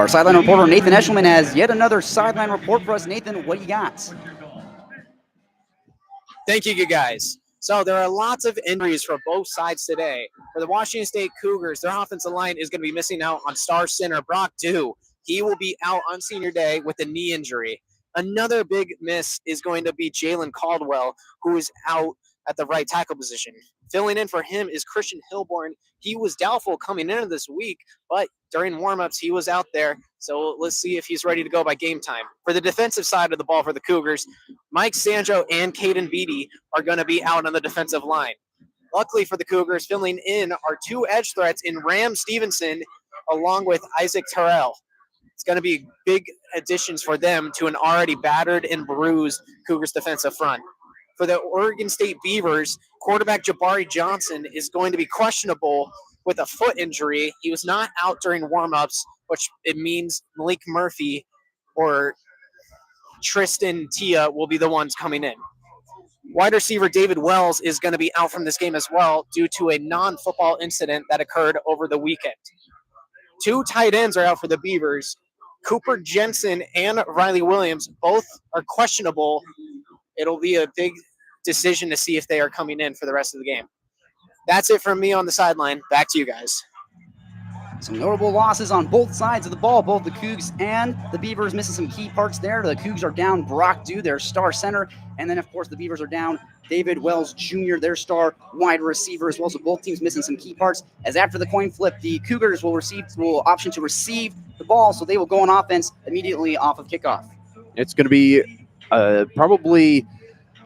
Our sideline reporter Nathan Eshelman has yet another sideline report for us. Nathan, what do you got? Thank you guys. So there are lots of injuries for both sides today. For the Washington State Cougars, their offensive line is going to be missing out on star center Brock Dew. He will be out on senior day with a knee injury. Another big miss is going to be Jalen Caldwell, who is out at the right tackle position. Filling in for him is Christian Hilborn. He was doubtful coming into this week, but during warmups, he was out there. So let's see if he's ready to go by game time. For the defensive side of the ball for the Cougars, Mike Sanjo and Caden Beatty are going to be out on the defensive line. Luckily for the Cougars, filling in are two edge threats in Ram Stevenson along with Isaac Terrell. It's going to be big additions for them to an already battered and bruised Cougars defensive front. For the Oregon State Beavers, quarterback Jabari Johnson is going to be questionable with a foot injury. He was not out during warmups, which it means Malik Murphy or Tristan Tia will be the ones coming in. Wide receiver David Wells is going to be out from this game as well due to a non-football incident that occurred over the weekend. Two tight ends are out for the Beavers. Cooper Jensen and Riley Williams both are questionable. It'll be a big decision to see if they are coming in for the rest of the game. That's it from me on the sideline. Back to you guys. Some notable losses on both sides of the ball. Both the Cougs and the Beavers missing some key parts there. The Cougs are down Brock Dew, their star center. And then, of course, the Beavers are down David Wells Jr., their star wide receiver as well. So both teams missing some key parts. As after the coin flip, the Cougars will option to receive the ball. So they will go on offense immediately off of kickoff. It's going to be probably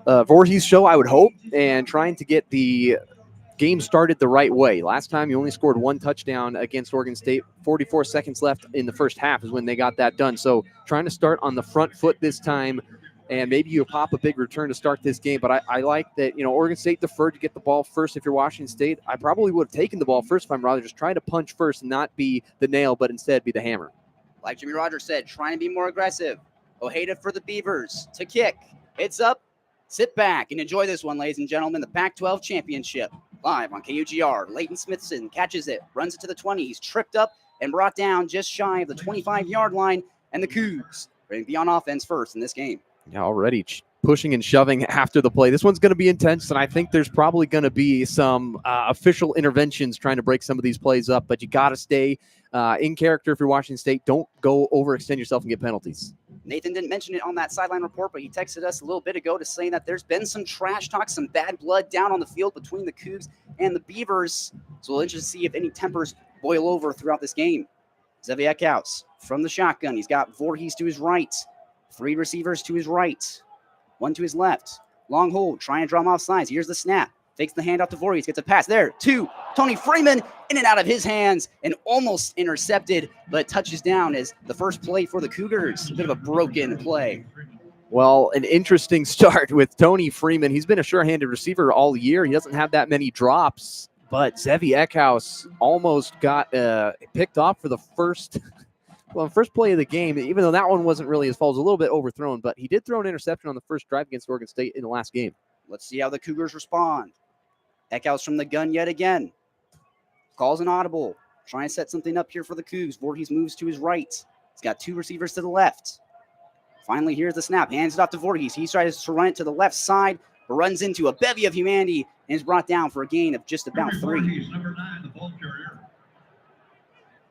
Voorhees' show, I would hope, and trying to get the game started the right way. Last time you only scored one touchdown against Oregon State. 44 seconds left in the first half is when they got that done. So trying to start on the front foot this time, and maybe you pop a big return to start this game. But I like that, Oregon State deferred to get the ball first. If you're Washington State, I probably would have taken the ball first if I'm rather just trying to punch first and not be the nail, but instead be the hammer. Like Jimmy Rogers said, trying to be more aggressive. Ojeda for the Beavers to kick. It's up. Sit back and enjoy this one, ladies and gentlemen. The Pac-12 Championship. Live on KUGR. Leighton Smithson catches it, runs it to the 20. He's tripped up and brought down just shy of the 25-yard line. And the Cougs ready to be on offense first in this game. Yeah, already pushing and shoving after the play. This one's going to be intense, and I think there's probably going to be some official interventions trying to break some of these plays up. But you got to stay in character if you're Washington State. Don't go overextend yourself and get penalties. Nathan didn't mention it on that sideline report, but he texted us a little bit ago to say that there's been some trash talk, some bad blood down on the field between the Cougs and the Beavers. So we'll interested to see if any tempers boil over throughout this game. Zevi Eckhouse from the shotgun. He's got Voorhees to his right, three receivers to his right, one to his left. Long hold, trying to draw him off sides. Here's the snap. Fakes the handoff to Voorhees, gets a pass there to Tony Freeman, in and out of his hands and almost intercepted, but touches down as the first play for the Cougars. A bit of a broken play. Well, an interesting start with Tony Freeman. He's been a sure-handed receiver all year. He doesn't have that many drops, but Zevi Eckhouse almost got picked off for the first play of the game, even though that one wasn't really his fault. It was a little bit overthrown, but he did throw an interception on the first drive against Oregon State in the last game. Let's see how the Cougars respond. Eckhouse from the gun yet again. Calls an audible. Trying to set something up here for the Cougs. Voorhees moves to his right. He's got two receivers to the left. Finally, here's the snap. Hands it off to Voorhees. He tries to run it to the left side, but runs into a bevy of humanity and is brought down for a gain of just about 3.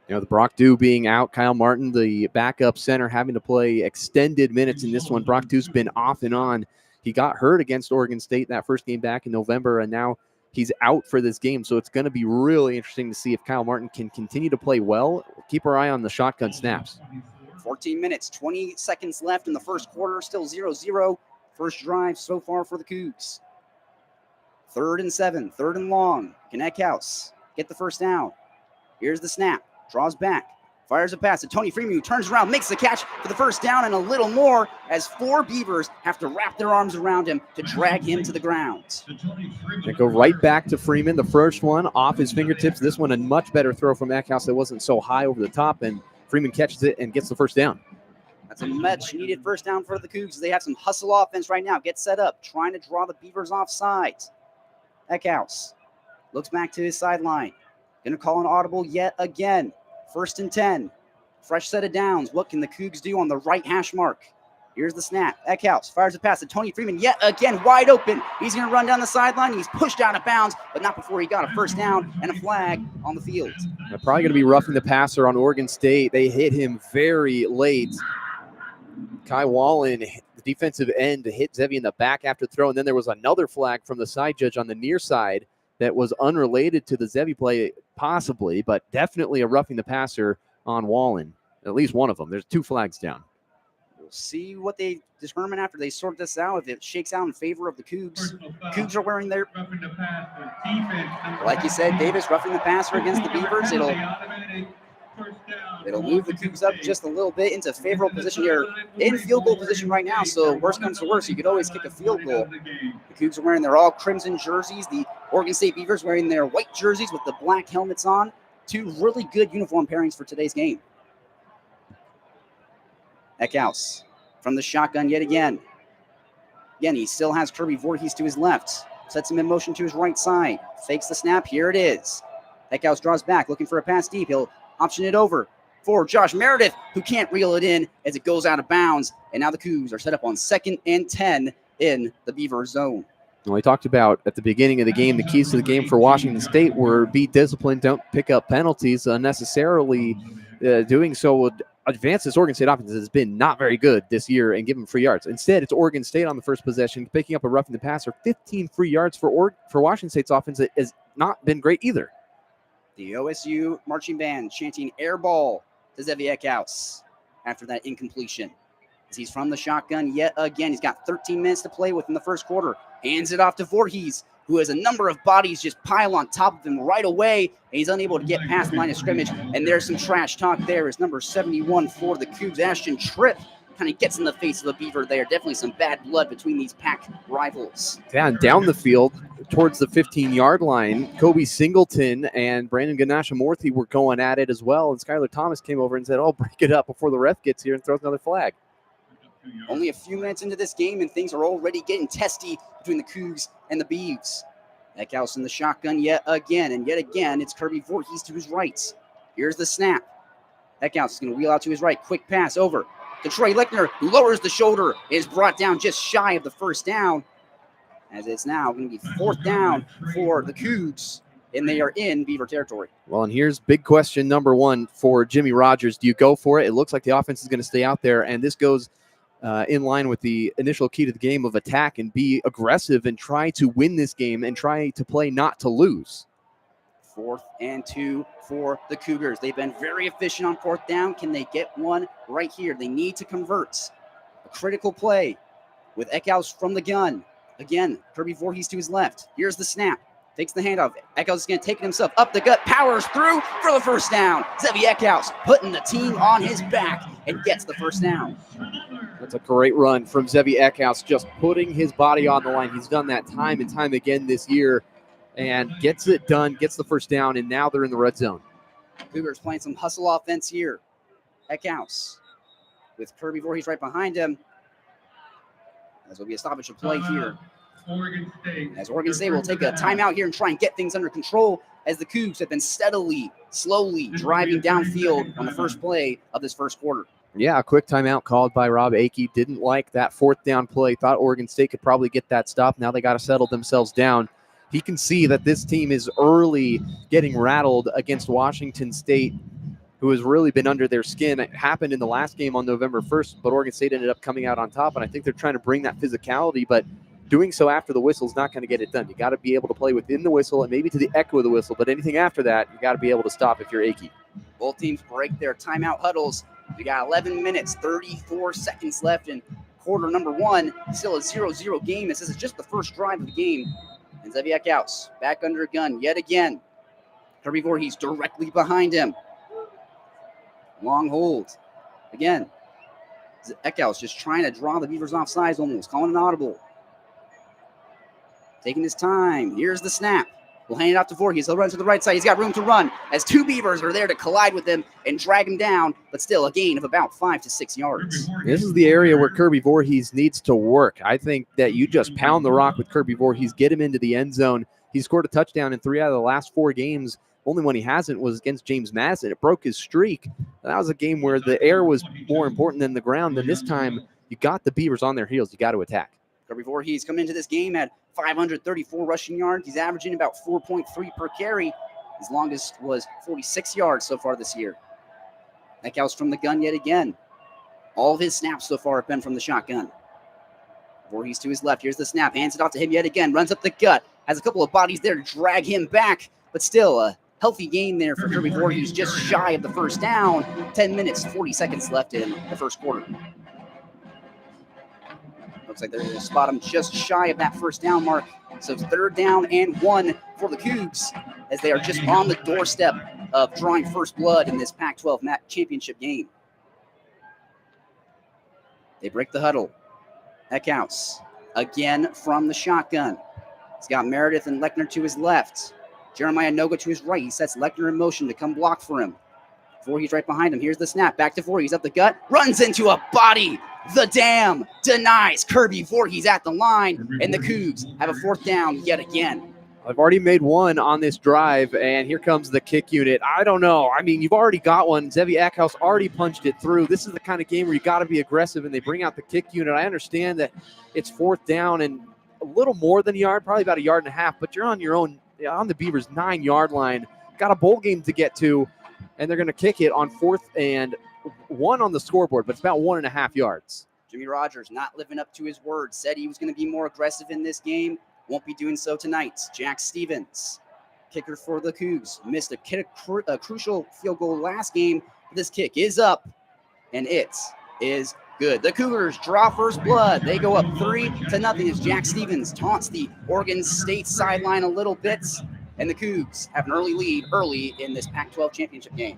The Brock Dew being out, Kyle Martin, the backup center, having to play extended minutes in this one. Brock Dew's been off and on. He got hurt against Oregon State that first game back in November, and now he's out for this game. So it's going to be really interesting to see if Kyle Martin can continue to play well. Keep our eye on the shotgun snaps. 14 minutes, 20 seconds left in the first quarter, still 0-0. First drive so far for the Cougs. 3rd and 7, 3rd and long. Can Eckhouse get the first down? Here's the snap. Draws back. Fires a pass to Tony Freeman, who turns around, makes the catch for the first down and a little more as 4 Beavers have to wrap their arms around him to drag him to the ground. They go right back to Freeman. The first one off his fingertips. This one a much better throw from Eckhouse that wasn't so high over the top, and Freeman catches it and gets the first down. That's a much-needed first down for the Cougs. They have some hustle offense right now. Get set up, trying to draw the Beavers off sides. Eckhouse looks back to his sideline. Going to call an audible yet again. 1st and 10. Fresh set of downs. What can the Cougs do on the right hash mark? Here's the snap. Eckhouse fires a pass to Tony Freeman. Yet again, wide open. He's going to run down the sideline. He's pushed out of bounds, but not before he got a first down and a flag on the field. They're probably going to be roughing the passer on Oregon State. They hit him very late. Kai Wallen, the defensive end, hit Zevi in the back after the throw, and then there was another flag from the side judge on the near side that was unrelated to the Zevi play, possibly, but definitely a roughing the passer on Wallen. At least one of them. There's 2 flags down. We'll see what they determine after they sort this out, if it shakes out in favor of the Cougs. Cougs are wearing their, like you said, Davis, roughing the passer against the Beavers. It'll move the Cougs up just a little bit into favorable position here, in field goal position right now. So worst comes to worst, you could always kick a field goal. The Cougs are wearing their all crimson jerseys. The Oregon State Beavers wearing their white jerseys with the black helmets on. 2 really good uniform pairings for today's game. Eckhouse from the shotgun yet again. Again, he still has Kirby Voorhees to his left. Sets him in motion to his right side. Fakes the snap. Here it is. Eckhouse draws back, looking for a pass deep. He'll option it over for Josh Meredith, who can't reel it in as it goes out of bounds. And now the Cougs are set up on 2nd and 10 in the Beaver zone. Well, we talked about at the beginning of the game, the keys to the game for Washington State were be disciplined, don't pick up penalties unnecessarily. Doing so would advance this Oregon State offense has been not very good this year and give them free yards. Instead, it's Oregon State on the first possession, picking up a roughing the passer. 15 free yards for Washington State's offense has not been great either. The OSU marching band chanting air ball to Zevi Eckhouse after that incompletion. As he's from the shotgun yet again. He's got 13 minutes to play with in the first quarter. Hands it off to Voorhees, who has a number of bodies just pile on top of him right away. And he's unable to get past the line of scrimmage. And there's some trash talk there as number 71 for the Cougs, Ashton Tripp, kind of gets in the face of the Beaver there. Definitely some bad blood between these pack rivals. Yeah, and down the field towards the 15-yard line, Kobe Singleton and Brandon Ganashamorthy were going at it as well. And Skylar Thomas came over and said, "Oh, break it up before the ref gets here," and throws another flag. Only a few minutes into this game, and things are already getting testy between the Cougs and the Beavs. Eckhouse in the shotgun yet again, and yet again, it's Kirby Voorhees to his right. Here's the snap. Eckhouse is going to wheel out to his right. Quick pass over to Trey Lichtner, who lowers the shoulder, is brought down just shy of the first down, as it's now going to be 4th down for the Cougs, and they are in Beaver territory. Well, and here's big question number 1 for Jimmy Rogers. Do you go for it? It looks like the offense is going to stay out there, and this goes in line with the initial key to the game of attack and be aggressive and try to win this game and try to play not to lose. 4th and 2 for the Cougars. They've been very efficient on 4th down. Can they get one right here? They need to convert. A critical play with Eckhouse from the gun. Again, Kirby Voorhees to his left. Here's the snap. Takes the handoff. Eckhouse is going to take it himself up the gut. Powers through for the first down. Zevi Eckhouse putting the team on his back and gets the first down. That's a great run from Zevi Eckhouse, just putting his body on the line. He's done that time and time again this year and gets it done, gets the first down, and now they're in the red zone. Cougars playing some hustle offense here. Eckhouse with Kirby Voorhees right behind him. As will be a stoppage of play here. As Oregon State will take a timeout here and try and get things under control as the Cougs have been steadily, slowly driving downfield on the first play of this first quarter. Yeah, a quick timeout called by Rob Akey. Didn't like that 4th down play. Thought Oregon State could probably get that stop. Now they got to settle themselves down. He can see that this team is early getting rattled against Washington State, who has really been under their skin. It happened in the last game on November 1st, but Oregon State ended up coming out on top, and I think they're trying to bring that physicality, but doing so after the whistle is not going to get it done. You got to be able to play within the whistle and maybe to the echo of the whistle, but anything after that, you got to be able to stop if you're Akey. Both teams break their timeout huddles. We got 11 minutes, 34 seconds left in quarter number 1. Still a 0-0 game. This is just the first drive of the game. And Zevi Eckhouse back under a gun yet again. Kirby Voorhees directly behind him. Long hold. Again, Eckhouse just trying to draw the Beavers off sides almost, calling an audible. Taking his time. Here's the snap. We'll hand it off to Voorhees. He'll run to the right side. He's got room to run as 2 Beavers are there to collide with him and drag him down, but still a gain of about 5 to 6 yards. This is the area where Kirby Voorhees needs to work. I think that you just pound the rock with Kirby Voorhees, get him into the end zone. He scored a touchdown in 3 out of the last 4 games Only one he hasn't was against James Madison. It broke his streak. That was a game where the air was more important than the ground. And this time, you got the Beavers on their heels. You got to attack. Kirby Voorhees coming into this game at 534 rushing yards. He's averaging about 4.3 per carry. His longest was 46 yards so far this year. Eckhouse from the gun yet again. All of his snaps so far have been from the shotgun. Voorhees to his left. Here's the snap. Hands it off to him yet again. Runs up the gut. Has a couple of bodies there to drag him back. But still a healthy gain there for Kirby Voorhees. Just shy of the first down. 10 minutes, 40 seconds left in the first quarter. Looks like they're going to spot him just shy of that first down mark. So it's 3rd down and 1 for the Cougs as they are just on the doorstep of drawing first blood in this Pac-12 championship game. They break the huddle. Eckhouse again from the shotgun. He's got Meredith and Lechner to his left. Jeremiah Noga to his right. He sets Lechner in motion to come block for him. Voorhees right behind him. Here's the snap. Back to Voorhees up the gut. Runs into a body. The dam denies Kirby Voorhees at the line. And the Cougs have a 4th down yet again. I've already made one on this drive, and here comes the kick unit. I don't know. I mean, you've already got one. Zevi Eckhouse already punched it through. This is the kind of game where you got to be aggressive, and they bring out the kick unit. I understand that it's 4th down and a little more than a yard, probably about a yard and a half, but you're on your own, on the Beavers' 9-yard line. Got a bowl game to get to, and they're going to kick it on 4th and 1 on the scoreboard, but it's about 1.5 yards. Jimmy Rogers not living up to his word. Said he was going to be more aggressive in this game. Won't be doing so tonight. Jack Stevens, kicker for the Cougs, missed a crucial field goal last game. This kick is up, and it is good. The Cougars draw first blood. They go up 3-0 as Jack Stevens taunts the Oregon State sideline a little bit, and the Cougs have an early lead early in this Pac-12 championship game.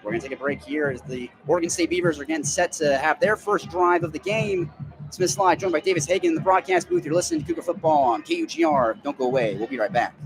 We're going to take a break here as the Oregon State Beavers are again set to have their first drive of the game. Smith Slide, joined by Davis Hagan in the broadcast booth. You're listening to Cougar Football on KUGR. Don't go away. We'll be right back.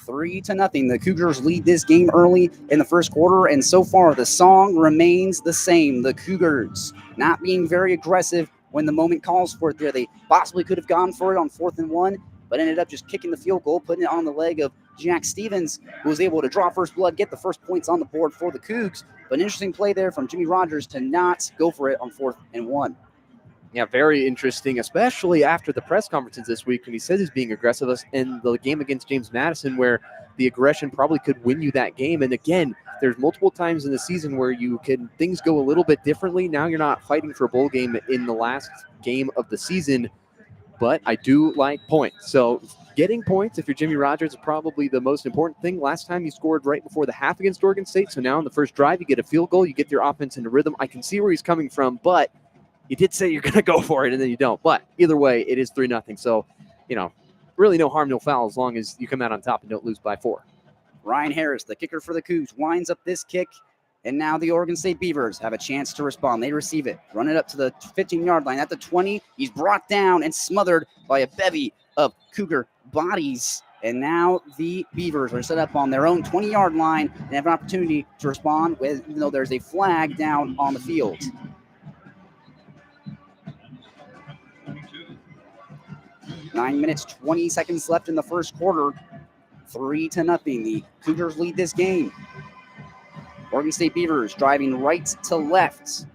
Three to nothing. The Cougars lead this game early in the first quarter, and so far the song remains the same. The Cougars not being very aggressive when the moment calls for it there. They possibly could have gone for it on 4th and 1, but ended up just kicking the field goal, putting it on the leg of Jack Stevens, who was able to draw first blood, get the first points on the board for the Cougs. But an interesting play there from Jimmy Rogers to not go for it on 4th and 1. Yeah, very interesting, especially after the press conferences this week when he says he's being aggressive in the game against James Madison, where the aggression probably could win you that game. And again, there's multiple times in the season where things go a little bit differently. Now you're not fighting for a bowl game in the last game of the season. but I do like points. So getting points, if you're Jimmy Rogers, is probably the most important thing. Last time you scored right before the half against Oregon State, so now in the first drive, you get a field goal, you get your offense into rhythm. I can see where he's coming from, but you did say you're going to go for it, and then you don't. But either way, it is 3-0. So, really no harm, no foul as long as you come out on top and don't lose by 4. Ryan Harris, the kicker for the Cougs, winds up this kick, and now the Oregon State Beavers have a chance to respond. They receive it, run it up to the 15-yard line. At the 20, he's brought down and smothered by a bevy of Cougar bodies. And now the Beavers are set up on their own 20-yard line and have an opportunity to respond, even though there's a flag down on the field. 9 minutes, 20 seconds left in the first quarter. 3-0. The Cougars lead this game. Oregon State Beavers driving right to left.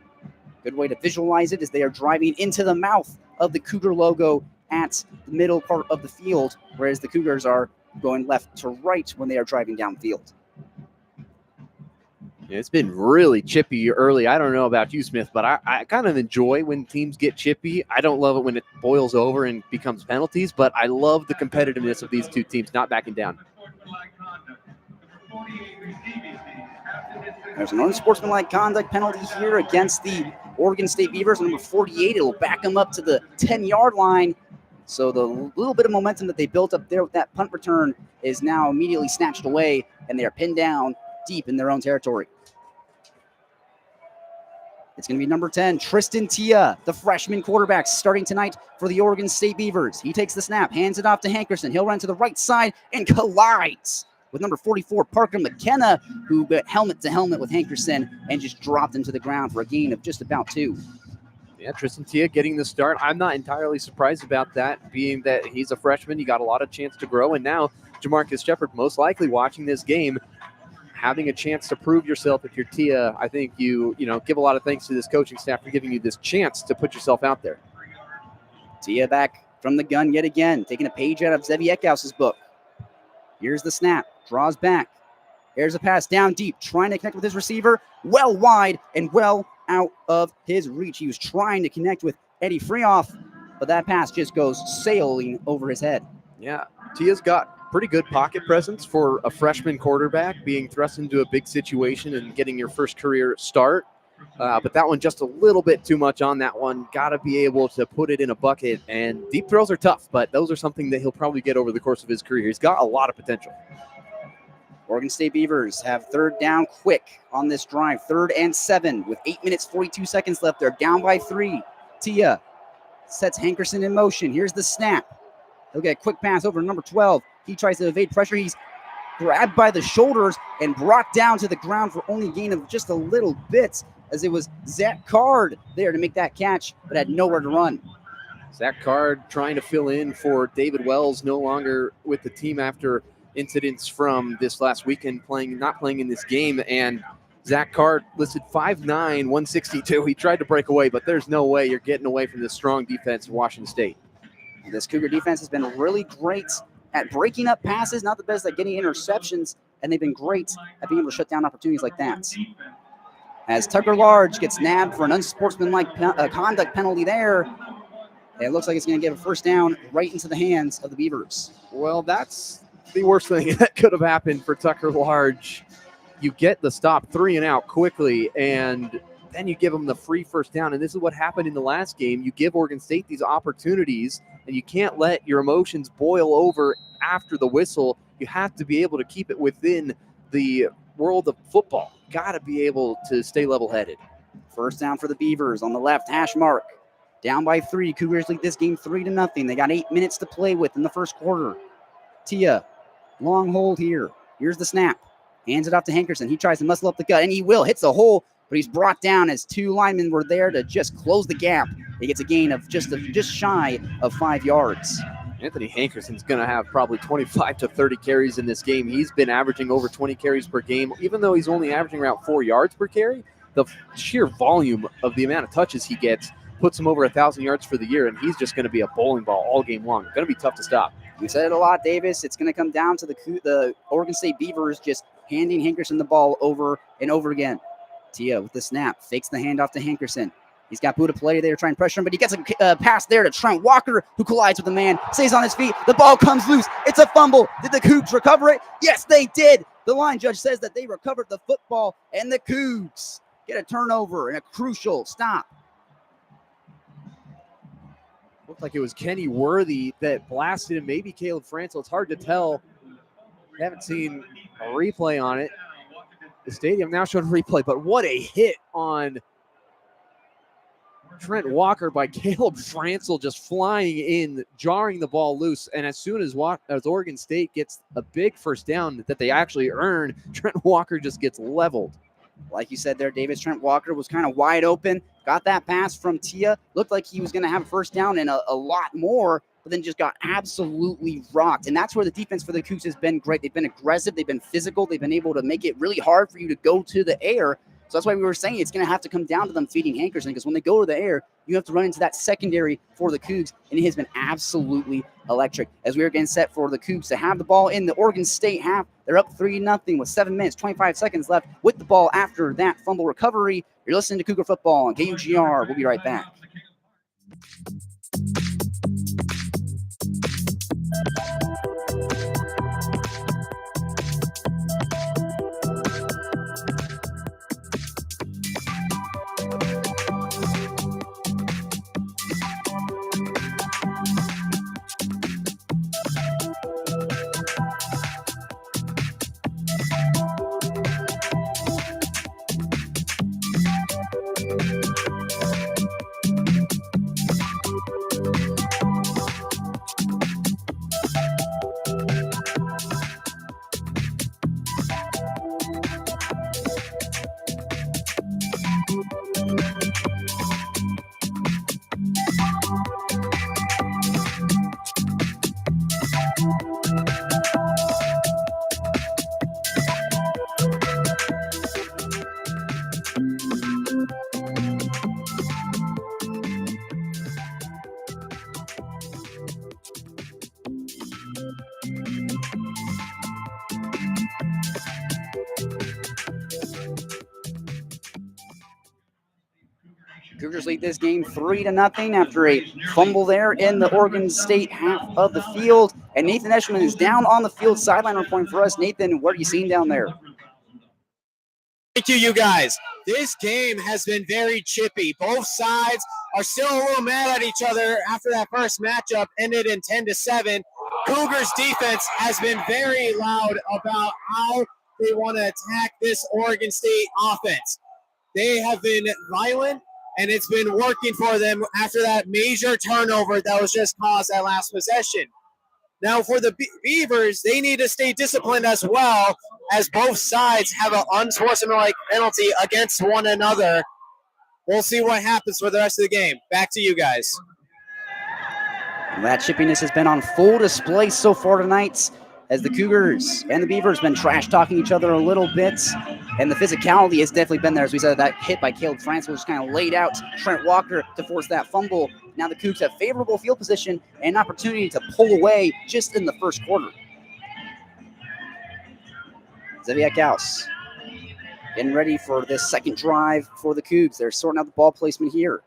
Good way to visualize it is they are driving into the mouth of the Cougar logo at the middle part of the field, whereas the Cougars are going left to right when they are driving downfield. Yeah, it's been really chippy early. I don't know about you, Smith, but I kind of enjoy when teams get chippy. I don't love it when it boils over and becomes penalties, but I love the competitiveness of these two teams not backing down. There's an unsportsmanlike conduct penalty here against the Oregon State Beavers. Number 48, it'll back them up to the 10-yard line. So the little bit of momentum that they built up there with that punt return is now immediately snatched away, and they are pinned down deep in their own territory. It's going to be number 10, Tristan Tia, the freshman quarterback, starting tonight for the Oregon State Beavers. He takes the snap, hands it off to Hankerson. He'll run to the right side and collides with number 44, Parker McKenna, who went helmet to helmet with Hankerson and just dropped him to the ground for a gain of just about 2. Yeah, Tristan Tia getting the start. I'm not entirely surprised about that, being that he's a freshman. You got a lot of chance to grow. And now Jamarcus Shepard, most likely watching this game, having a chance to prove yourself if you're Tia. I think you give a lot of thanks to this coaching staff for giving you this chance to put yourself out there. Tia back from the gun yet again, taking a page out of Zevi Eckhaus's book. Here's the snap, draws back. Here's a pass down deep, trying to connect with his receiver, well wide and well out of his reach. He was trying to connect with Eddie Freehoff, but that pass just goes sailing over his head. Yeah, Tia's got pretty good pocket presence for a freshman quarterback, being thrust into a big situation and getting your first career start. But that one just a little bit too much on that one. Got to be able to put it in a bucket, and deep throws are tough, but those are something that he'll probably get over the course of his career. He's got a lot of potential. Oregon State Beavers have third down quick on this drive. 3rd and 7 with 8 minutes, 42 seconds left. They're down by 3. Tia sets Hankerson in motion. Here's the snap. He'll get a quick pass over to number 12. He tries to evade pressure. He's grabbed by the shoulders and brought down to the ground for only a gain of just a little bit, as it was Zach Card there to make that catch, but had nowhere to run. Zach Card trying to fill in for David Wells, no longer with the team after incidents from this last weekend, not playing in this game. And Zach Card listed 5'9", 162. He tried to break away, but there's no way you're getting away from this strong defense of Washington State. This Cougar defense has been really great at breaking up passes, not the best at getting interceptions, and they've been great at being able to shut down opportunities like that. As Tucker Large gets nabbed for an unsportsmanlike conduct penalty there, it looks like it's going to give a first down right into the hands of the Beavers. Well, that's the worst thing that could have happened for Tucker Large. You get the stop 3 and out quickly, and then you give them the free first down. And this is what happened in the last game. You give Oregon State these opportunities, and you can't let your emotions boil over after the whistle. You have to be able to keep it within the world of football. Got to be able to stay level-headed. First down for the Beavers on the left hash mark. Down by 3. Cougars lead this game 3-0. They got 8 minutes to play with in the first quarter. Tia, long hold here. Here's the snap. Hands it off to Hankerson. He tries to muscle up the gut, and he will. Hits the hole, but he's brought down as 2 linemen were there to just close the gap. He gets a gain of just shy of 5 yards. Anthony Hankerson's going to have probably 25 to 30 carries in this game. He's been averaging over 20 carries per game. Even though he's only averaging around 4 yards per carry, the sheer volume of the amount of touches he gets puts him over 1,000 yards for the year, and he's just going to be a bowling ball all game long. Going to be tough to stop. We said it a lot, Davis. It's going to come down to the Oregon State Beavers just handing Hankerson the ball over and over again. Tia with the snap, fakes the handoff to Hankerson. He's got Buddha play there, trying to pressure him, but he gets a pass there to Trent Walker, who collides with the man, stays on his feet. The ball comes loose. It's a fumble. Did the Cougs recover it? Yes, they did. The line judge says that they recovered the football, and the Cougs get a turnover and a crucial stop. Looked like it was Kenny Worthy that blasted him, maybe Caleb Franzel. It's hard to tell. Haven't seen a replay on it. The stadium now showing a replay, but what a hit on Trent Walker by Caleb Franzel, just flying in, jarring the ball loose. And as soon as Oregon State gets a big first down that they actually earn, Trent Walker just gets leveled. Like you said there, Davis, Trent Walker was kind of wide open, got that pass from Tia, looked like he was going to have a first down and a lot more, but then just got absolutely rocked. And that's where the defense for the Cougs has been great. They've been aggressive, they've been physical, they've been able to make it really hard for you to go to the air. So that's why we were saying it's going to have to come down to them feeding Hankerson, because when they go to the air, you have to run into that secondary for the Cougs, and it has been absolutely electric. As we are getting set for the Cougs to have the ball in the Oregon State half, they're up 3-0 with 7 minutes, 25 seconds left with the ball after that fumble recovery. You're listening to Cougar Football on KUGR. We'll be right back. Cougars lead this game 3-0 after a fumble there in the Oregon State half of the field. And Nathan Eschman is down on the field, sideline reporting for us. Nathan, what are you seeing down there? Thank you, you guys. This game has been very chippy. Both sides are still a little mad at each other after that first matchup ended in 10-7. Cougars defense has been very loud about how they want to attack this Oregon State offense. They have been violent, and it's been working for them after that major turnover that was just caused that last possession. Now, for the Beavers, they need to stay disciplined as well, as both sides have an unsportsmanlike penalty against one another. We'll see what happens for the rest of the game. Back to you guys. That chippiness has been on full display so far tonight, as the Cougars and the Beavers been trash-talking each other a little bit, and the physicality has definitely been there. As we said, that hit by Caleb Franzel was kind of laid out Trent Walker to force that fumble. Now the Cougs have favorable field position and an opportunity to pull away just in the first quarter. Zeviak-House getting ready for this second drive for the Cougs. They're sorting out the ball placement here.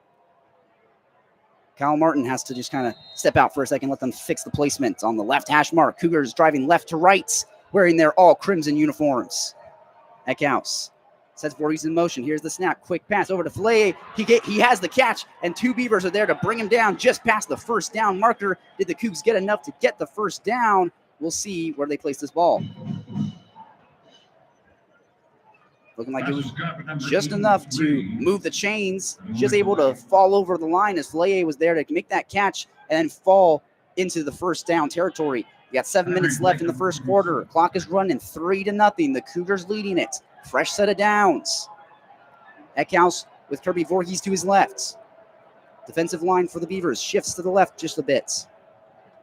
Kyle Martin has to just kind of step out for a second, let them fix the placement on the left hash mark. Cougars driving left to right, wearing their all-crimson uniforms. Eckhouse sets Voorhees in motion. Here's the snap. Quick pass over to Filet. He has the catch, and two Beavers are there to bring him down just past the first down marker. Did the Cougs get enough to get the first down? We'll see where they place this ball. Looking like it was just enough to move the chains, just able to fall over the line as Filet was there to make that catch and then fall into the first down territory. You got 7 minutes left in the first quarter. Clock is running 3-0. The Cougars leading it. Fresh set of downs. Eckhouse with Kirby Voorhees to his left. Defensive line for the Beavers shifts to the left just a bit.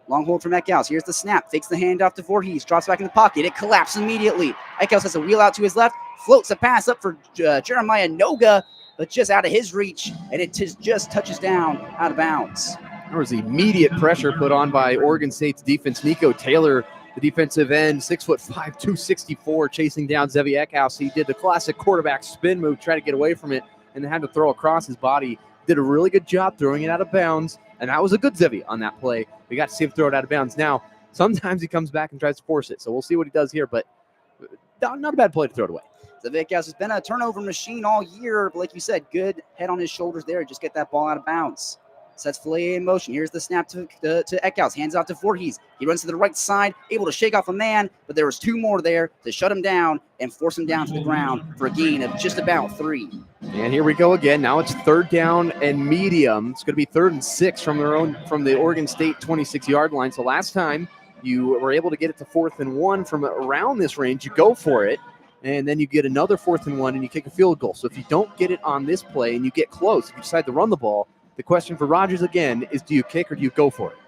Long hold from Eckhouse. Here's the snap. Fakes the handoff to Voorhees. Drops back in the pocket. It collapses immediately. Eckhouse has a wheel out to his left. Floats a pass up for Jeremiah Noga, but just out of his reach. And it just touches down out of bounds. There was immediate pressure put on by Oregon State's defense. Nico Taylor, the defensive end, 6'5", 264, chasing down Zeviak Eckhouse. He did the classic quarterback spin move, try to get away from it, and had to throw across his body. did a really good job throwing it out of bounds, and that was a good Zevi on that play. We got to see him throw it out of bounds. Now, sometimes he comes back and tries to force it, so we'll see what he does here, but not a bad play to throw it away. Zevi Eckhouse has been a turnover machine all year, but like you said, good head on his shoulders there. Just get that ball out of bounds. Sets Filet in motion. Here's the snap to Eckhouse. Hands out to Voorhees. He runs to the right side, able to shake off a man, but there was 2 more there to shut him down and force him down to the ground for a gain of just about 3. And here we go again. Now it's 3rd down and medium. It's going to be 3rd and 6 from the Oregon State 26-yard line. So last time you were able to get it to 4th and 1 from around this range. You go for it, and then you get another 4th and 1, and you kick a field goal. So if you don't get it on this play and you get close, if you decide to run the ball, the question for Rogers again is, do you kick or do you go for it?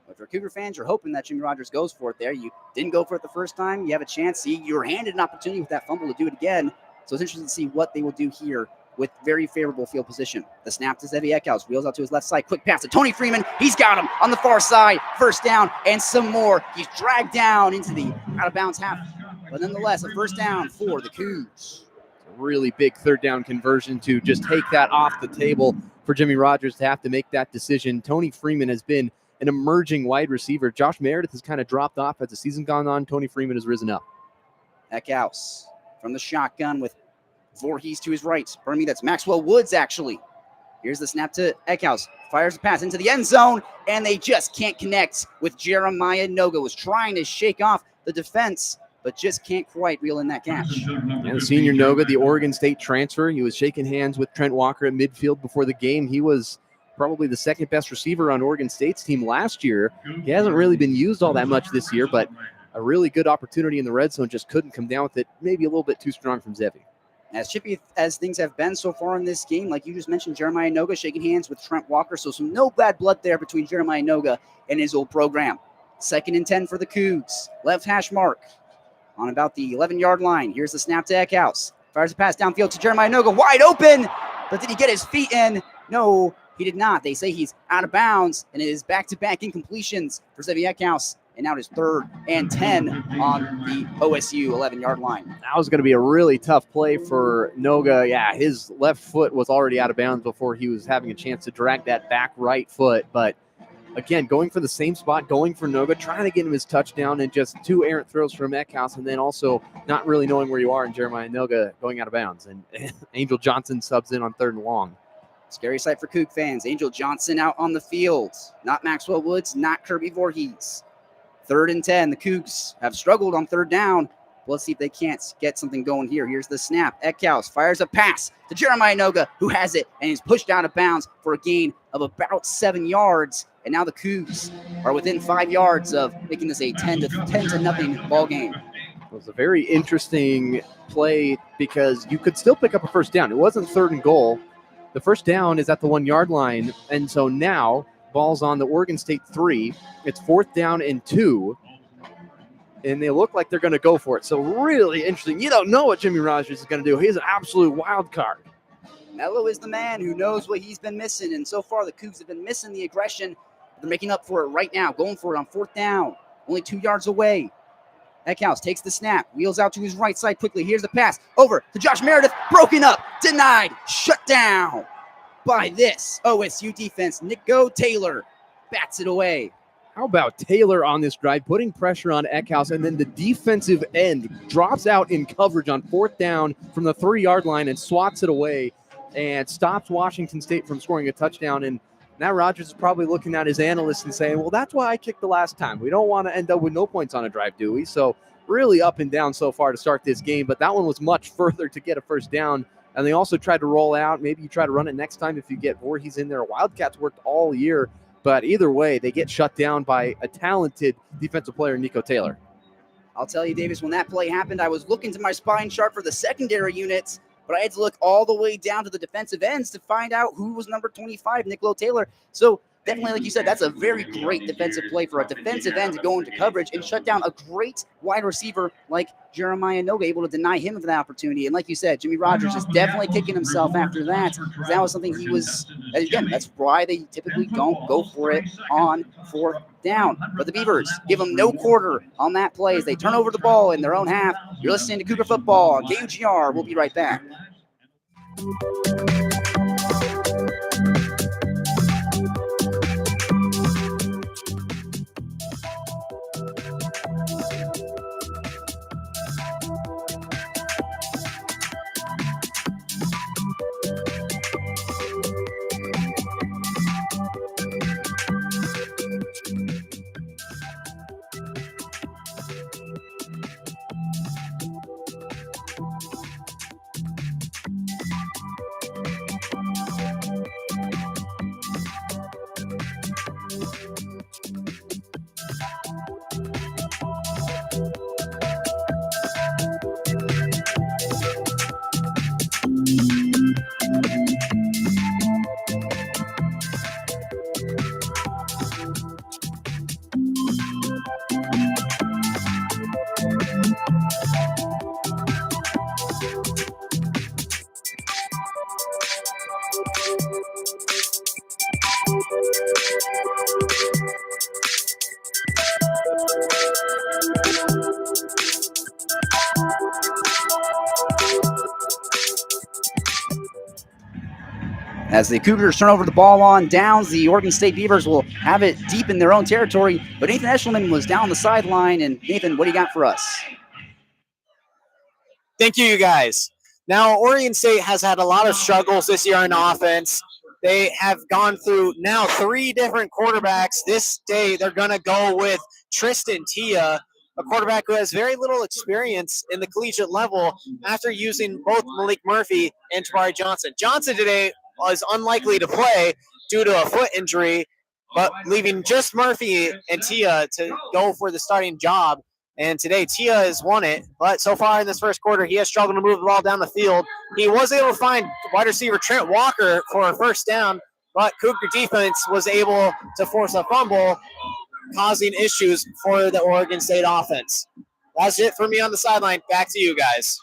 But for Cougar fans, you're hoping that Jimmy Rogers goes for it there. You didn't go for it the first time. You have a chance. See, you were handed an opportunity with that fumble to do it again. So it's interesting to see what they will do here with very favorable field position. The snap to Zevi Eckhouse. Wheels out to his left side. Quick pass to Tony Freeman. He's got him on the far side. 1st down and some more. He's dragged down into the out-of-bounds half. But nonetheless, a 1st down for the Cougs. Really big 3rd down conversion to just take that off the table for Jimmy Rogers to have to make that decision. Tony Freeman has been an emerging wide receiver. Josh Meredith has kind of dropped off as the season gone on. Tony Freeman has risen up. Eckhouse from the shotgun with Voorhees to his right. Pardon me, that's Maxwell Woods, actually. Here's the snap to Eckhouse. Fires the pass into the end zone, and they just can't connect with Jeremiah Noga. Was trying to shake off the defense, but just can't quite reel in that catch. And the senior Noga, the Oregon State transfer, he was shaking hands with Trent Walker at midfield before the game. He was probably the 2nd best receiver on Oregon State's team last year. He hasn't really been used all that much this year, but a really good opportunity in the red zone, just couldn't come down with it. Maybe a little bit too strong from Zevi. As chippy as things have been so far in this game, like you just mentioned, Jeremiah Noga shaking hands with Trent Walker, so some no bad blood there between Jeremiah Noga and his old program. 2nd and 10 for the Cougs. Left hash mark on about the 11-yard line. Here's the snap to Eckhouse. Fires a pass downfield to Jeremiah Noga, wide open, but did he get his feet in? No, he did not. They say he's out of bounds, and it is back-to-back incompletions for Zevi Eckhouse, and now it is 3rd and 10 on the OSU 11-yard line. That was going to be a really tough play for Noga. Yeah, his left foot was already out of bounds before he was having a chance to drag that back right foot, but again, going for the same spot, going for Noga, trying to get him his touchdown, and just 2 errant throws from Eckhouse, and then also not really knowing where you are, and Jeremiah Noga going out of bounds. And Angel Johnson subs in on 3rd and long. Scary sight for Coug fans. Angel Johnson out on the field. Not Maxwell Woods, not Kirby Voorhees. 3rd and 10. The Cougs have struggled on 3rd down. Let's see if they can't get something going here. Here's the snap. Eckhouse fires a pass to Jeremiah Noga, who has it, and he's pushed out of bounds for a gain of about 7 yards. And now the Cougs are within 5 yards of making this a 10 to nothing ball game. It was a very interesting play because you could still pick up a 1st down. It wasn't 3rd and goal. The 1st down is at the 1-yard line, and so now ball's on the Oregon State 3. It's 4th down and 2. And they look like they're going to go for it. So really interesting. You don't know what Jimmy Rogers is going to do. He's an absolute wild card. Mello is the man who knows what he's been missing. And so far, the Cougs have been missing the aggression. They're making up for it right now. Going for it on 4th down. Only 2 yards away. Eckhouse takes the snap. Wheels out to his right side quickly. Here's the pass. Over to Josh Meredith. Broken up. Denied. Shut down by this OSU defense. Nico Taylor bats it away. How about Taylor on this drive, putting pressure on Eckhouse, and then the defensive end drops out in coverage on 4th down from the 3-yard line and swats it away and stops Washington State from scoring a touchdown. And now Rogers is probably looking at his analysts and saying, well, that's why I kicked the last time. We don't want to end up with no points on a drive, do we? So really up and down so far to start this game, but that one was much further to get a 1st down. And they also tried to roll out. Maybe you try to run it next time if you get Voorhees in there. Wildcats worked all year. But either way, they get shut down by a talented defensive player, Nico Taylor. I'll tell you, Davis, when that play happened, I was looking to my spine chart for the secondary units, but I had to look all the way down to the defensive ends to find out who was number 25, Nico Taylor. So definitely, like you said, that's a very great defensive play for a defensive end to go into coverage and shut down a great wide receiver like Jeremiah Noga, able to deny him of that opportunity. And like you said, Jimmy Rogers is definitely kicking himself after that. That was something he was, again, that's why they typically don't go for it on 4th down. But the Beavers give them no quarter on that play as they turn over the ball in their own half. You're listening to Cougar Football on KUGR. We'll be right back. As the Cougars turn over the ball on downs, the Oregon State Beavers will have it deep in their own territory. But Nathan Eshelman was down the sideline. And Nathan, what do you got for us? Thank you, you guys. Now, Oregon State has had a lot of struggles this year on offense. They have gone through now 3 different quarterbacks. This day, they're going to go with Tristan Tia, a quarterback who has very little experience in the collegiate level after using both Malik Murphy and Tabari Johnson. Johnson today was unlikely to play due to a foot injury, but leaving just Murphy and Tia to go for the starting job. And today, Tia has won it, but so far in this first quarter, he has struggled to move the ball down the field. He was able to find wide receiver Trent Walker for a first down, but Cougar defense was able to force a fumble, causing issues for the Oregon State offense. That's it for me on the sideline. Back to you guys.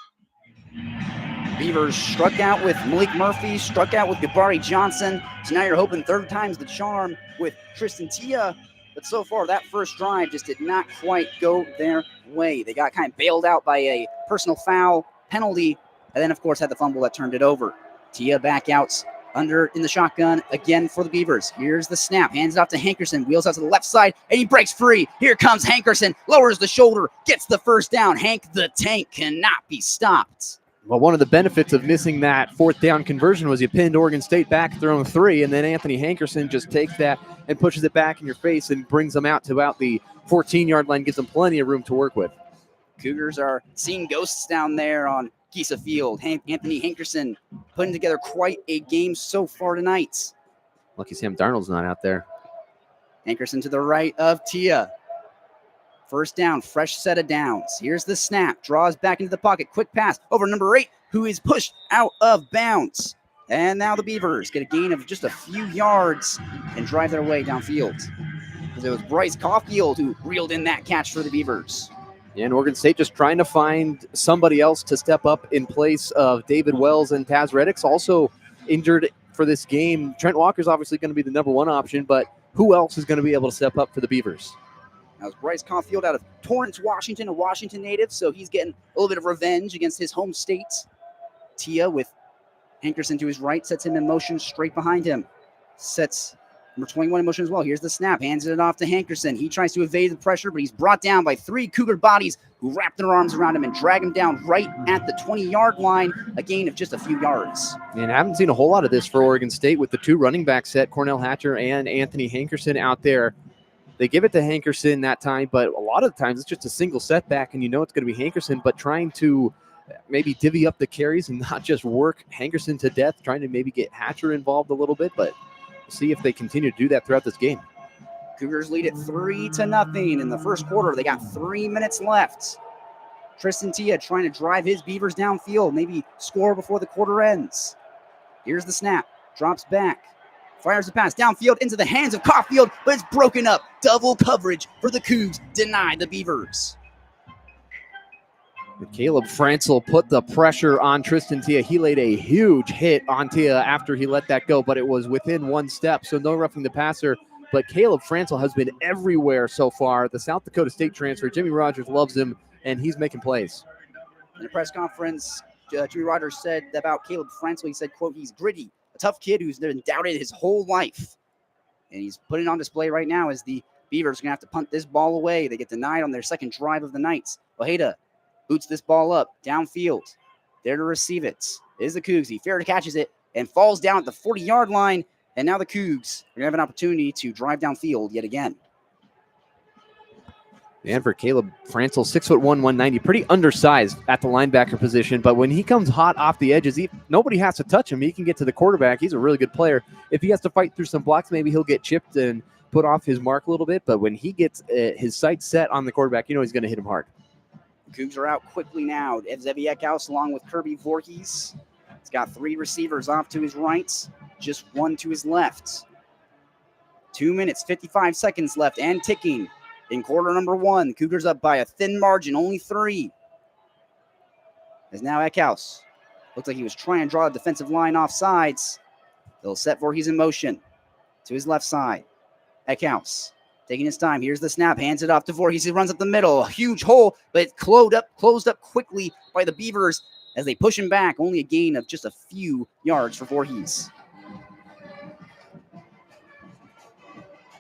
Beavers struck out with Malik Murphy, struck out with Gabari Johnson. So now you're hoping third time's the charm with Tristan Tia. But so far, that first drive just did not quite go their way. They got kind of bailed out by a personal foul penalty, and then, of course, had the fumble that turned it over. Tia back out under in the shotgun again for the Beavers. Here's the snap. Hands it off to Hankerson. Wheels out to the left side, and he breaks free. Here comes Hankerson. Lowers the shoulder. Gets the first down. Hank the Tank cannot be stopped. Well, one of the benefits of missing that fourth down conversion was you pinned Oregon State back, throwing 3, and then Anthony Hankerson just takes that and pushes it back in your face and brings them out to about the 14-yard line, gives them plenty of room to work with. Cougars are seeing ghosts down there on Kisa Field. Anthony Hankerson putting together quite a game so far tonight. Lucky Sam Darnold's not out there. Hankerson to the right of Tia. First down, fresh set of downs. Here's the snap. Draws back into the pocket. Quick pass over number 8, who is pushed out of bounds. And now the Beavers get a gain of just a few yards and drive their way downfield. Because it was Bryce Caulfield who reeled in that catch for the Beavers. And Oregon State just trying to find somebody else to step up in place of David Wells and Taz Reddick's also injured for this game. Trent Walker's obviously going to be the number 1 option, but who else is going to be able to step up for the Beavers? That was Bryce Caulfield out of Torrance, Washington, a Washington native, so he's getting a little bit of revenge against his home state. Tia with Hankerson to his right, sets him in motion straight behind him. Sets number 21 in motion as well. Here's the snap, hands it off to Hankerson. He tries to evade the pressure, but he's brought down by 3 Cougar bodies who wrap their arms around him and drag him down right at the 20-yard line, a gain of just a few yards. And I haven't seen a whole lot of this for Oregon State with the 2 running back set, Cornell Hatcher and Anthony Hankerson out there. They give it to Hankerson that time, but a lot of the times it's just a single setback, and you know it's going to be Hankerson, but trying to maybe divvy up the carries and not just work Hankerson to death, trying to maybe get Hatcher involved a little bit, but we'll see if they continue to do that throughout this game. Cougars lead it 3-0 in the first quarter. They got 3 minutes left. Tristan Tia trying to drive his Beavers downfield, maybe score before the quarter ends. Here's the snap, drops back. Fires the pass downfield into the hands of Caulfield, but it's broken up. Double coverage for the Cougs, denied the Beavers. Caleb Franzel put the pressure on Tristan Tia. He laid a huge hit on Tia after he let that go, but it was within 1 step, so no roughing the passer. But Caleb Franzel has been everywhere so far. The South Dakota State transfer, Jimmy Rogers loves him, and he's making plays. In a press conference, Jimmy Rogers said about Caleb Franzel, he said, quote, he's gritty. A tough kid who's been doubted his whole life. And he's putting on display right now as the Beavers are going to have to punt this ball away. They get denied on their second drive of the night. Ojeda boots this ball up downfield. There to receive it is the Cougs. He fair catches it and falls down at the 40-yard line. And now the Cougs are going to have an opportunity to drive downfield yet again. And for Caleb Franzel, 6'1", 190, pretty undersized at the linebacker position. But when he comes hot off the edges, nobody has to touch him. He can get to the quarterback. He's a really good player. If he has to fight through some blocks, maybe he'll get chipped and put off his mark a little bit. But when he gets his sights set on the quarterback, you know he's going to hit him hard. Cougs are out quickly now. Zevi Eckhouse along with Kirby Voorhees. He's got 3 receivers off to his right, just 1 to his left. 2 minutes, 55 seconds left and ticking. In quarter number 1, Cougars up by a thin margin, only 3. As now Eckhouse looks like he was trying to draw the defensive line off sides. They'll set Voorhees in motion to his left side. Eckhouse taking his time. Here's the snap. Hands it off to Voorhees. He runs up the middle. A huge hole, but it's closed up quickly by the Beavers as they push him back. Only a gain of just a few yards for Voorhees.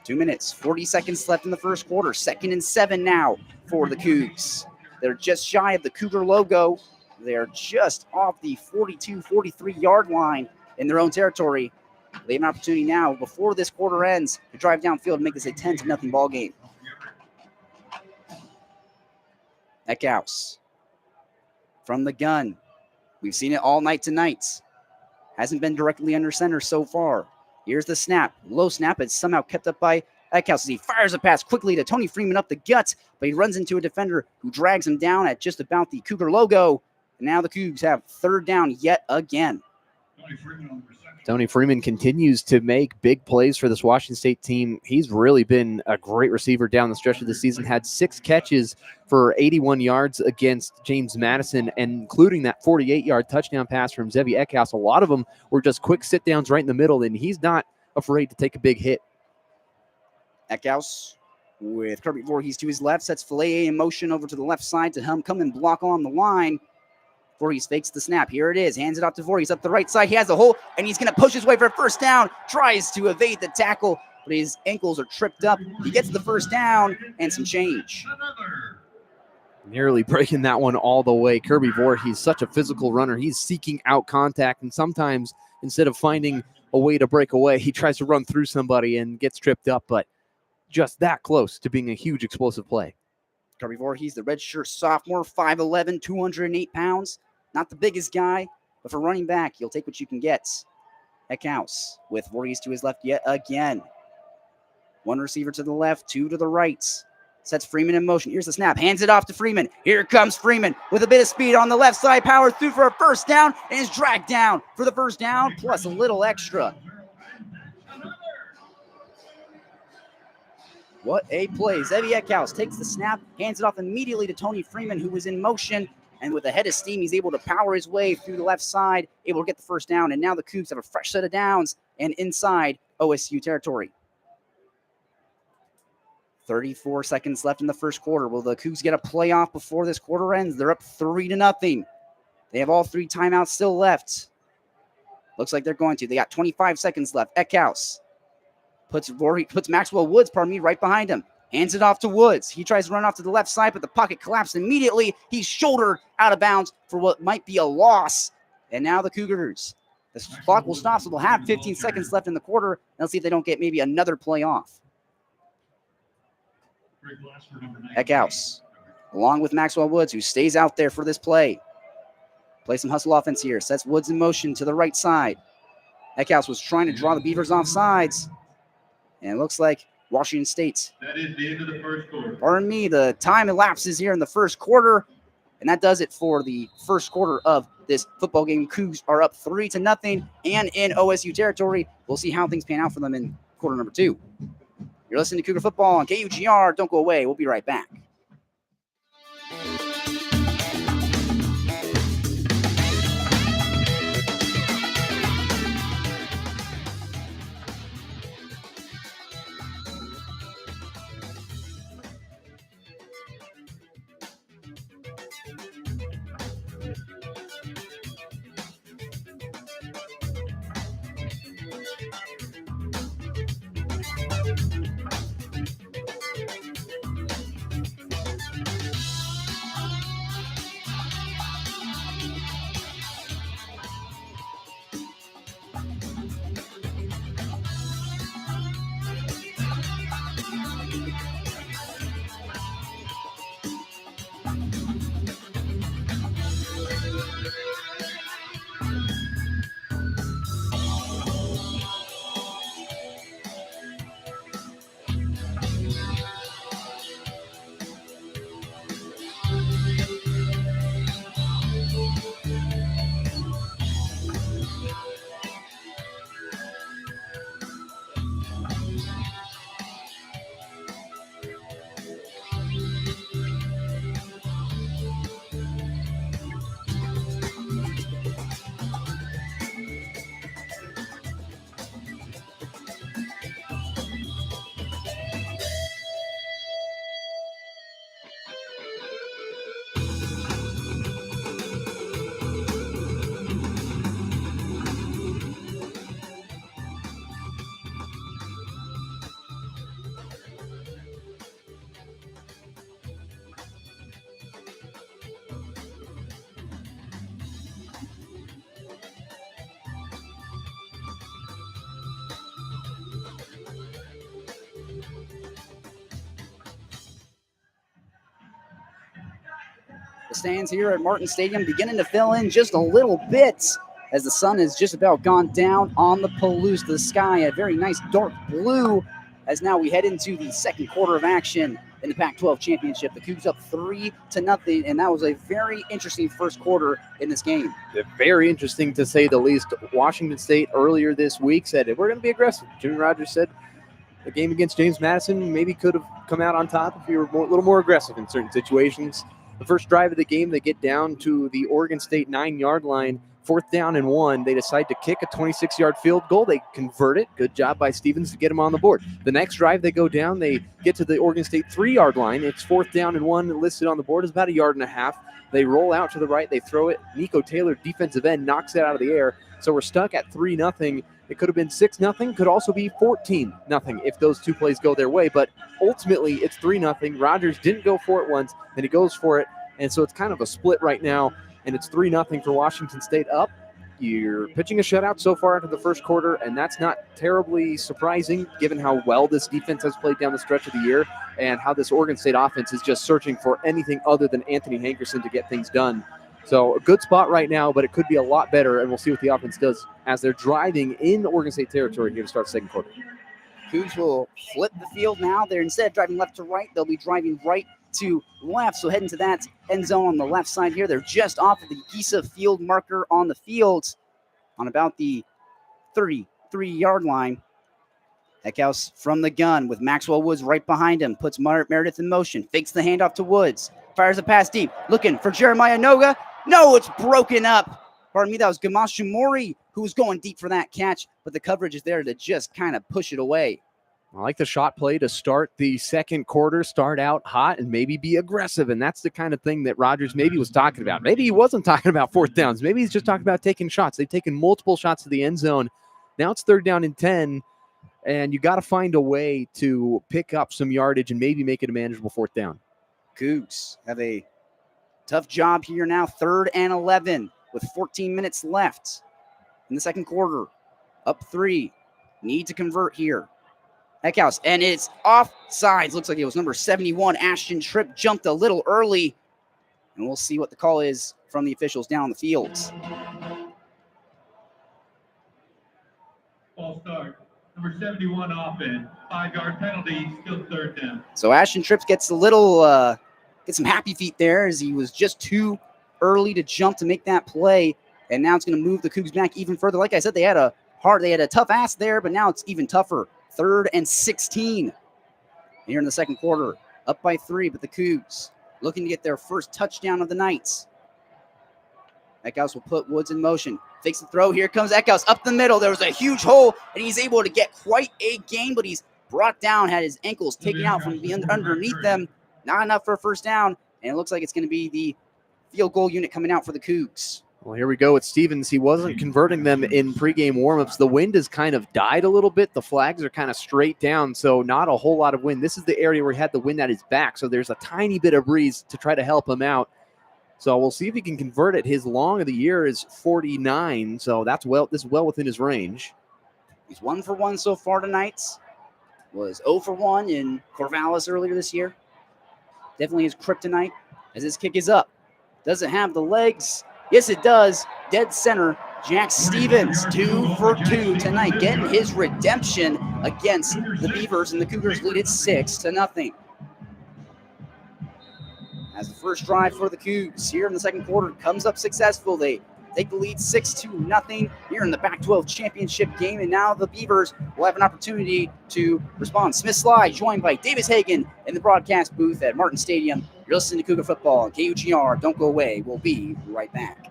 2 minutes, 40 seconds left in the first quarter. 2nd and 7 now for the Cougs. They're just shy of the Cougar logo. They're just off the 42, 43-yard line in their own territory. They have an opportunity now, before this quarter ends, to drive downfield and make this a 10-0 ball game. Eckhouse from the gun. We've seen it all night tonight. Hasn't been directly under center so far. Here's the snap. Low snap. It's somehow kept up by Eckhouse as he fires a pass quickly to Tony Freeman up the gut, but he runs into a defender who drags him down at just about the Cougar logo. And now the Cougs have 3rd down yet again. Tony Freeman continues to make big plays for this Washington State team. He's really been a great receiver down the stretch of the season. Had 6 catches for 81 yards against James Madison, and including that 48-yard touchdown pass from Zevi Eckhouse. A lot of them were just quick sit-downs right in the middle, and he's not afraid to take a big hit. Eckhouse with Kirby Voorhees to his left, sets Filet in motion over to the left side to come and block on the line. Voorhees fakes the snap. Here it is. Hands it off to Voorhees up the right side. He has the hole, and he's going to push his way for a first down. Tries to evade the tackle, but his ankles are tripped up. He gets the first down and some change. Nearly breaking that one all the way. Kirby Voorhees, such a physical runner. He's seeking out contact, and sometimes instead of finding a way to break away, he tries to run through somebody and gets tripped up, but just that close to being a huge explosive play. Kirby Voorhees, the redshirt sophomore, 5'11", 208 pounds. Not the biggest guy, but for running back, you'll take what you can get. Eckhouse with Voorhees to his left yet again. 1 receiver to the left, 2 to the right. Sets Freeman in motion. Here's the snap. Hands it off to Freeman. Here comes Freeman with a bit of speed on the left side. Power through for a first down and is dragged down for the first down plus a little extra. What a play. Zevi Eckhouse takes the snap, hands it off immediately to Tony Freeman, who was in motion. And with a head of steam, he's able to power his way through the left side, able to get the first down. And now the Cougs have a fresh set of downs and inside OSU territory. 34 seconds left in the first quarter. Will the Cougs get a playoff before this quarter ends? They're up 3-0. They have all 3 timeouts still left. Looks like they're going to. They got 25 seconds left. Eckhouse puts Maxwell Woods, right behind him. Hands it off to Woods. He tries to run off to the left side, but the pocket collapsed immediately. He's shouldered out of bounds for what might be a loss. And now the Cougars, the clock will stop, so they'll have 15 seconds left in the quarter. And let's see if they don't get maybe another play off. Eckhouse, along with Maxwell Woods, who stays out there for this play. Play some hustle offense here. Sets Woods in motion to the right side. Eckhouse was trying to draw the Beavers off sides. And it looks like Washington State. That is the end of the first quarter. Pardon me, the time elapses here in the first quarter. And that does it for the first quarter of this football game. Cougs are up 3-0 and in OSU territory. We'll see how things pan out for them in quarter number 2. You're listening to Cougar Football on KUGR. Don't go away. We'll be right back. stands here at Martin Stadium beginning to fill in just a little bit as the sun has just about gone down on the Palouse. The sky, a very nice dark blue, as now we head into the second quarter of action in the Pac-12 championship. The Cougs up 3-0, and that was a very interesting first quarter in this game. Very interesting, to say the least. Washington State earlier this week said, we're going to be aggressive. Jimmy Rogers said the game against James Madison maybe could have come out on top if you were a little more aggressive in certain situations. The first drive of the game, they get down to the Oregon State 9-yard line, 4th down and 1. They decide to kick a 26-yard field goal. They convert it. Good job by Stevens to get him on the board. The next drive, they go down. They get to the Oregon State 3-yard line. It's 4th down and 1. Listed on the board is about 1.5 yards. They roll out to the right. They throw it. Nico Taylor, defensive end, knocks it out of the air. So we're stuck at 3-0. It could have been 6-0. Could also be 14-0 if those two plays go their way. But ultimately, it's 3-0. Rogers didn't go for it once, then he goes for it. And so it's kind of a split right now. And it's 3-0 for Washington State up. You're pitching a shutout so far into the first quarter, and that's not terribly surprising given how well this defense has played down the stretch of the year and how this Oregon State offense is just searching for anything other than Anthony Hankerson to get things done. So a good spot right now, but it could be a lot better, and we'll see what the offense does as they're driving in Oregon State territory here to start the second quarter. Cougs will flip the field now. They're instead of driving left to right, they'll be driving right to left. So heading to that end zone on the left side here. They're just off of the Gisa field marker on the field on about the 33-yard line. Eckhouse from the gun with Maxwell Woods right behind him. Puts Meredith in motion. Fakes the handoff to Woods. Fires a pass deep. Looking for Jeremiah Noga. No, it's broken up. Pardon me, that was Gamash Shumori who was going deep for that catch, but the coverage is there to just kind of push it away. I like the shot play to start the second quarter, start out hot and maybe be aggressive. And that's the kind of thing that Rogers maybe was talking about. Maybe he wasn't talking about 4th downs. Maybe he's just talking about taking shots. They've taken multiple shots to the end zone. Now it's 3rd down and 10, and you got to find a way to pick up some yardage and maybe make it a manageable 4th down. Cougs have a tough job here now, 3rd and 11 with 14 minutes left in the second quarter. Up 3. Need to convert here. Eckhouse, and it's offsides. Looks like it was number 71, Ashton Tripp, jumped a little early. And we'll see what the call is from the officials down on the fields. False start. Number 71 offense. 5-yard penalty, still 3rd down. So Ashton Tripp gets a little, get some happy feet there as he was just too early to jump to make that play. And now it's going to move the Cougs back even further. Like I said, they had a tough ass there, but now it's even tougher. 3rd and 16 here in the second quarter. Up by 3, but the Cougs looking to get their first touchdown of the night. Eckhouse will put Woods in motion. Fakes the throw. Here comes Eckhouse up the middle. There was a huge hole, and he's able to get quite a gain, but he's brought down, had his ankles taken out from underneath them. Not enough for a first down, and it looks like it's going to be the field goal unit coming out for the Cougs. Well, here we go with Stevens. He wasn't converting them in pregame warmups. The wind has kind of died a little bit. The flags are kind of straight down, so not a whole lot of wind. This is the area where he had the wind at his back, so there's a tiny bit of breeze to try to help him out. So we'll see if he can convert it. His long of the year is 49, so this is well within his range. He's 1 for 1 so far tonight. Was 0 for 1 in Corvallis earlier this year. Definitely his kryptonite as his kick is up. Doesn't have the legs. Yes, it does. Dead center. Jack Stevens, 2 for 2 tonight, getting his redemption against the Beavers, and the Cougars lead it 6-0. As the first drive for the Cougs here in the second quarter comes up successful, they take the lead 6-0 here in the Pac-12 championship game, and now the Beavers will have an opportunity to respond. Smith Sly joined by Davis Hagan in the broadcast booth at Martin Stadium. You're listening to Cougar Football on KUGR. Don't go away. We'll be right back.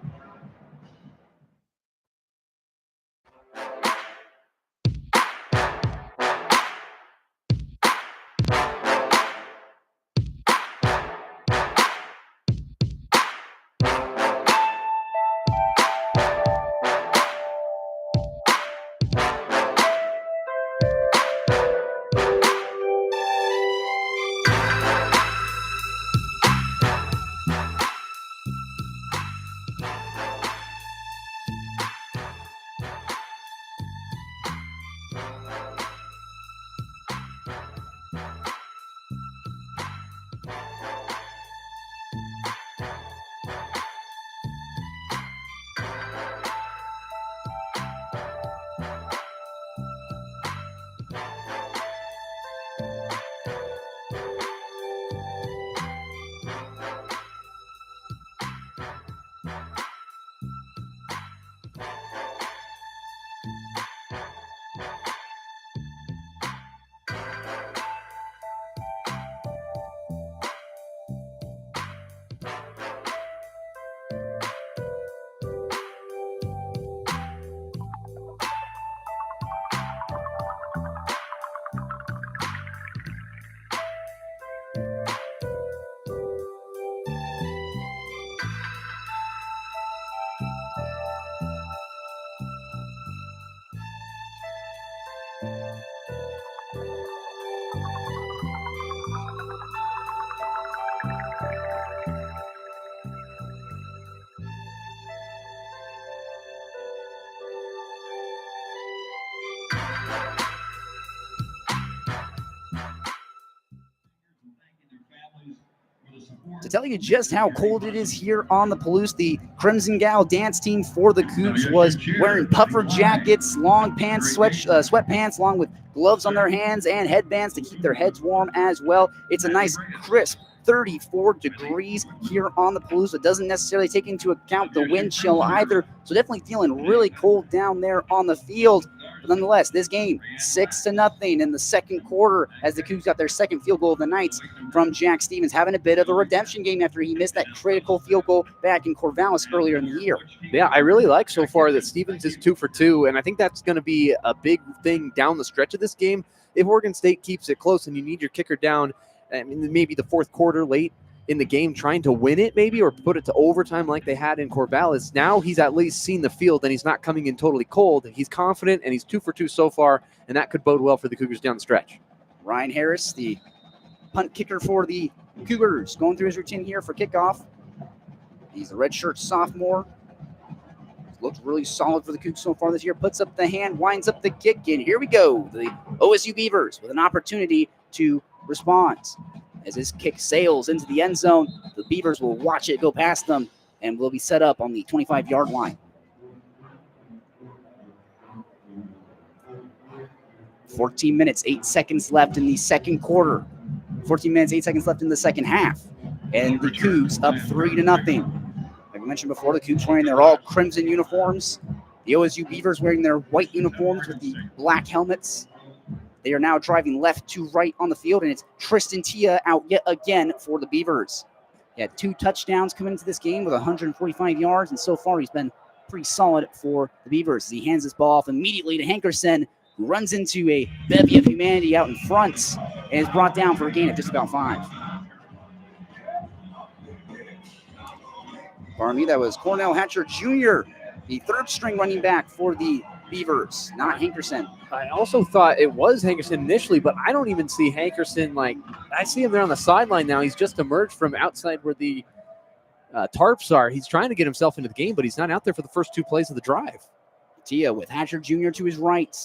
To tell you just how cold it is here on the Palouse, the Crimson Gal dance team for the Cougs was wearing puffer jackets, long pants, sweatpants, along with gloves on their hands and headbands to keep their heads warm as well. It's a nice, crisp 34 degrees here on the Palouse. It doesn't necessarily take into account the wind chill either, so definitely feeling really cold down there on the field. But nonetheless, this game 6-0 in the second quarter as the Cougs got their second field goal of the night from Jack Stevens, having a bit of a redemption game after he missed that critical field goal back in Corvallis earlier in the year. Yeah, I really like so far that Stevens is 2 for 2, and I think that's going to be a big thing down the stretch of this game. If Oregon State keeps it close and you need your kicker down, I mean, maybe the fourth quarter late in the game trying to win it maybe or put it to overtime like they had in Corvallis, now he's at least seen the field and he's not coming in totally cold. He's confident and he's 2 for 2 so far, and that could bode well for the Cougars down the stretch. Ryan Harris, the punt kicker for the Cougars, going through his routine here for kickoff. He's a redshirt sophomore. Looked really solid for the Cougs so far this year. Puts up the hand, winds up the kick, and here we go. The OSU Beavers with an opportunity to respond. As this kick sails into the end zone, the Beavers will watch it go past them and will be set up on the 25-yard line. 14 minutes, 8 seconds left in the second quarter. 14 minutes, 8 seconds left in the second half. And the Cougs up 3-0. Like I mentioned before, the Cougs wearing their all crimson uniforms. The OSU Beavers wearing their white uniforms with the black helmets. They are now driving left to right on the field, and it's Tristan Tia out yet again for the Beavers. He had 2 touchdowns coming into this game with 145 yards, and so far he's been pretty solid for the Beavers as he hands this ball off immediately to Hankerson, who runs into a bevy of humanity out in front and is brought down for a gain of just about 5. Pardon me, that was Cornell Hatcher Jr., the third-string running back for the Beavers, not Hankerson. I also thought it was Hankerson initially, but I don't even see Hankerson. I see him there on the sideline now. He's just emerged from outside where the tarps are. He's trying to get himself into the game, but he's not out there for the first 2 plays of the drive. Tia with Hatcher Jr. to his right.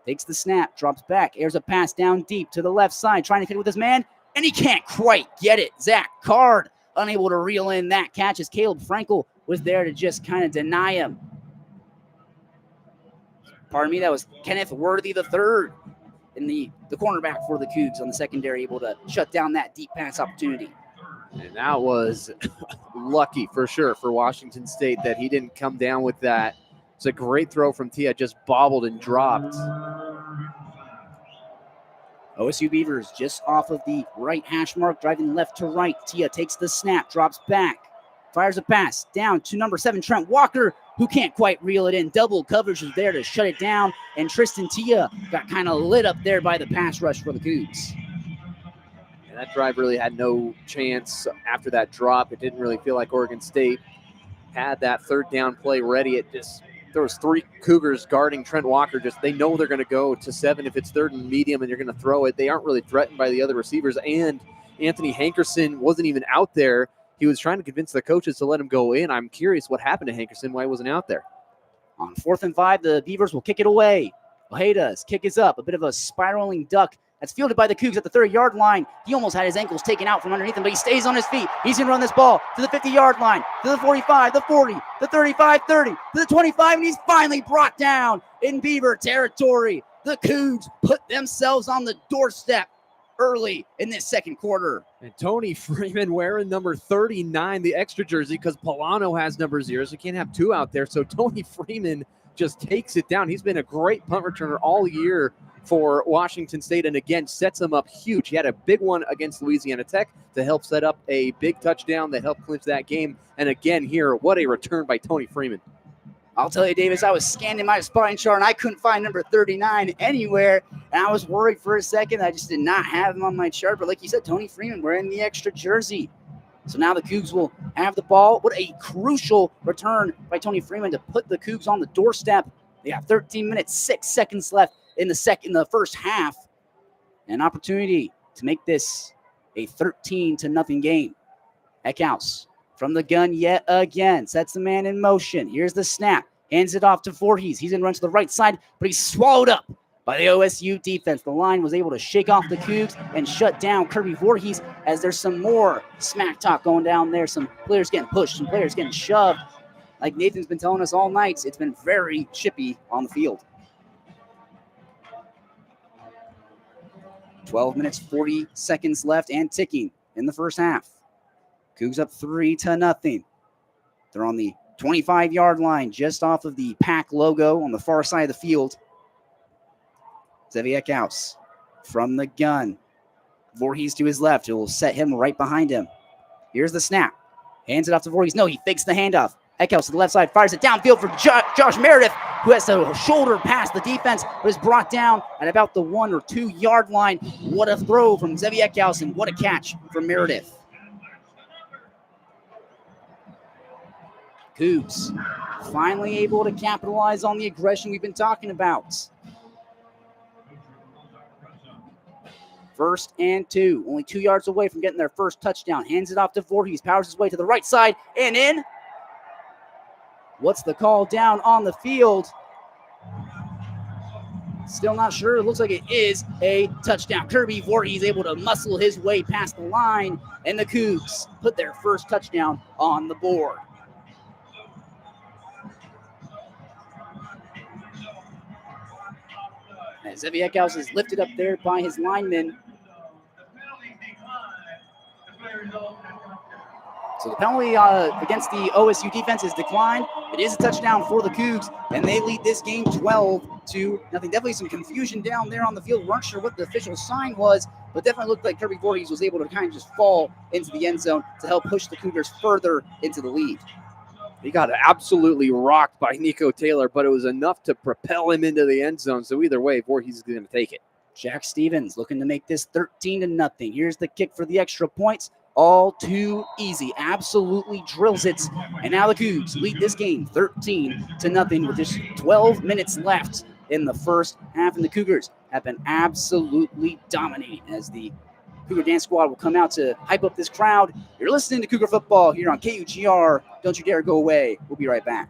Takes the snap, drops back, airs a pass down deep to the left side, trying to hit it with his man, and he can't quite get it. Zach Card unable to reel in that catch as Caleb Frankel was there to just kind of deny him. Pardon me, that was Kenneth Worthy III in the cornerback for the Cougs on the secondary, able to shut down that deep pass opportunity. And that was lucky for sure for Washington State that he didn't come down with that. It's a great throw from Tia, just bobbled and dropped. OSU Beavers just off of the right hash mark, driving left to right. Tia takes the snap, drops back, fires a pass down to number 7, Trent Walker, who can't quite reel it in. Double coverage was there to shut it down, and Tristan Tia got kind of lit up there by the pass rush for the Cougs. And that drive really had no chance after that drop. It didn't really feel like Oregon State had that third down play ready. There was 3 Cougars guarding Trent Walker. They know they're going to go to 7 if it's third and medium and you're going to throw it. They aren't really threatened by the other receivers. And Anthony Hankerson wasn't even out there. He was trying to convince the coaches to let him go in. I'm curious what happened to Hankerson, why he wasn't out there. On 4th and 5, the Beavers will kick it away. Ojeda's kick is up, a bit of a spiraling duck. That's fielded by the Cougs at the 30-yard line. He almost had his ankles taken out from underneath him, but he stays on his feet. He's going to run this ball to the 50-yard line, to the 45, the 40, the 35, 30, to the 25, and he's finally brought down in Beaver territory. The Cougs put themselves on the doorstep early in this second quarter. And Tony Freeman wearing number 39, the extra jersey, because Polano has number 0, so you can't have 2 out there. So Tony Freeman just takes it down. He's been a great punt returner all year for Washington State, and again, sets them up huge. He had a big one against Louisiana Tech to help set up a big touchdown that helped clinch that game. And again here, what a return by Tony Freeman. I'll tell you, Davis, I was scanning my spine chart, and I couldn't find number 39 anywhere, and I was worried for a second. I just did not have him on my chart, but like you said, Tony Freeman wearing the extra jersey. So now the Cougs will have the ball. What a crucial return by Tony Freeman to put the Cougs on the doorstep. They have 13 minutes, 6 seconds left in the first half. An opportunity to make this a 13-0 game. Eckhouse from the gun yet again. Sets the man in motion. Here's the snap. Hands it off to Voorhees. He's going to run to the right side, but he's swallowed up by the OSU defense. The line was able to shake off the Cougs and shut down Kirby Voorhees as there's some more smack talk going down there. Some players getting pushed, some players getting shoved. Like Nathan's been telling us all night, it's been very chippy on the field. 12 minutes, 40 seconds left and ticking in the first half. Cougs up 3-0. They're on the 25-yard line, just off of the Pack logo on the far side of the field. Zeviek Eckhouse from the gun. Voorhees to his left. It will set him right behind him. Here's the snap. Hands it off to Voorhees. No, he fakes the handoff. Eckhouse to the left side, fires it downfield for Josh Meredith, who has to shoulder past the defense, but is brought down at about the 1 or 2 yard line. What a throw from Zeviek Eckhouse, and what a catch from Meredith. Cougs finally able to capitalize on the aggression we've been talking about. 1st and 2, only 2 yards away from getting their first touchdown. Hands it off to Voorhees, powers his way to the right side and in. What's the call down on the field? Still not sure. It looks like it is a touchdown. Kirby Voorhees able to muscle his way past the line, and the Cougs put their first touchdown on the board. As Zeviek Eckhouse is lifted up there by his lineman. So the penalty against the OSU defense is declined. It is a touchdown for the Cougs, and they lead this game 12-0. Definitely some confusion down there on the field. Weren't sure what the official sign was, but definitely looked like Kirby Voorhees was able to kind of just fall into the end zone to help push the Cougars further into the lead. He got absolutely rocked by Nico Taylor, but it was enough to propel him into the end zone. So either way, Voorhees is going to take it. Jack Stevens looking to make this 13-0. Here's the kick for the extra points. All too easy. Absolutely drills it. And now the Cougs lead this game 13-0 with just 12 minutes left in the first half. And the Cougars have been absolutely dominating as the Cougar Dance Squad will come out to hype up this crowd. You're listening to Cougar Football here on KUGR. Don't you dare go away. We'll be right back.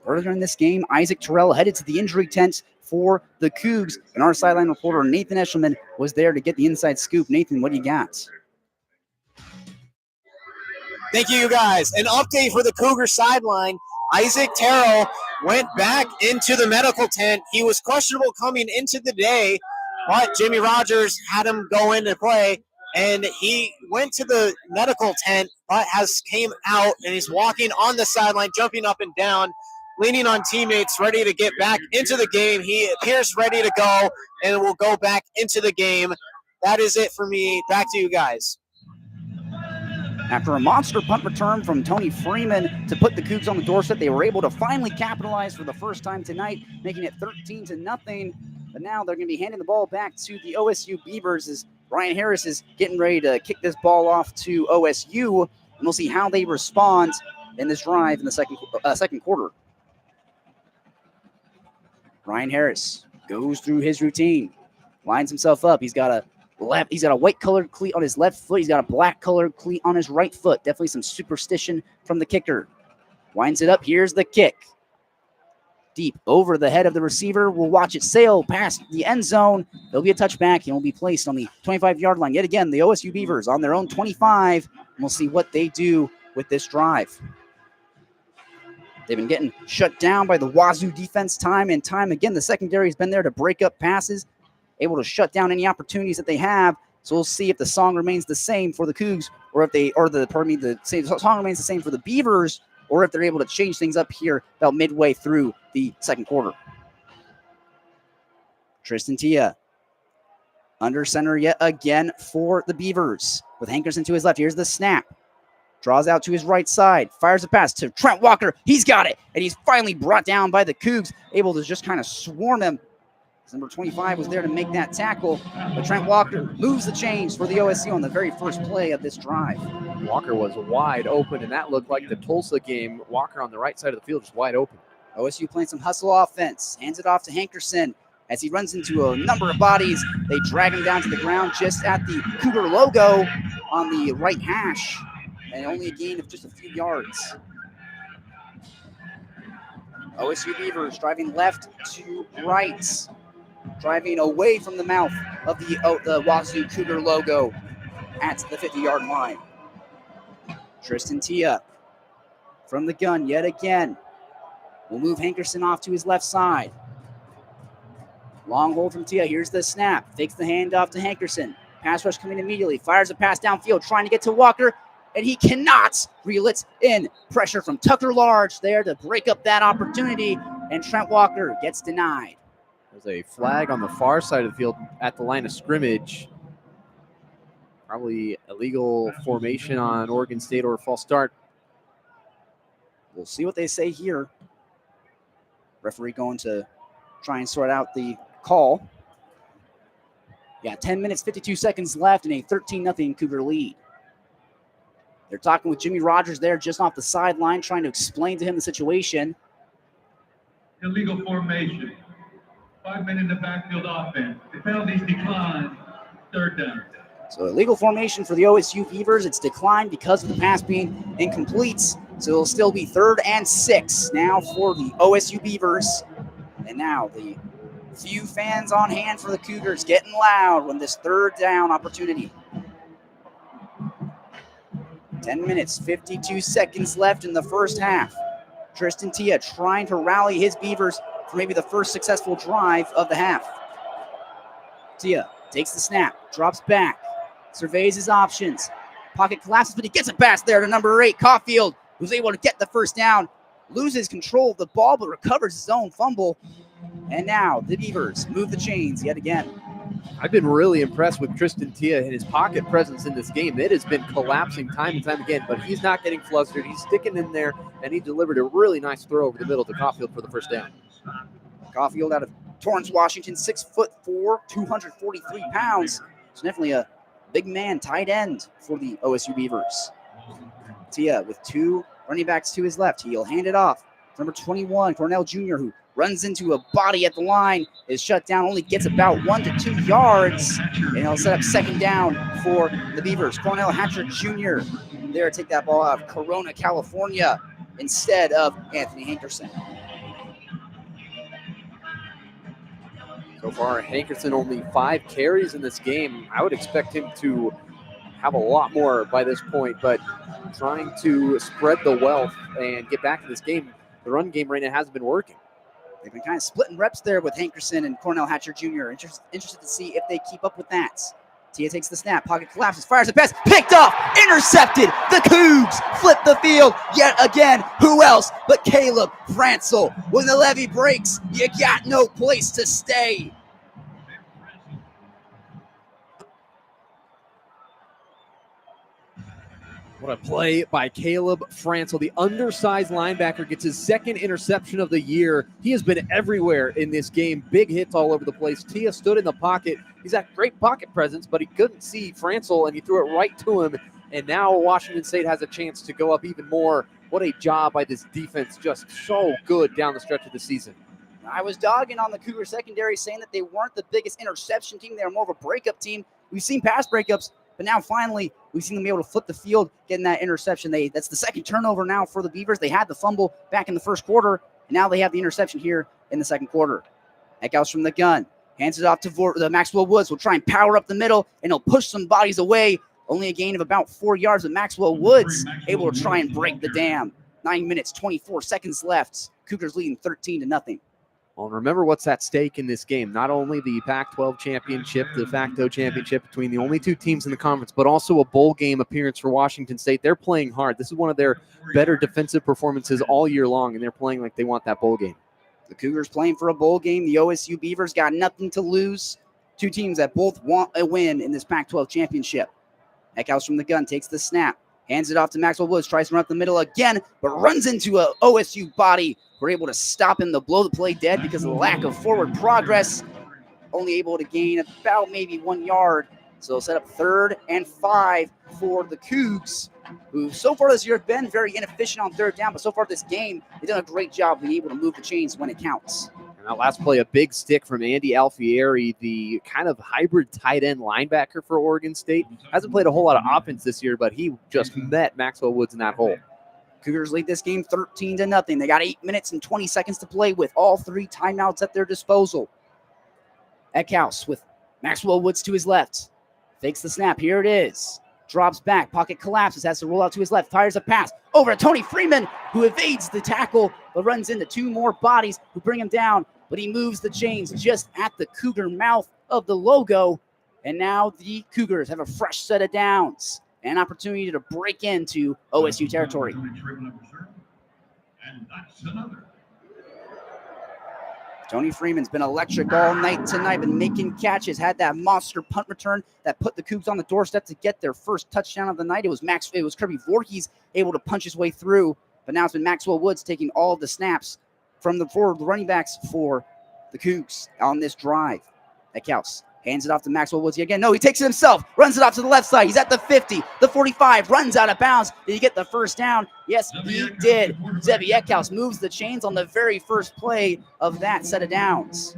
Earlier in this game, Isaac Terrell headed to the injury tent for the Cougs, and our sideline reporter, Nathan Eshelman, was there to get the inside scoop. Nathan, what do you got? Thank you, guys. An update for the Cougar sideline. Isaac Terrell went back into the medical tent. He was questionable coming into the day, but Jimmy Rogers had him go in to play, and he went to the medical tent, but came out, and he's walking on the sideline, jumping up and down, leaning on teammates, ready to get back into the game. He appears ready to go, and will go back into the game that is it for me. Back to you guys. After a monster punt return from Tony Freeman to put the Cougs on the doorstep, they were able to finally capitalize for the first time tonight, making it 13-0. But now they're going to be handing the ball back to the OSU Beavers as Ryan Harris is getting ready to kick this ball off to OSU, and we'll see how they respond in this drive in the second quarter. Ryan Harris goes through his routine, lines himself up. He's got a white colored cleat on his left foot. He's got a black colored cleat on his right foot. Definitely some superstition from the kicker. Winds it up. Here's the kick. Deep over the head of the receiver. We'll watch it sail past the end zone. There'll be a touchback and will be placed on the 25-yard line. Yet again, the OSU Beavers on their own 25. And we'll see what they do with this drive. They've been getting shut down by the Wazoo defense time and time again. The secondary has been there to break up passes, able to shut down any opportunities that they have. So we'll see if the song remains the same for the Cougs, or if the song remains the same for the Beavers, or if they're able to change things up here about midway through the second quarter. Tristan Tia under center yet again for the Beavers with Hankerson to his left. Here's the snap. Draws out to his right side, fires a pass to Trent Walker. He's got it, and he's finally brought down by the Cougs, able to just kind of swarm him. Number 25 was there to make that tackle, but Trent Walker moves the chains for the OSU on the very first play of this drive. Walker was wide open, and that looked like the Tulsa game. Walker on the right side of the field just wide open. OSU playing some hustle offense, hands it off to Hankerson. As he runs into a number of bodies, they drag him down to the ground just at the Cougar logo on the right hash, and only a gain of just a few yards. OSU Beavers driving left to right, driving away from the mouth of the Wazoo Cougar logo at the 50-yard line. Tristan Tia from the gun yet again. We'll move Hankerson off to his left side. Long hold from Tia. Here's the snap. Fakes the handoff to Hankerson. Pass rush coming immediately. Fires a pass downfield, trying to get to Walker, and he cannot reel it in. Pressure from Tucker Large there to break up that opportunity, and Trent Walker gets denied. There's a flag on the far side of the field at the line of scrimmage. Probably illegal formation on Oregon State or a false start. We'll see what they say here. Referee going to try and sort out the call. Yeah, 10 minutes, 52 seconds left in a 13-0 Cougar lead. They're talking with Jimmy Rogers there just off the sideline, trying to explain to him the situation. Illegal formation. 5 men in the backfield offense. The penalties decline. Third down. So illegal formation for the OSU Beavers. It's declined because of the pass being incomplete. So it'll still be 3rd and 6 now for the OSU Beavers. And now the few fans on hand for the Cougars getting loud when this 3rd down opportunity. 10 minutes, 52 seconds left in the first half. Tristan Tia trying to rally his Beavers for maybe the first successful drive of the half. Tia takes the snap, drops back, surveys his options. Pocket collapses, but he gets a pass there to number 8, Caulfield, who's able to get the first down, loses control of the ball, but recovers his own fumble. And now the Beavers move the chains yet again. I've been really impressed with Tristan Tia and his pocket presence in this game. It has been collapsing time and time again, but he's not getting flustered. He's sticking in there, and he delivered a really nice throw over the middle to Caulfield for the first down. Caulfield out of Torrance, Washington, 6'4", 243 pounds. It's definitely a big man, tight end for the OSU Beavers. Tia with 2 running backs to his left. He'll hand it off. Number 21, Cornell Jr., who runs into a body at the line, is shut down, only gets about 1 to 2 yards, and he'll set up 2nd down for the Beavers. Cornell Hatcher Jr. there to take that ball out of Corona, California, instead of Anthony Hankerson. So far, Hankerson only 5 carries in this game. I would expect him to have a lot more by this point, but trying to spread the wealth and get back to this game, the run game right now hasn't been working. They've been kind of splitting reps there with Hankerson and Cornell Hatcher Jr. Interested to see if they keep up with that. Tia takes the snap, pocket collapses, fires a pass, picked off, intercepted. The Cougs flip the field yet again. Who else but Caleb Francel? When the levee breaks, you got no place to stay. What a play by Caleb Franzel. The undersized linebacker gets his second interception of the year. He has been everywhere in this game. Big hits all over the place. Tia stood in the pocket. He's got great pocket presence, but he couldn't see Franzel, and he threw it right to him. And now Washington State has a chance to go up even more. What a job by this defense. Just so good down the stretch of the season. I was dogging on the Cougar secondary, saying that they weren't the biggest interception team. They were more of a breakup team. We've seen pass breakups, but now finally we've seen them be able to flip the field, getting that interception. That's the second turnover now for the Beavers. They had the fumble back in the first quarter, and now they have the interception here in the second quarter. Eckhouse from the gun. Hands it off to Maxwell Woods. Will try and power up the middle, and he'll push some bodies away. Only a gain of about 4 yards, but Maxwell Woods able to try and break the dam. 9 minutes, 24 seconds left. Cougars leading 13-0. Well, remember what's at stake in this game. Not only the Pac-12 championship, the de facto championship between the only two teams in the conference, but also a bowl game appearance for Washington State. They're playing hard. This is one of their better defensive performances all year long, and they're playing like they want that bowl game. The Cougars playing for a bowl game. The OSU Beavers got nothing to lose. Two teams that both want a win in this Pac-12 championship. Eckhouse from the gun takes the snap. Hands it off to Maxwell Woods. Tries to run up the middle again, but runs into a OSU body. We're able to stop him to blow the play dead because of the lack of forward progress. Only able to gain about maybe 1 yard. So set up 3rd and 5 for the Cougs, who so far this year have been very inefficient on third down, but so far this game, they've done a great job being able to move the chains when it counts. And that last play, a big stick from Andy Alfieri, the kind of hybrid tight end linebacker for Oregon State. Hasn't played a whole lot of offense this year, but he just met Maxwell Woods in that hole. Cougars lead this game 13-0. They got 8 minutes and 20 seconds to play with all 3 timeouts at their disposal. Eckhouse with Maxwell Woods to his left. Fakes the snap. Here it is. Drops back. Pocket collapses. Has to roll out to his left. Fires a pass over to Tony Freeman, who evades the tackle, but runs into 2 more bodies who bring him down. But he moves the chains just at the Cougar mouth of the logo. And now the Cougars have a fresh set of downs. An opportunity to break into OSU territory. And that's another. Tony Freeman's been electric all night tonight, been making catches, had that monster punt return that put the Cougs on the doorstep to get their first touchdown of the night. It was Kirby Voorhees able to punch his way through, but now it's been Maxwell Woods taking all of the snaps from the forward running backs for the Cougs on this drive. Eckhouse hands it off to Maxwell Woods again. No, he takes it himself, runs it off to the left side. He's at the 50, the 45, runs out of bounds. Did he get the first down? Yes, he did. Zevi Eckhouse moves the chains on the very first play of that set of downs.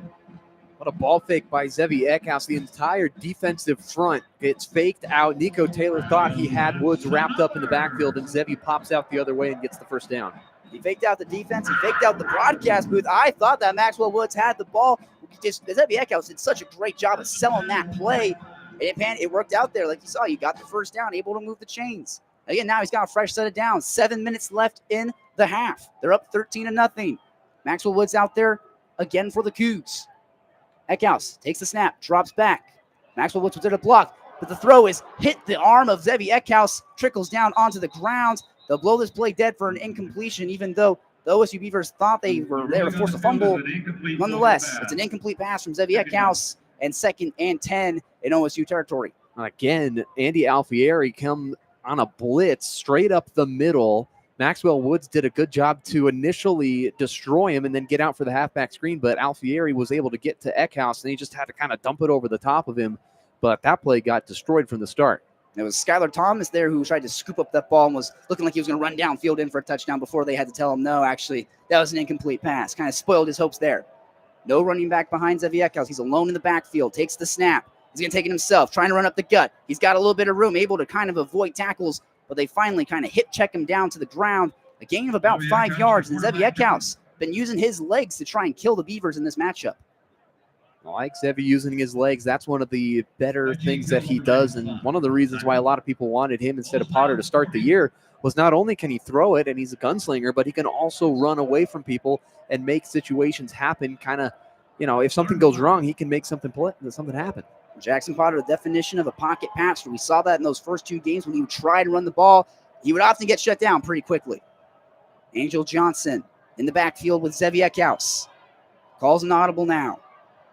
What a ball fake by Zevi Eckhouse. The entire defensive front gets faked out. Nico Taylor thought he had Woods wrapped up in the backfield, and Zevi pops out the other way and gets the first down. He faked out the defense. He faked out the broadcast booth. I thought that Maxwell Woods had the ball. Zevi Eckhouse did such a great job of selling that play. It worked out there. Like you saw, he got the first down, able to move the chains. Again, now he's got a fresh set of downs. 7 minutes left in the half. They're up 13-0. Maxwell Woods out there again for the Cougs. Eckhouse takes the snap, drops back. Maxwell Woods was there to block, but the throw is hit the arm of Zevi Eckhouse, trickles down onto the ground. They'll blow this play dead for an incompletion, even though the OSU Beavers thought they were there to force a fumble. Nonetheless, it's an incomplete pass from Zevi Eckhouse, and 2nd and 10 in OSU territory. Again, Andy Alfieri come on a blitz straight up the middle. Maxwell Woods did a good job to initially destroy him and then get out for the halfback screen, but Alfieri was able to get to Eckhouse, and he just had to kind of dump it over the top of him. But that play got destroyed from the start. It was Skylar Thomas there who tried to scoop up that ball and was looking like he was going to run downfield in for a touchdown before they had to tell him, no, actually, that was an incomplete pass. Kind of spoiled his hopes there. No running back behind Zevi Eckhouse. He's alone in the backfield, takes the snap. He's going to take it himself, trying to run up the gut. He's got a little bit of room, able to kind of avoid tackles, but they finally kind of hip check him down to the ground. A gain of about 5 yards, and Zevi Eckhouse been using his legs to try and kill the Beavers in this matchup. I like Zevi using his legs. That's one of the better things that he does, and one of the reasons why a lot of people wanted him instead of Potter to start the year was not only can he throw it, and he's a gunslinger, but he can also run away from people and make situations happen. Kind of, if something goes wrong, he can make something happen. Jackson Potter, the definition of a pocket passer. We saw that in those first 2 games when he would try to run the ball. He would often get shut down pretty quickly. Angel Johnson in the backfield with Zevi Eckhouse. Calls an audible now.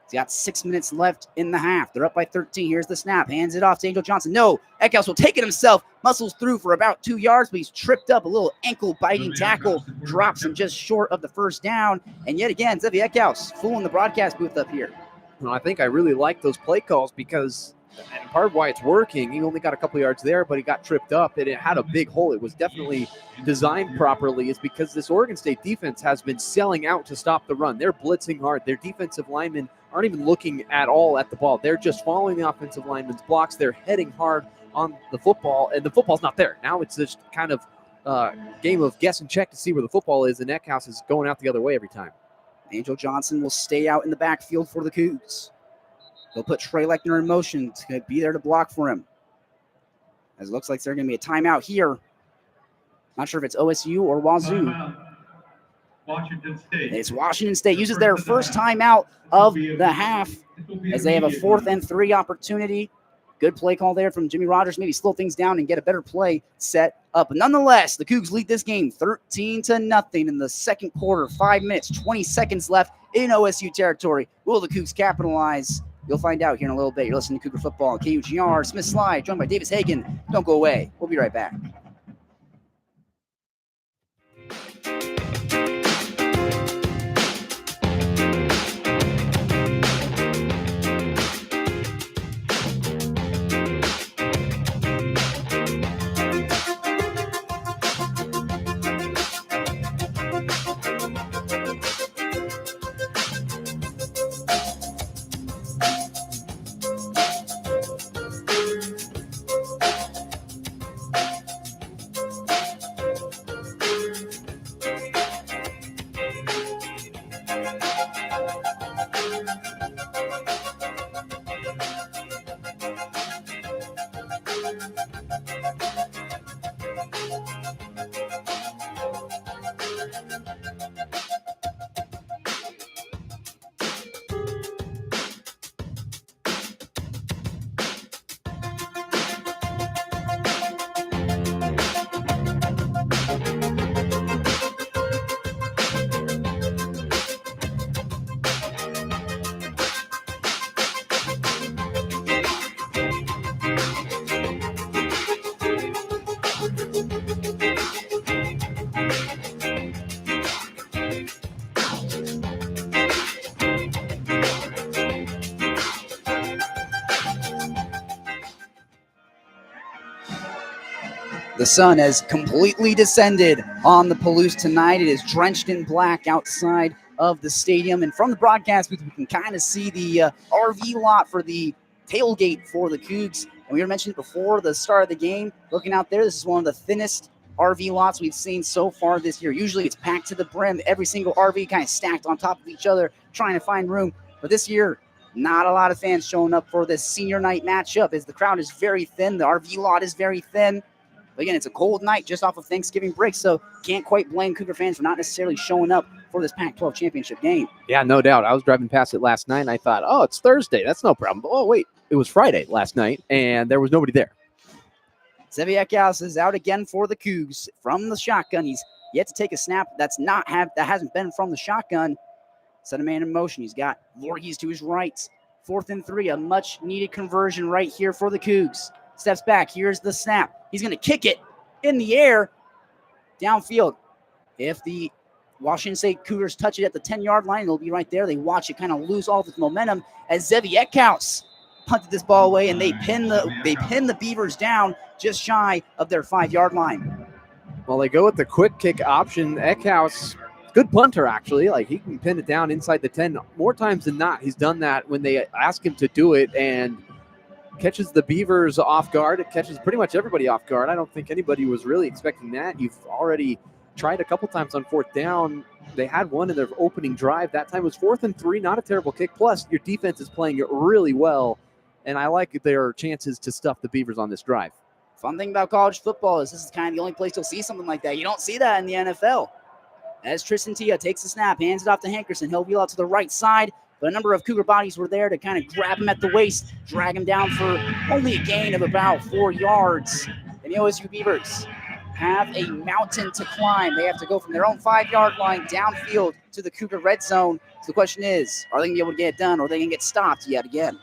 He's got 6 minutes left in the half. They're up by 13. Here's the snap. Hands it off to Angel Johnson. No, Eckhouse will take it himself. Muscles through for about 2 yards, but he's tripped up. A little ankle-biting tackle drops him just short of the first down. And yet again, Zevi Eckhouse fooling the broadcast booth up here. Well, I think I really like those play calls because, and part of why it's working, he only got a couple yards there, but he got tripped up and it had a big hole. It was definitely designed properly. Is because this Oregon State defense has been selling out to stop the run. They're blitzing hard. Their defensive linemen aren't even looking at all at the ball. They're just following the offensive lineman's blocks. They're heading hard on the football, and the football's not there. Now it's just kind of game of guess and check to see where the football is, and Eckhouse is going out the other way every time. Angel Johnson will stay out in the backfield for the Cougs. They'll put Trey Lechner in motion to be there to block for him. As it looks like there's going to be a timeout here. Not sure if it's OSU or Wazoo. Washington State. It's Washington State. Uses their first timeout of the half as they have a 4th and 3 opportunity. Good play call there from Jimmy Rogers. Maybe slow things down and get a better play set up. But nonetheless, the Cougs lead this game 13-0 in the second quarter. 5 minutes, 20 seconds left in OSU territory. Will the Cougs capitalize? You'll find out here in a little bit. You're listening to Cougar Football on KUGR. Smith Slide, joined by Davis Hagan. Don't go away. We'll be right back. The sun has completely descended on the Palouse tonight. It is drenched in black outside of the stadium. And from the broadcast booth, we can kind of see the RV lot for the tailgate for the Cougs. And we were mentioned before the start of the game. Looking out there, this is one of the thinnest RV lots we've seen so far this year. Usually it's packed to the brim. Every single RV kind of stacked on top of each other, trying to find room. But this year, not a lot of fans showing up for this senior night matchup as the crowd is very thin. The RV lot is very thin. But again, it's a cold night just off of Thanksgiving break, so can't quite blame Cougar fans for not necessarily showing up for this Pac-12 championship game. Yeah, no doubt. I was driving past it last night, and I thought, oh, it's Thursday. That's no problem. But, oh, wait, it was Friday last night, and there was nobody there. Zevi Eckhouse is out again for the Cougs from the shotgun. He's yet to take a snap that hasn't been from the shotgun. Set a man in motion. He's got Voorhees to his right. 4th and 3, a much-needed conversion right here for the Cougs. Steps back. Here's the snap. He's going to kick it in the air downfield. If the Washington State Cougars touch it at the 10-yard line, it'll be right there. They watch it kind of lose all of its momentum as Zevi Eckhouse punted this ball away, and they pin the Beavers down just shy of their 5-yard line. Well, they go with the quick kick option. Eckhouse, good punter, actually. Like, he can pin it down inside the 10 more times than not. He's done that when they ask him to do it, and catches the Beavers off guard. It catches pretty much everybody off guard. I don't think anybody was really expecting that. You've already tried a couple times on 4th down. They had one in their opening drive. That time was 4th and 3, not a terrible kick. Plus, your defense is playing it really well, and I like their chances to stuff the Beavers on this drive. Fun thing about college football is this is kind of the only place you'll see something like that. You don't see that in the NFL. As Tristan Tia takes the snap, hands it off to Hankerson. He'll wheel out to the right side. But a number of Cougar bodies were there to kind of grab him at the waist, drag him down for only a gain of about 4 yards. And the OSU Beavers have a mountain to climb. They have to go from their own 5-yard line downfield to the Cougar red zone. So the question is, are they going to be able to get it done, or are they going to get stopped yet again?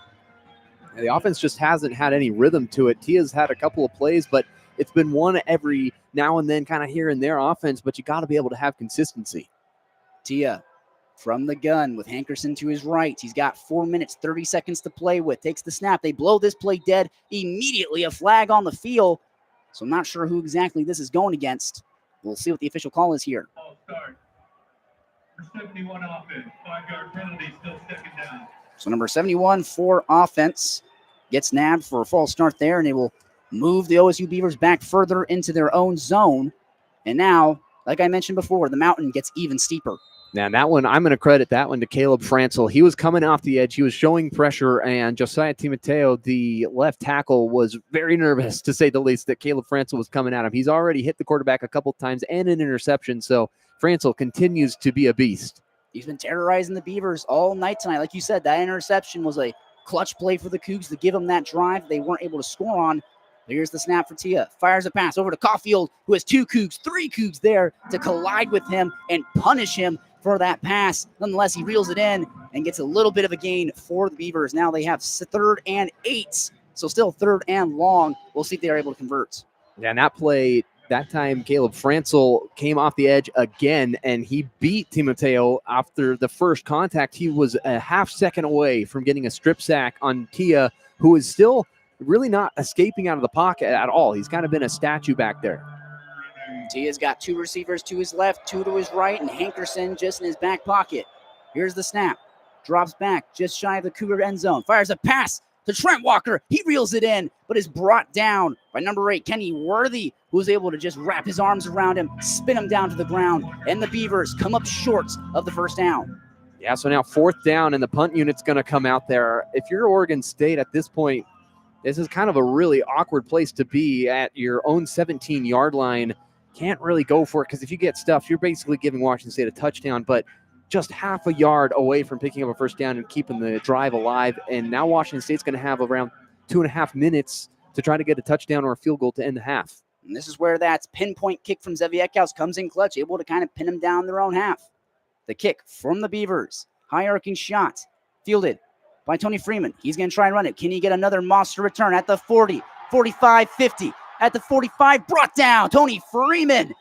The offense just hasn't had any rhythm to it. Tia's had a couple of plays, but it's been one every now and then, kind of here and there offense, but you got to be able to have consistency. Tia from the gun with Hankerson to his right. He's got 4 minutes, 30 seconds to play with. Takes the snap. They blow this play dead. Immediately a flag on the field. So I'm not sure who exactly this is going against. We'll see what the official call is here. Ball start. For 71 offense, 5-yard penalty, still second down. So number 71 for offense gets nabbed for a false start there, and they will move the OSU Beavers back further into their own zone. And now, like I mentioned before, the mountain gets even steeper. Now, that one, I'm going to credit that one to Caleb Franzel. He was coming off the edge. He was showing pressure, and Josiah Timoteo, the left tackle, was very nervous, to say the least, that Caleb Franzel was coming at him. He's already hit the quarterback a couple times and an interception, so Franzel continues to be a beast. He's been terrorizing the Beavers all night tonight. Like you said, that interception was a clutch play for the Cougs to give them that drive they weren't able to score on. Here's the snap for Tia. Fires a pass over to Caulfield, who has 2 Cougs, 3 Cougs there to collide with him and punish him for that pass. Nonetheless, he reels it in and gets a little bit of a gain for the Beavers. Now they have 3rd and 8, so still 3rd and long. We'll see if they're able to convert. Yeah, and that play, that time Caleb Franzel came off the edge again, and he beat Timoteo after the first contact. He was a half second away from getting a strip sack on Tia, who is still really not escaping out of the pocket at all. He's kind of been a statue back there. Tia's got 2 receivers to his left, 2 to his right, and Hankerson just in his back pocket. Here's the snap. Drops back just shy of the Cougar end zone. Fires a pass to Trent Walker. He reels it in, but is brought down by number 8, Kenny Worthy, who was able to just wrap his arms around him, spin him down to the ground, and the Beavers come up short of the first down. Yeah, so now 4th down, and the punt unit's going to come out there. If you're Oregon State at this point, this is kind of a really awkward place to be at your own 17-yard line. Can't really go for it because if you get stuffed, you're basically giving Washington State a touchdown, but just half a yard away from picking up a first down and keeping the drive alive. And now Washington State's going to have around 2.5 minutes to try to get a touchdown or a field goal to end the half. And this is where that pinpoint kick from Zevi Eckhouse comes in clutch, able to kind of pin them down their own half. The kick from the Beavers. High arcing shot. Fielded by Tony Freeman. He's going to try and run it. Can he get another monster return at the 40, 45, 50? At the 45, brought down. Tony Freeman.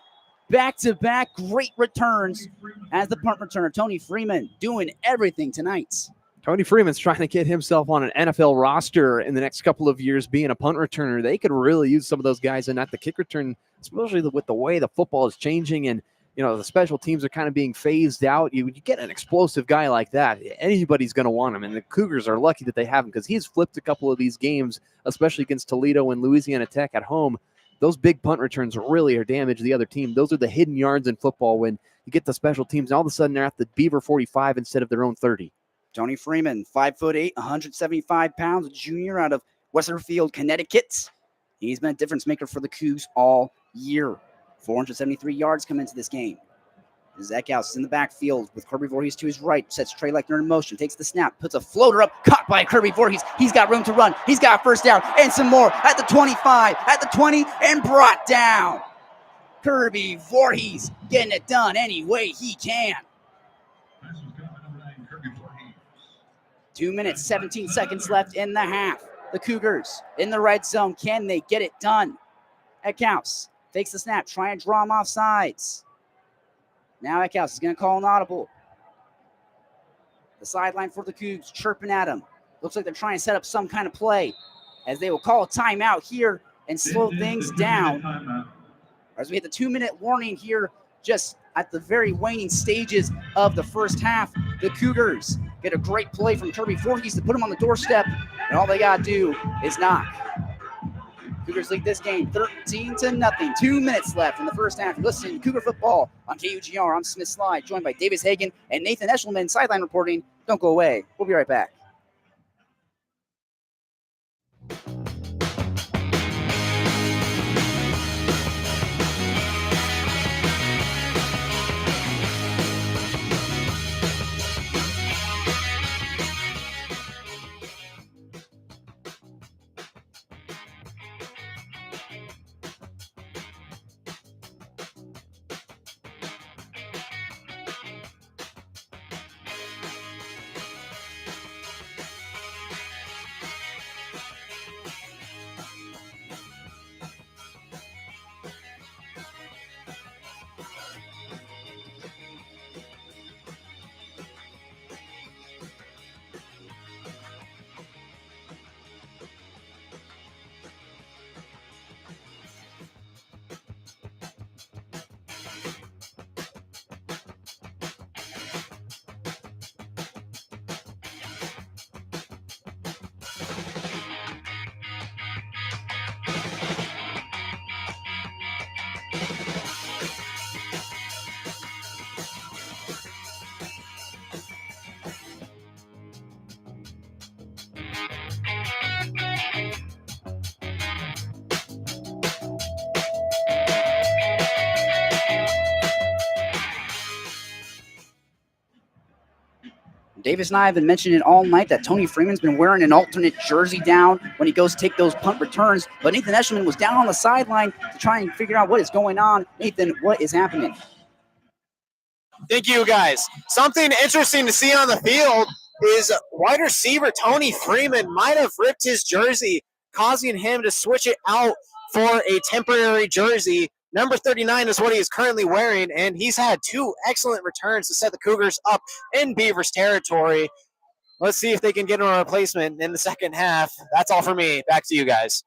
Back-to-back great returns as the punt returner. Tony Freeman doing everything tonight. Tony Freeman's trying to get himself on an NFL roster in the next couple of years being a punt returner. They could really use some of those guys and at the kick return, especially with the way the football is changing and the special teams are kind of being phased out. You get an explosive guy like that, anybody's going to want him. And the Cougars are lucky that they have him because he's flipped a couple of these games, especially against Toledo and Louisiana Tech at home. Those big punt returns really are damage the other team. Those are the hidden yards in football when you get the special teams. And all of a sudden they're at the Beaver 45 instead of their own 30. Tony Freeman, 5'8", 175 pounds, junior out of Westerfield, Connecticut. He's been a difference maker for the Cougs all year. 473 yards come into this game. Eckhouse is in the backfield with Kirby Voorhees to his right. Sets Trey Lechner in motion. Takes the snap. Puts a floater up. Caught by Kirby Voorhees. He's got room to run. He's got first down. And some more at the 25. At the 20. And brought down. Kirby Voorhees getting it done any way he can. 2 minutes, 17 seconds left in the half. The Cougars in the red zone. Can they get it done? Eckhouse takes the snap, try and draw him off sides. Now Eckhouse is going to call an audible. The sideline for the Cougs chirping at him. Looks like they're trying to set up some kind of play as they will call a timeout here and slow things down. As we hit the 2-minute warning here just at the very waning stages of the first half, the Cougars get a great play from Kirby Voorhees to put him on the doorstep, and all they got to do is knock. Cougars lead this game 13-0. 2 minutes left in the first half. You're listening to Cougar Football on KUGR. I'm Smith Slide, joined by Davis Hagan and Nathan Eshelman, sideline reporting. Don't go away. We'll be right back. Davis and I have been mentioning it all night that Tony Freeman's been wearing an alternate jersey down when he goes to take those punt returns. But Nathan Eshelman was down on the sideline to try and figure out what is going on. Nathan, what is happening? Thank you, guys. Something interesting to see on the field is wide receiver Tony Freeman might have ripped his jersey, causing him to switch it out for a temporary jersey. Number 39 is what he is currently wearing, and he's had 2 excellent returns to set the Cougars up in Beavers territory. Let's see if they can get him a replacement in the second half. That's all for me. Back to you guys.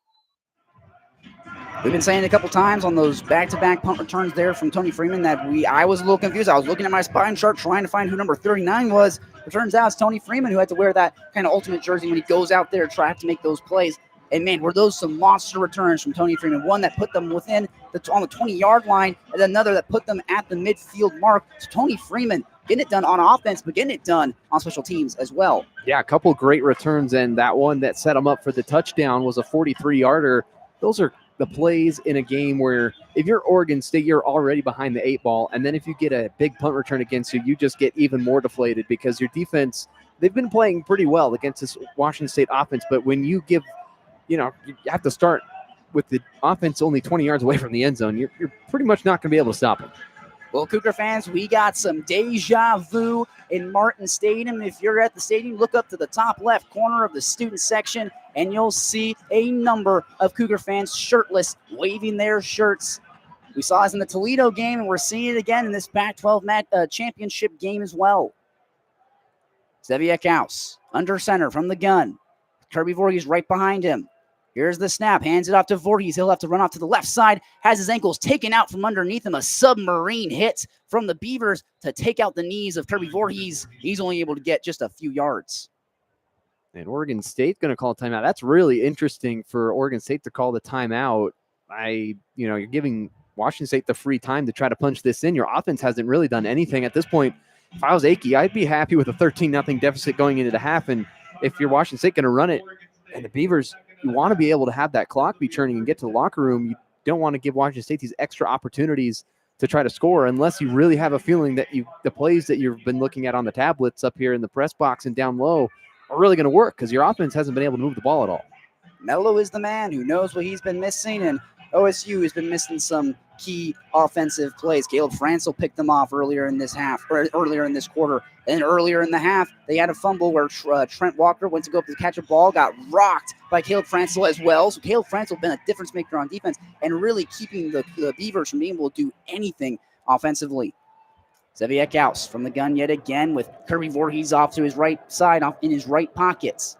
We've been saying a couple times on those back-to-back punt returns there from Tony Freeman that I was a little confused. I was looking at my spine chart trying to find who number 39 was. It turns out it's Tony Freeman who had to wear that kind of ultimate jersey when he goes out there to try to make those plays. And, man, were those some monster returns from Tony Freeman. One that put them within on the 20-yard line and another that put them at the midfield mark. So Tony Freeman getting it done on offense, but getting it done on special teams as well. Yeah, a couple great returns, and that one that set him up for the touchdown was a 43-yarder. Those are the plays in a game where if you're Oregon State, you're already behind the 8 ball, and then if you get a big punt return against you, you just get even more deflated because your defense, they've been playing pretty well against this Washington State offense, but when you give, you have to start with the offense only 20 yards away from the end zone, you're pretty much not going to be able to stop them. Well, Cougar fans, we got some deja vu in Martin Stadium. If you're at the stadium, look up to the top left corner of the student section, and you'll see a number of Cougar fans shirtless, waving their shirts. We saw this in the Toledo game, and we're seeing it again in this Pac-12 championship game as well. Zeviak House, under center from the gun. Kirby Voorhees right behind him. Here's the snap, hands it off to Voorhees. He'll have to run off to the left side, has his ankles taken out from underneath him. A submarine hit from the Beavers to take out the knees of Kirby Voorhees. He's only able to get just a few yards. And Oregon State going to call a timeout. That's really interesting for Oregon State to call the timeout. You're giving Washington State the free time to try to punch this in. Your offense hasn't really done anything at this point. If I was Akey, I'd be happy with a 13-0 deficit going into the half. And if you're Washington State going to run it, and the Beavers, you want to be able to have that clock be churning and get to the locker room. You don't want to give Washington State these extra opportunities to try to score unless you really have a feeling that the plays that you've been looking at on the tablets up here in the press box and down low are really going to work because your offense hasn't been able to move the ball at all. Mello is the man who knows what he's been missing, and OSU has been missing some key offensive plays. Caleb Francel picked them off earlier in this quarter. And earlier in the half, they had a fumble where Trent Walker went to go up to catch a ball, got rocked by Caleb Francel as well. So Caleb Francel has been a difference maker on defense and really keeping the Beavers from being able to do anything offensively. Zeviak House from the gun yet again with Kirby Voorhees off to his right side, off in his right pockets.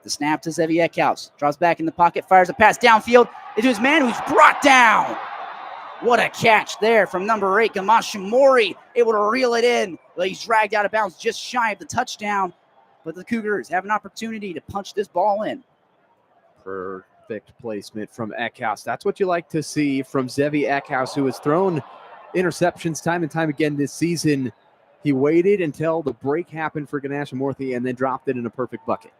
The snap to Zeviak House. Draws back in the pocket, fires a pass downfield into his man who's brought down. What a catch there from number 8, Gamashi Mori, able to reel it in. But he's dragged out of bounds just shy of the touchdown. But the Cougars have an opportunity to punch this ball in. Perfect placement from Eckhouse. That's what you like to see from Zevi Eckhouse, who has thrown interceptions time and time again this season. He waited until the break happened for Ganesh Murthy and then dropped it in a perfect bucket.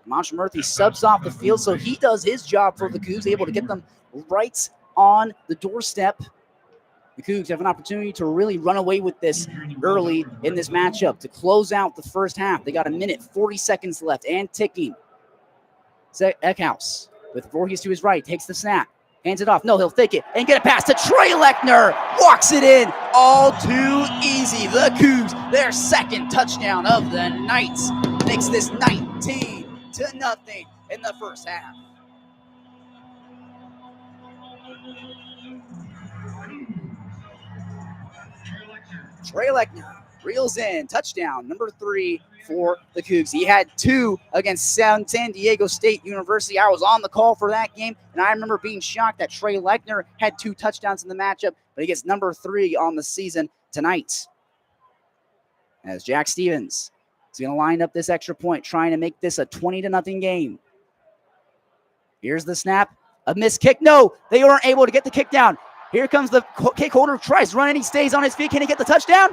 Gamashi Murthy subs off the field, so he does his job for the Cougs, able to get them right on the doorstep. The Cougs have an opportunity to really run away with this early in this matchup to close out the first half. They got 1 minute, 40 seconds left and ticking. Eckhouse with Voorhees to his right, takes the snap, hands it off. No, he'll fake it and get a pass to Trey Lechner. Walks it in all too easy. The Cougs, their second touchdown of the night, makes this 19-0 in the first half. Trey Lechner reels in, touchdown, number 3 for the Cougs. He had 2 against San Diego State University. I was on the call for that game, and I remember being shocked that Trey Lechner had 2 touchdowns in the matchup, but he gets number 3 on the season tonight. As Jack Stevens is going to line up this extra point, trying to make this a 20-0 game. Here's the snap, a missed kick. No, they weren't able to get the kick down. Here comes the kick holder, tries to run and he stays on his feet. Can he get the touchdown?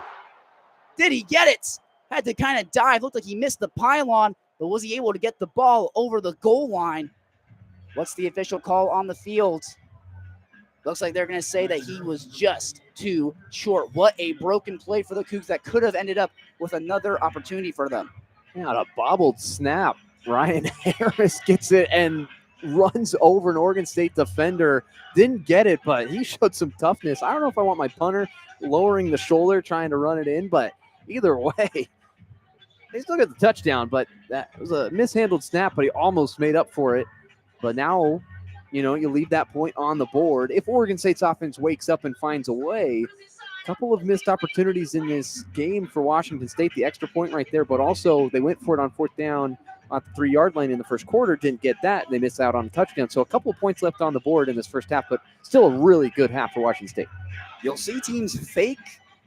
Did he get it? Had to kind of dive. Looked like he missed the pylon, but was he able to get the ball over the goal line? What's the official call on the field? Looks like they're going to say that he was just too short. What a broken play for the Cougs that could have ended up with another opportunity for them. Yeah, a bobbled snap. Ryan Harris gets it and runs over an Oregon State defender. Didn't get it, but he showed some toughness. I don't know if I want my punter lowering the shoulder trying to run it in, but either way, they still got the touchdown. But that was a mishandled snap, but he almost made up for it. But now, you leave that point on the board. If Oregon State's offense wakes up and finds a way, a couple of missed opportunities in this game for Washington State, the extra point right there, but also they went for it on fourth down at the 3-yard line in the first quarter, didn't get that, and they missed out on a touchdown. So a couple of points left on the board in this first half, but still a really good half for Washington State. You'll see teams fake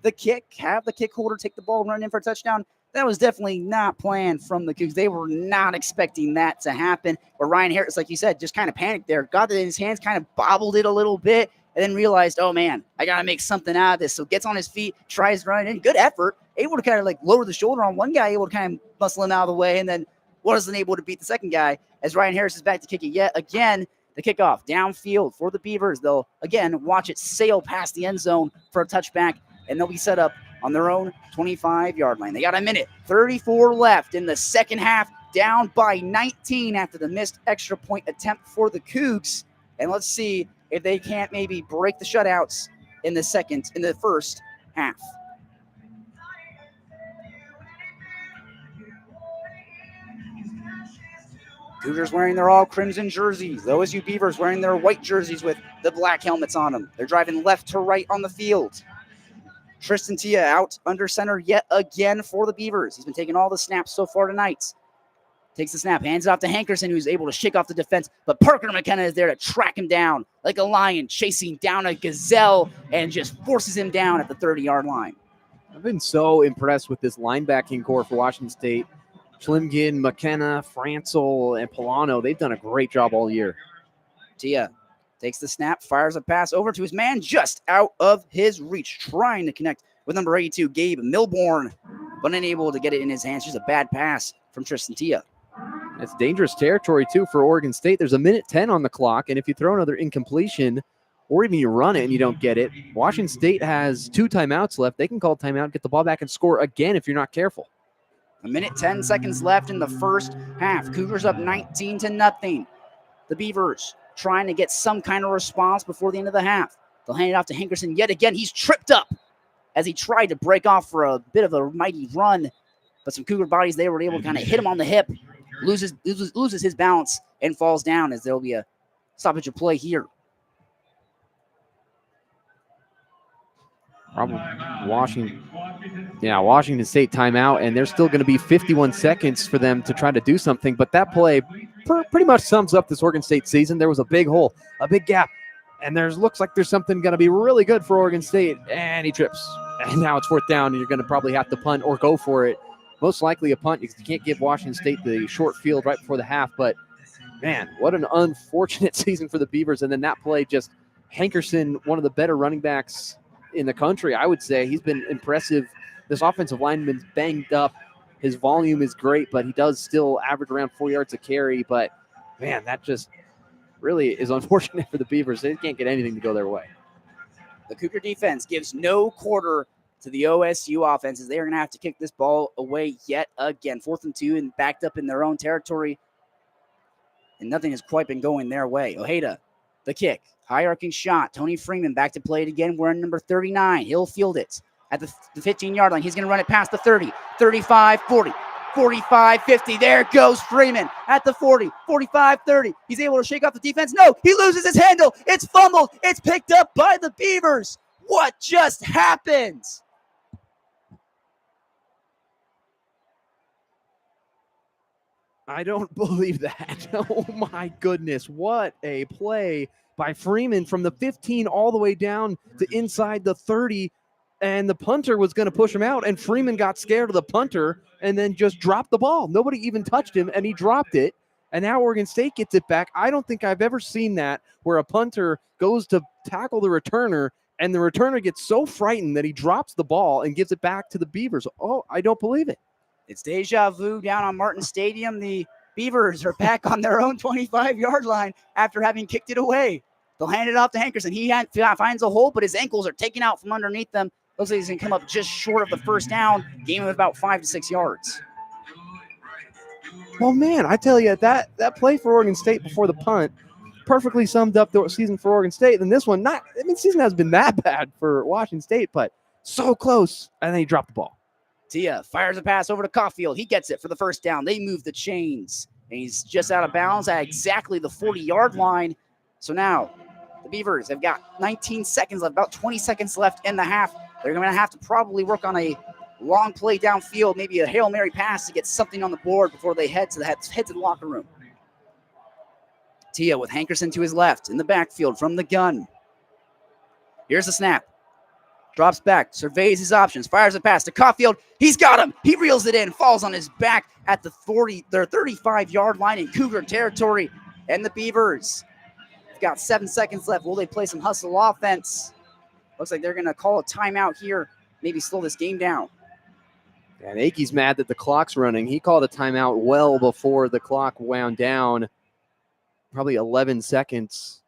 the kick, have the kick holder take the ball, run in for a touchdown. That was definitely not planned from the Cougs. They were not expecting that to happen. But Ryan Harris, like you said, just kind of panicked there, got it in his hands, kind of bobbled it a little bit, and then realized, oh man, I got to make something out of this. So gets on his feet, tries running in, good effort, able to kind of like lower the shoulder on one guy, able to kind of muscle him out of the way, and then wasn't able to beat the second guy as Ryan Harris is back to kick it yet again. The kickoff downfield for the Beavers. They'll, again, watch it sail past the end zone for a touchback, and they'll be set up on their own 25-yard line. They got a minute 34 left in the second half, down by 19 after the missed extra point attempt for the Cougs. And let's see if they can't maybe break the shutouts in the first half. Cougars wearing their all-crimson jerseys. The OSU Beavers wearing their white jerseys with the black helmets on them. They're driving left to right on the field. Tristan Tia out under center yet again for the Beavers. He's been taking all the snaps so far tonight. Takes the snap, hands it off to Hankerson, who's able to shake off the defense, but Parker McKenna is there to track him down like a lion, chasing down a gazelle, and just forces him down at the 30-yard line. I've been so impressed with this linebacking core for Washington State. Schlimgin, McKenna, Francel, and Polano, they've done a great job all year. Tia takes the snap, fires a pass over to his man just out of his reach, trying to connect with number 82, Gabe Milborn, but unable to get it in his hands. Just a bad pass from Tristan Tia. That's dangerous territory, too, for Oregon State. There's a minute 10 on the clock, and if you throw another incompletion or even you run it and you don't get it, Washington State has 2 timeouts left. They can call timeout, get the ball back, and score again if you're not careful. A minute, 10 seconds left in the first half. Cougars up 19-0. The Beavers trying to get some kind of response before the end of the half. They'll hand it off to Hankerson yet again. He's tripped up as he tried to break off for a bit of a mighty run, but some Cougar bodies, they were able to kind of hit him on the hip, loses his balance, and falls down as there will be a stoppage of play here. Probably Washington State timeout, and there's still going to be 51 seconds for them to try to do something. But that play pretty much sums up this Oregon State season. There was a big hole, a big gap, and looks like there's something going to be really good for Oregon State, and he trips. And now it's fourth down, and you're going to probably have to punt or go for it. Most likely a punt because you can't give Washington State the short field right before the half. But, man, what an unfortunate season for the Beavers. And then that play, just Hankerson, one of the better running backs in the country, I would say. He's been impressive. This offensive lineman's banged up. His volume is great, but he does still average around 4 yards a carry. But, man, that just really is unfortunate for the Beavers. They can't get anything to go their way. The Cougar defense gives no quarter to the OSU offenses. They are going to have to kick this ball away yet again. 4th and 2 and backed up in their own territory. And nothing has quite been going their way. Ojeda, the kick. High arcing shot. Tony Freeman back to play it again. Wearing number 39. He'll field it at the 15-yard line. He's going to run it past the 30, 35, 40, 45, 50. There goes Freeman at the 40, 45, 30. He's able to shake off the defense. No, he loses his handle. It's fumbled. It's picked up by the Beavers. What just happened? I don't believe that. Oh, my goodness. What a play by Freeman from the 15 all the way down to inside the 30. And the punter was going to push him out. And Freeman got scared of the punter and then just dropped the ball. Nobody even touched him, and he dropped it. And now Oregon State gets it back. I don't think I've ever seen that where a punter goes to tackle the returner and the returner gets so frightened that he drops the ball and gives it back to the Beavers. Oh, I don't believe it. It's deja vu down on Martin Stadium. The Beavers are back on their own 25-yard line after having kicked it away. They'll hand it off to Hankerson. He finds a hole, but his ankles are taken out from underneath them. Looks like he's going to come up just short of the first down. Gain of about 5 to 6 yards. Well, man, I tell you, that play for Oregon State before the punt perfectly summed up the season for Oregon State. And this one, season hasn't been that bad for Washington State, but so close. And then he dropped the ball. Tia fires a pass over to Caulfield. He gets it for the first down. They move the chains. And he's just out of bounds at exactly the 40-yard line. So now the Beavers have got 19 seconds left, about 20 seconds left in the half. They're going to have to probably work on a long play downfield, maybe a Hail Mary pass to get something on the board before they head to the locker room. Tia with Hankerson to his left in the backfield from the gun. Here's the snap. Drops back, surveys his options, fires a pass to Caulfield. He's got him. He reels it in, falls on his back at the 35-yard line in Cougar territory. And the Beavers have got 7 seconds left. Will they play some hustle offense? Looks like they're going to call a timeout here, maybe slow this game down. And Akey's mad that the clock's running. He called a timeout well before the clock wound down. Probably 11 seconds.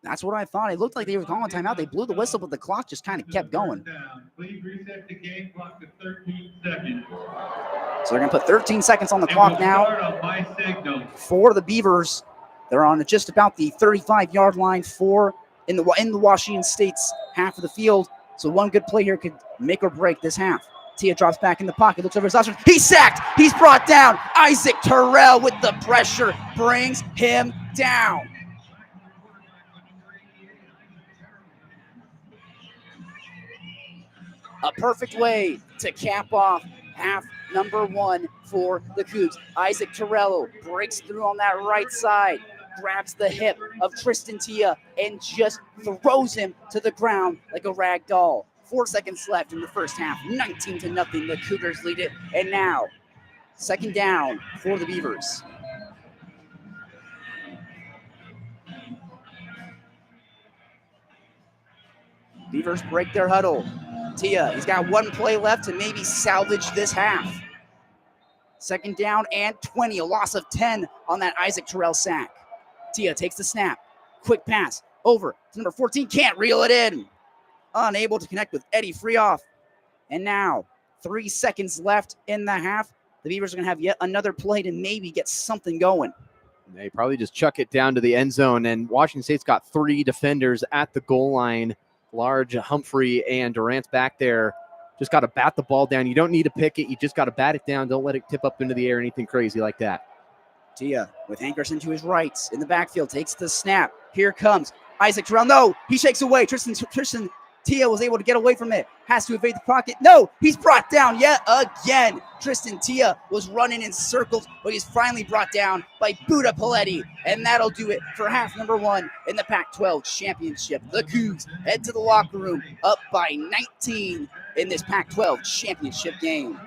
That's what I thought. It looked like they were calling a timeout. They blew the whistle, but the clock just kind of kept going. Please reset the game clock to 13 seconds. So they're going to put 13 seconds on the clock now for the Beavers. They're on just about the 35-yard line in the Washington State's half of the field. So one good play here could make or break this half. Tia drops back in the pocket, looks over his options. He's sacked. He's brought down. Isaac Terrell with the pressure brings him down. A perfect way to cap off half number 1 for the Cougs. Isaac Terrell breaks through on that right side, grabs the hip of Tristan Tia, and just throws him to the ground like a rag doll. 4 seconds left in the first half, 19-0. The Cougars lead it. And now, second down for the Beavers. Beavers break their huddle. Tia, he's got one play left to maybe salvage this half. Second down and 20, a loss of 10 on that Isaac Terrell sack. Tia takes the snap. Quick pass over to number 14. Can't reel it in. Unable to connect with Eddie Freehoff. And now, 3 seconds left in the half. The Beavers are going to have yet another play to maybe get something going. They probably just chuck it down to the end zone. And Washington State's got 3 defenders at the goal line. Large, Humphrey, and Durant's back there. Just got to bat the ball down. You don't need to pick it. You just got to bat it down. Don't let it tip up into the air, anything crazy like that. Tia with Hankerson to his right in the backfield takes the snap. Here comes Isaac Terrell. No, he shakes away. Tristan Tia was able to get away from it. Has to evade the pocket. No, he's brought down yet again. Tristan Tia was running in circles, but he's finally brought down by Buda Paletti. And that'll do it for half number 1 in the Pac-12 championship. The Cougs head to the locker room up by 19 in this Pac-12 championship game.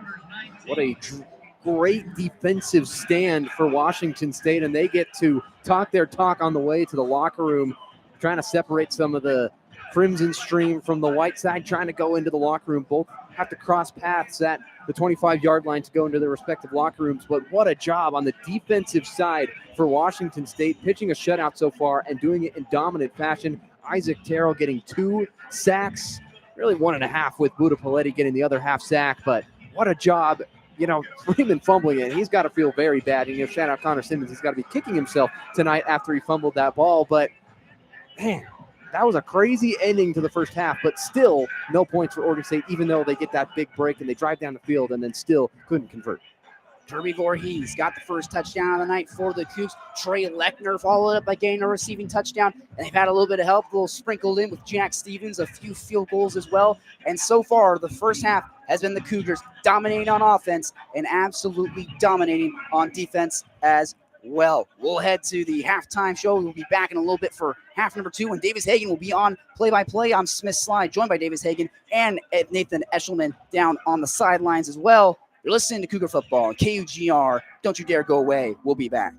What a great defensive stand for Washington State, and they get to talk their talk on the way to the locker room, trying to separate some of the Crimson Stream from the white side, trying to go into the locker room. Both have to cross paths at the 25-yard line to go into their respective locker rooms. But what a job on the defensive side for Washington State, pitching a shutout so far and doing it in dominant fashion. Isaac Terrell getting 2 sacks, really 1.5 with Buda Paletti getting the other half sack. But what a job. You know, Freeman fumbling it. He's got to feel very bad. And, shout out Connor Simmons. He's got to be kicking himself tonight after he fumbled that ball. But, man, that was a crazy ending to the first half, but still no points for Oregon State, even though they get that big break and they drive down the field and then still couldn't convert. Kirby Voorhees got the first touchdown of the night for the Cougs. Trey Lechner followed up by getting a receiving touchdown. And they've had a little bit of help, a little sprinkled in with Jack Stevens, a few field goals as well. And so far, the first half has been the Cougars dominating on offense and absolutely dominating on defense as well. We'll head to the halftime show. We'll be back in a little bit for half number 2 when Davis Hagan will be on play-by-play. I'm Smith Slide, joined by Davis Hagan and Nathan Eshelman down on the sidelines as well. You're listening to Cougar Football on KUGR. Don't you dare go away. We'll be back.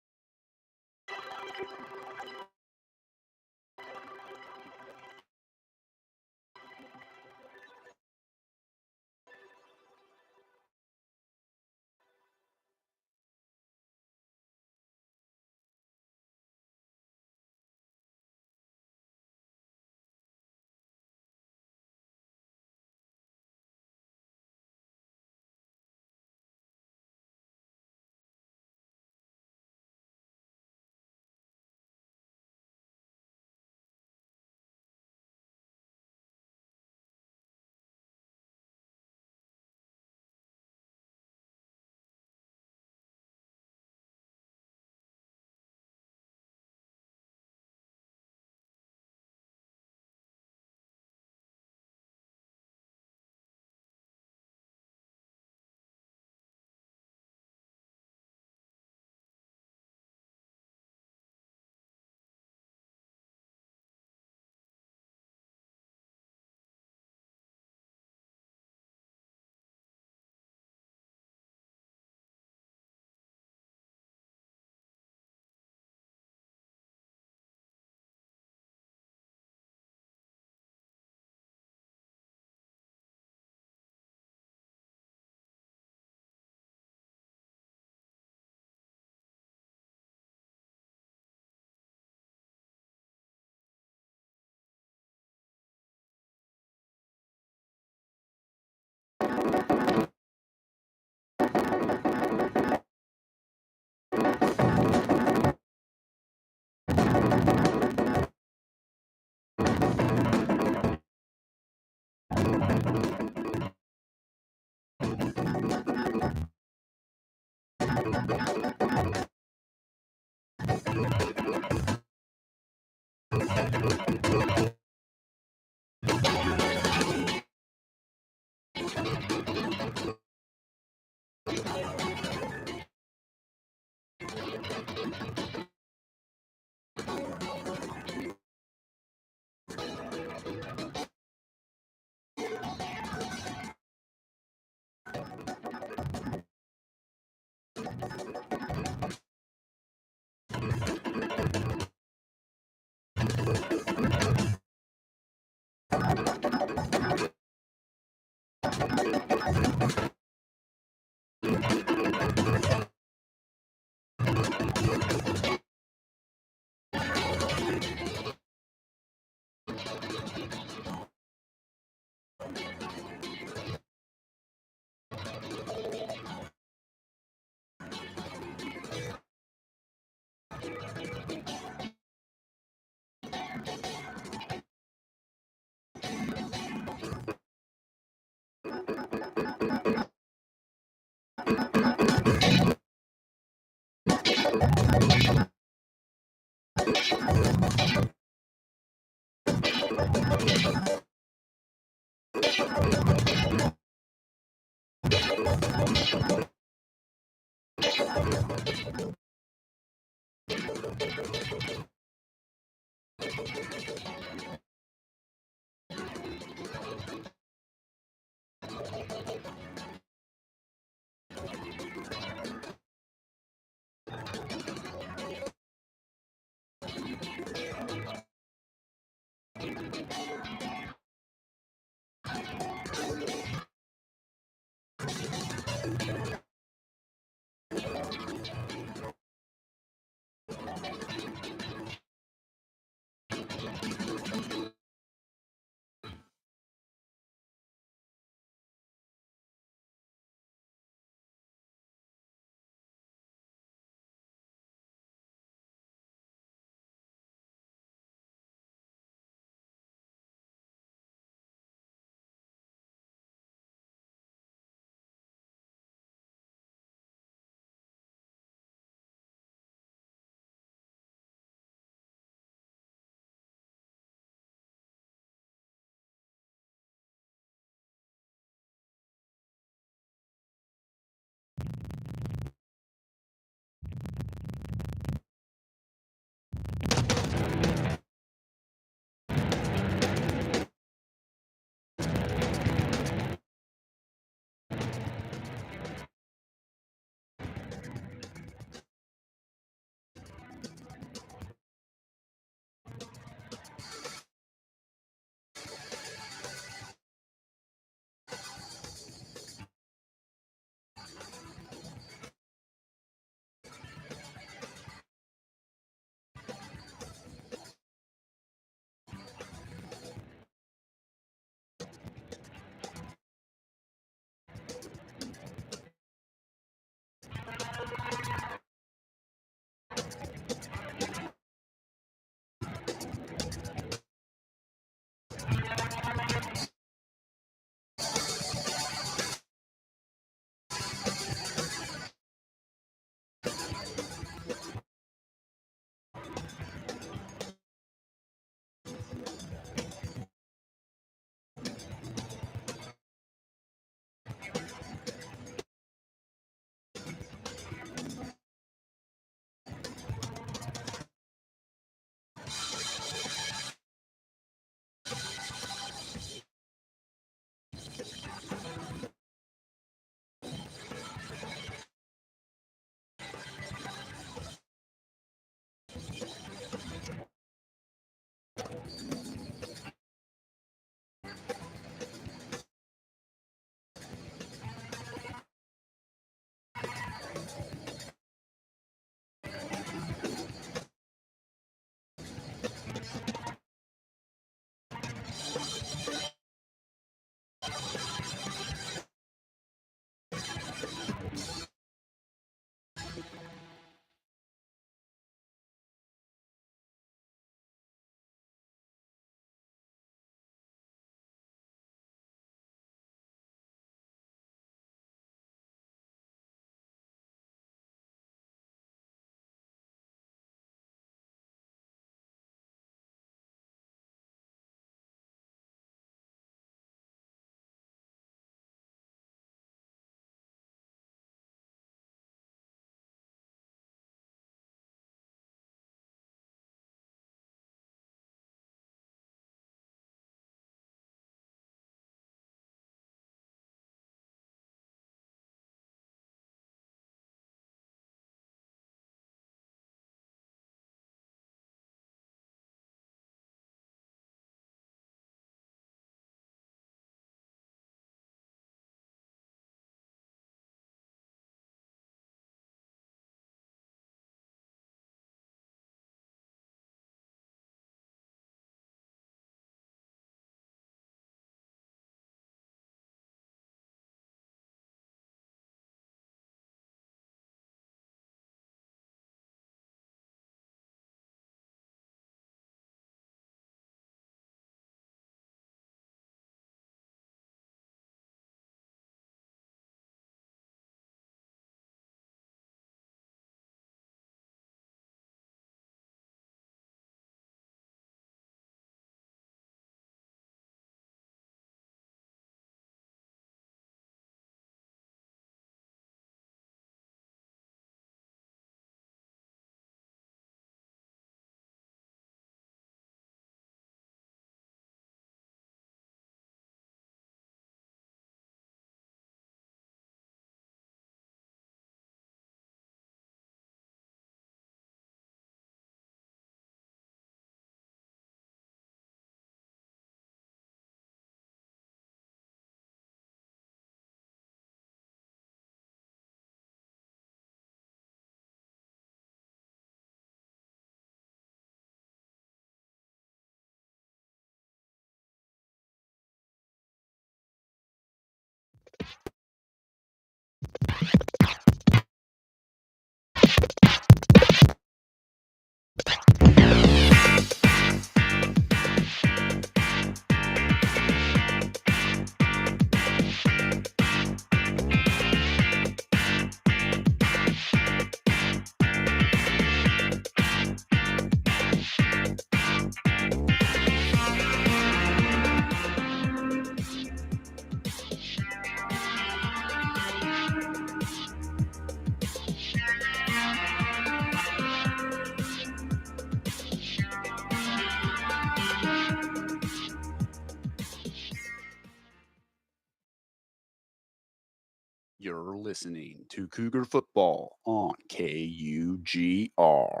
You're listening to Cougar Football on KUGR.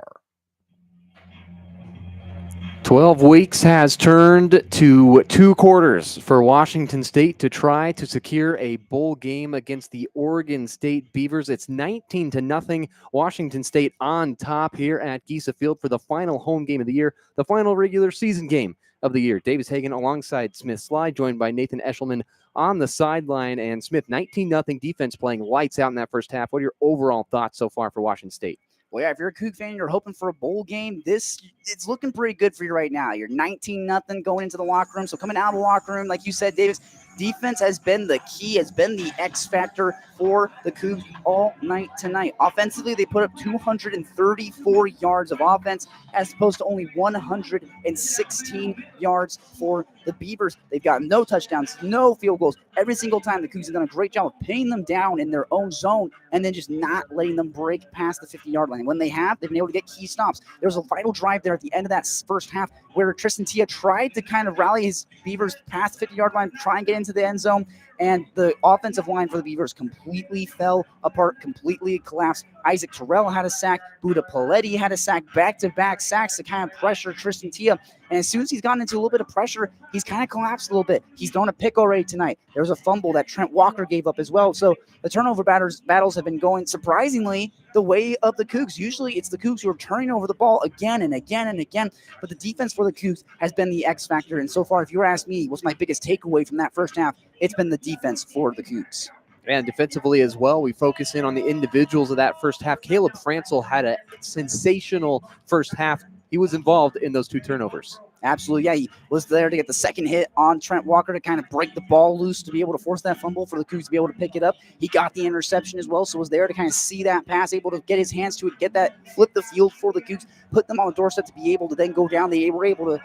12 weeks has turned to 2 quarters for Washington State to try to secure a bowl game against the Oregon State Beavers. It's 19-0. Washington State on top here at Giesa Field for the final home game of the year, the final regular season game of the year. Davis Hagan alongside Smith Sly, joined by Nathan Eshelman on the sideline. And Smith, 19-0 defense playing lights out in that first half. What are your overall thoughts so far for Washington State? Well, yeah, if you're a Coug fan, you're hoping for a bowl game. It's looking pretty good for you right now. You're 19-0 going into the locker room. So coming out of the locker room, like you said, Davis, defense has been the key, has been the X factor for the Cougs all night tonight. Offensively, they put up 234 yards of offense as opposed to only 116 yards for the Beavers. They've got no touchdowns, no field goals. Every single time, the Cougs have done a great job of pinning them down in their own zone and then just not letting them break past the 50-yard line. When they have, they've been able to get key stops. There was a vital drive there at the end of that first half where Tristan Tia tried to kind of rally his Beavers past the 50-yard line, try and get into the end zone, and the offensive line for the Beavers completely fell apart, completely collapsed. Isaac Terrell had a sack. Buda Paletti had a sack, back-to-back sacks to kind of pressure Tristan Tia. And as soon as he's gotten into a little bit of pressure, he's kind of collapsed a little bit. He's thrown a pick already tonight. There was a fumble that Trent Walker gave up as well. So the turnover battles have been going, surprisingly, the way of the Cougs. Usually it's the Cougs who are turning over the ball again and again and again. But the defense for the Cougs has been the X factor. And so far, if you were to ask me, what's my biggest takeaway from that first half, it's been the defense for the Cougs. And defensively as well, we focus in on the individuals of that first half. Caleb Francel had a sensational first half. He was involved in those 2 turnovers. Absolutely, yeah. He was there to get the second hit on Trent Walker to kind of break the ball loose to be able to force that fumble for the Cougs to be able to pick it up. He got the interception as well, so was there to kind of see that pass, able to get his hands to it, get that, flip the field for the Cougs, put them on the doorstep to be able to then go down. They were able to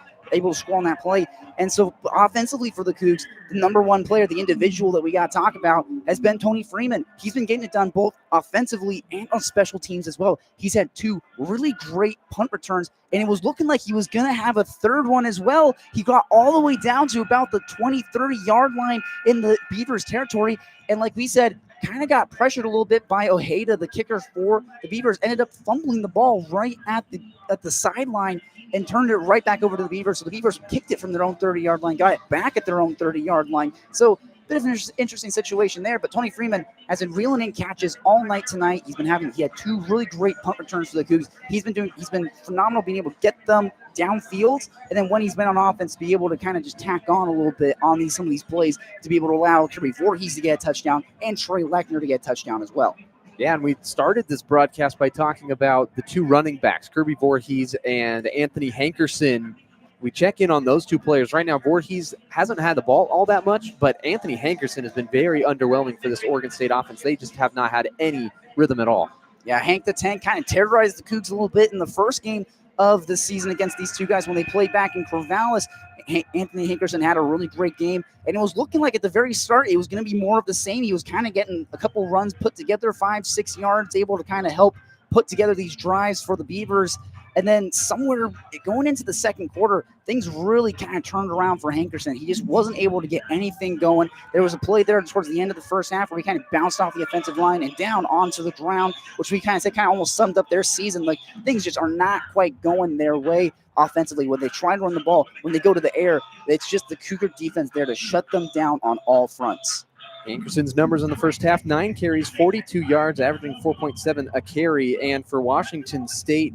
score on that play. And so offensively for the Cougs, the number one player, the individual that we got to talk about, has been Tony Freeman. He's been getting it done both offensively and on special teams as well. He's had 2 really great punt returns, and it was looking like he was going to have a third one as well. He got all the way down to about the 20, 30-yard line in the Beavers territory. And like we said, kind of got pressured a little bit by Ojeda, the kicker for the Beavers, ended up fumbling the ball right at the sideline and turned it right back over to the Beavers. So the Beavers kicked it from their own 30-yard line, got it back at their own 30-yard line. So bit of an interesting situation there, but Tony Freeman has been reeling in catches all night tonight. He had 2 really great punt returns for the Cougs. He's been phenomenal being able to get them downfield, and then when he's been on offense, be able to kind of just tack on a little bit on some of these plays to be able to allow Kirby Voorhees to get a touchdown and Trey Lechner to get a touchdown as well. Yeah, and we started this broadcast by talking about the 2 running backs, Kirby Voorhees and Anthony Hankerson. We check in on those 2 players. Right now, Voorhees hasn't had the ball all that much, but Anthony Hankerson has been very underwhelming for this Oregon State offense. They just have not had any rhythm at all. Yeah, Hank the Tank kind of terrorized the Cougs a little bit in the first game of the season against these 2 guys when they played back in Corvallis. Anthony Hankerson had a really great game, and it was looking like at the very start it was going to be more of the same. He was kind of getting a couple runs put together, 5-6 yards, able to kind of help put together these drives for the Beavers. And then somewhere going into the second quarter, things really kind of turned around for Hankerson. He just wasn't able to get anything going. There was a play there towards the end of the first half where he kind of bounced off the offensive line and down onto the ground, which we kind of said kind of almost summed up their season. Like, things just are not quite going their way offensively. When they try to run the ball, when they go to the air, it's just the Cougar defense there to shut them down on all fronts. Hankerson's numbers in the first half, 9 carries, 42 yards, averaging 4.7 a carry. And for Washington State,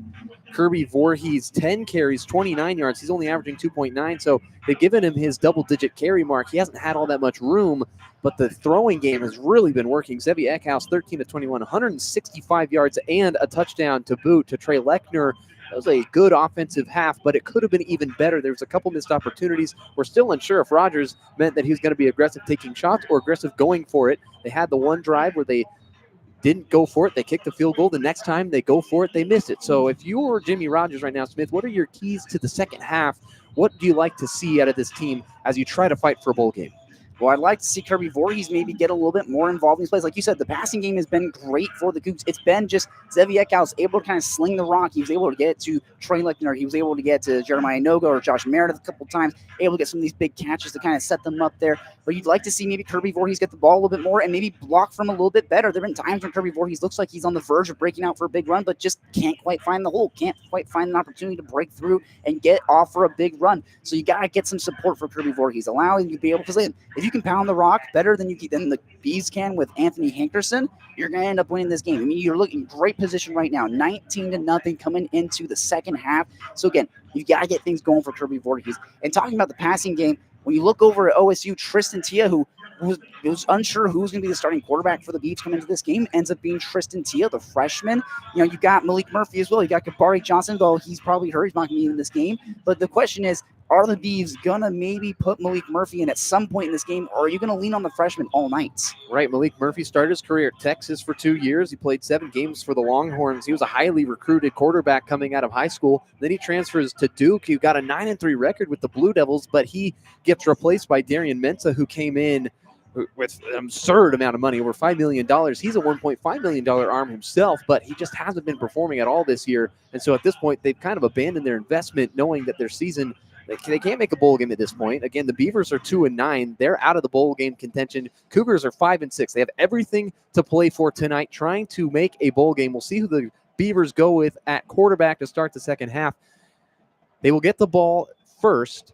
Kirby Voorhees, 10 carries, 29 yards. He's only averaging 2.9, so they've given him his double-digit carry mark. He hasn't had all that much room, but the throwing game has really been working. Zevi Eckhouse, 13 to 21, 165 yards and a touchdown to boot to Trey Lechner. That was a good offensive half, but it could have been even better. There was a couple missed opportunities. We're still unsure if Rogers meant that he was going to be aggressive taking shots or aggressive going for it. They had the one drive where they didn't go for it. They kicked the field goal. The next time they go for it, they missed it. So if you're Jimmy Rogers right now, Smith, what are your keys to the second half? What do you like to see out of this team as you try to fight for a bowl game? Well, I'd like to see Kirby Voorhees maybe get a little bit more involved in these plays. Like you said, the passing game has been great for the Cougs. It's been just Zevi Eckhouse able to kind of sling the rock. He was able to get it to Trey Lichtner. He was able to get to Jeremiah Noga or Josh Meredith a couple times, able to get some of these big catches to kind of set them up there. But you'd like to see maybe Kirby Voorhees get the ball a little bit more and maybe block from a little bit better. There have been times when Kirby Voorhees looks like he's on the verge of breaking out for a big run, but just can't quite find the hole, can't quite find an opportunity to break through and get off for a big run. So you got to get some support for Kirby Voorhees, allowing you to be able, because if you can pound the rock better than the Bees can with Anthony Hankerson, you're going to end up winning this game. I mean, you're looking great position right now, 19-0 coming into the second half. So again, you got to get things going for Kirby Voorhees. And talking about the passing game, when you look over at OSU, Tristan Tia, who was unsure who was going to be the starting quarterback for the Beavs coming into this game, ends up being Tristan Tia, the freshman. You know, you got Malik Murphy as well. You got Kapari Johnson, though he's probably hurt. He's not going to be in this game. But the question is, are the Beavs going to maybe put Malik Murphy in at some point in this game, or are you going to lean on the freshman all night? Right, Malik Murphy started his career at Texas for 2 years. He played 7 games for the Longhorns. He was a highly recruited quarterback coming out of high school. Then he transfers to Duke. He got a 9-3 record with the Blue Devils, but he gets replaced by Darian Mensah, who came in with an absurd amount of money, over $5 million. He's a $1.5 million arm himself, but he just hasn't been performing at all this year. And so at this point, they've kind of abandoned their investment, knowing that their season, they can't make a bowl game at this point. Again, the Beavers are 2-9. They're out of the bowl game contention. Cougars are 5-6. They have everything to play for tonight, trying to make a bowl game. We'll see who the Beavers go with at quarterback to start the second half. They will get the ball first.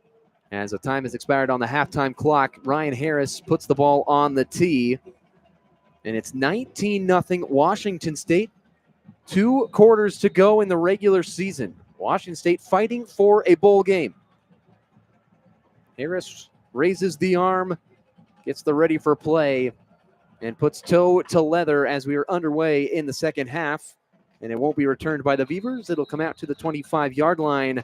As the time has expired on the halftime clock, Ryan Harris puts the ball on the tee. And it's 19-0 Washington State. 2 quarters to go in the regular season. Washington State fighting for a bowl game. Harris raises the arm, gets the ready for play, and puts toe to leather as we are underway in the second half. And it won't be returned by the Beavers. It'll come out to the 25-yard line.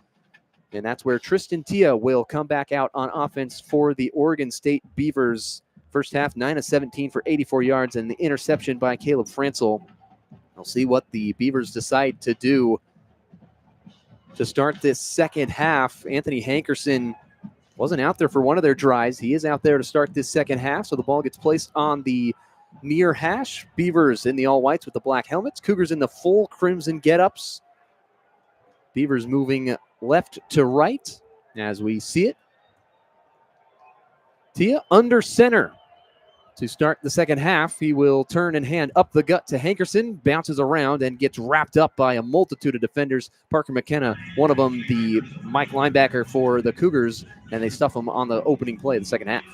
And that's where Tristan Tia will come back out on offense for the Oregon State Beavers. First half, 9-17 for 84 yards, and the interception by Caleb Franzel. We'll see what the Beavers decide to do to start this second half. Anthony Hankerson wasn't out there for one of their drives. He is out there to start this second half, so the ball gets placed on the near hash. Beavers in the all-whites with the black helmets. Cougars in the full crimson get-ups. Beavers moving left to right as we see it. Tia under center to start the second half. He will turn and hand up the gut to Hankerson, bounces around and gets wrapped up by a multitude of defenders. Parker McKenna, one of them the Mike linebacker for the Cougars, and they stuff him on the opening play of the second half.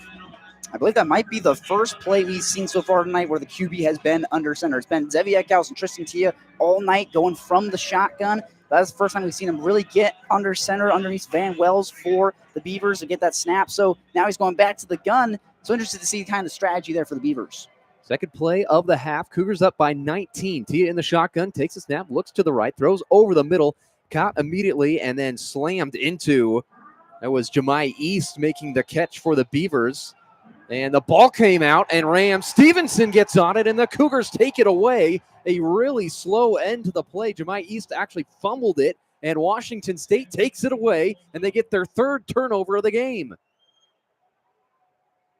I believe that might be the first play we've seen so far tonight where the QB has been under center. It's been Zevi Eckhouse and Tristan Tia all night going from the shotgun. That's the first time we've seen him really get under center underneath Van Wells for the Beavers to get that snap. So now he's going back to the gun. So interested to see kind of the strategy there for the Beavers. Second play of the half. Cougars up by 19. Tia in the shotgun, takes a snap, looks to the right, throws over the middle, caught immediately, and then slammed into. That was Jemai East making the catch for the Beavers. And the ball came out, and Ram Stevenson gets on it, and the Cougars take it away. A really slow end to the play. Jemai East actually fumbled it, and Washington State takes it away, and they get their 3rd turnover of the game.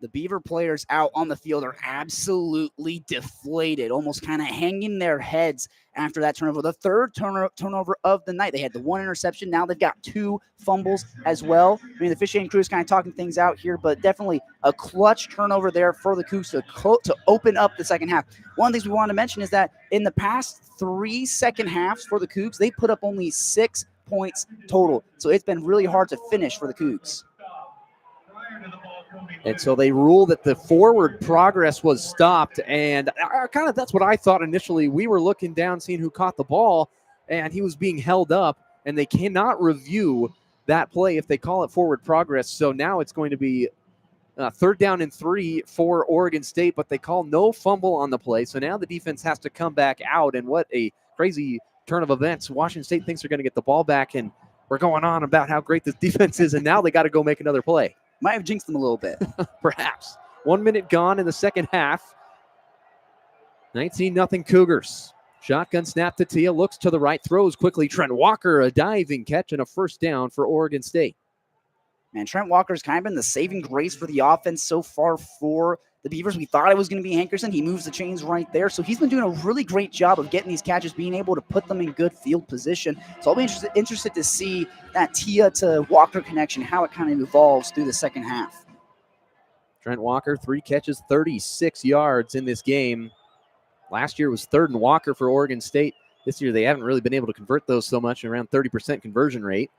The Beaver players out on the field are absolutely deflated, almost kind of hanging their heads after that turnover. The 3rd turnover of the night. They had the 1 interception. Now they've got 2 fumbles as well. I mean, the officiating crew is kind of talking things out here, but definitely a clutch turnover there for the Cougs to open up the second half. One of the things we want to mention is that in the past 3 second halves for the Cougs, they put up only 6 points total. So it's been really hard to finish for the Cougs. And so they rule that the forward progress was stopped. And kind of that's what I thought initially. We were looking down, seeing who caught the ball, and he was being held up. And they cannot review that play if they call it forward progress. So now it's going to be 3rd down and 3 for Oregon State, but they call no fumble on the play. So now the defense has to come back out. And what a crazy turn of events. Washington State thinks they're going to get the ball back, and we're going on about how great this defense is, and now they got to go make another play. Might have jinxed them a little bit. Perhaps. 1 minute gone in the second half. 19-0 Cougars. Shotgun snap to Tia, looks to the right, throws quickly. Trent Walker, a diving catch and a 1st down for Oregon State. Man, Trent Walker's kind of been the saving grace for the offense so far for the Beavers. We thought it was going to be Hankerson. He moves the chains right there. So he's been doing a really great job of getting these catches, being able to put them in good field position. So I'll be interested to see that Tia to Walker connection, how it kind of evolves through the second half. Trent Walker, 3 catches, 36 yards in this game. Last year was 3rd and Walker for Oregon State. This year they haven't really been able to convert those so much, around 30% conversion rate.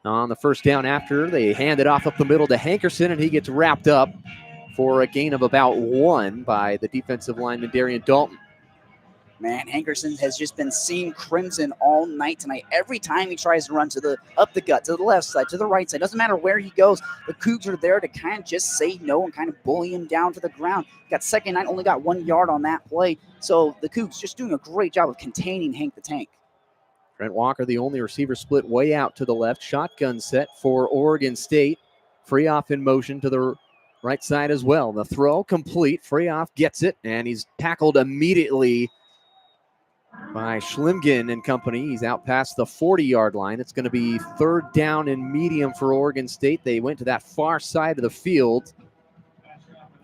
On the first down after, they hand it off up the middle to Hankerson, and he gets wrapped up for a gain of about 1 by the defensive lineman Darian Dalton. Man, Hankerson has just been seeing crimson all night tonight. Every time he tries to run up the gut, to the left side, to the right side, doesn't matter where he goes, the Cougs are there to kind of just say no and kind of bully him down to the ground. Got 2nd and 9, only got 1 yard on that play. So the Cougs just doing a great job of containing Hank the Tank. Trent Walker, the only receiver, split way out to the left. Shotgun set for Oregon State. Freehoff in motion to the right side as well. The throw complete. Freehoff gets it, and he's tackled immediately by Schlimgen and company. He's out past the 40-yard line. It's going to be 3rd down and medium for Oregon State. They went to that far side of the field,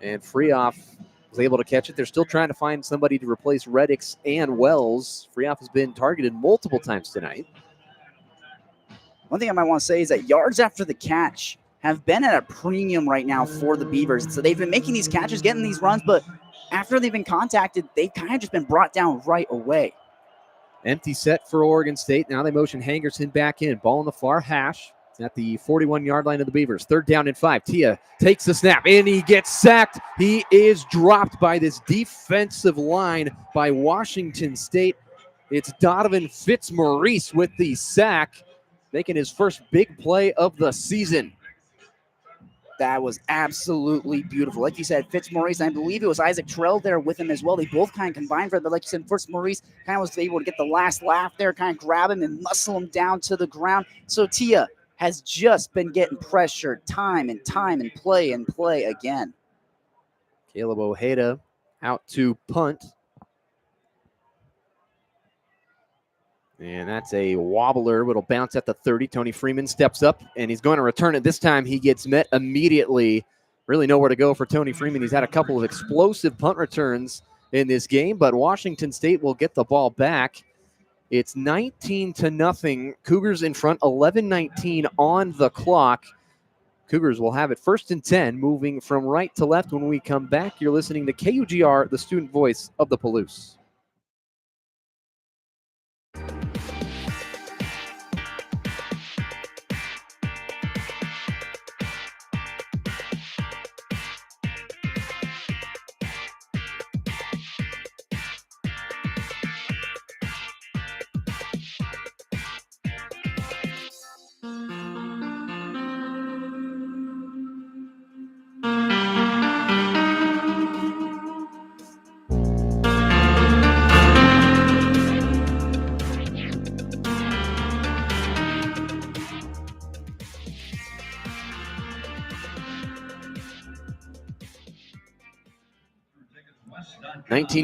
and Freehoff was able to catch it. They're still trying to find somebody to replace Reddix and Wells. Freehoff has been targeted multiple times tonight. One thing I might want to say is that yards after the catch have been at a premium right now for the Beavers. So they've been making these catches, getting these runs, but after they've been contacted, they've kind of just been brought down right away. Empty set for Oregon State. Now they motion Hankerson back in. Ball in the far hash. At the 41-yard line of the Beavers. 3rd down and 5. Tia takes the snap, and he gets sacked. He is dropped by this defensive line by Washington State. It's Donovan Fitzmaurice with the sack, making his first big play of the season. That was absolutely beautiful. Like you said, Fitzmaurice, and I believe it was Isaac Terrell there with him as well. They both kind of combined for it, but like you said, Fitzmaurice kind of was able to get the last laugh there, kind of grab him and muscle him down to the ground. So Tia has just been getting pressured time and play again. Caleb Ojeda out to punt. And that's a wobbler. It'll bounce at the 30. Tony Freeman steps up, and he's going to return it. This time he gets met immediately. Really nowhere to go for Tony Freeman. He's had a couple of explosive punt returns in this game, but Washington State will get the ball back. It's 19-0. Cougars in front, 11:19 on the clock. Cougars will have it 1st and 10, moving from right to left when we come back. You're listening to KUGR, the student voice of the Palouse.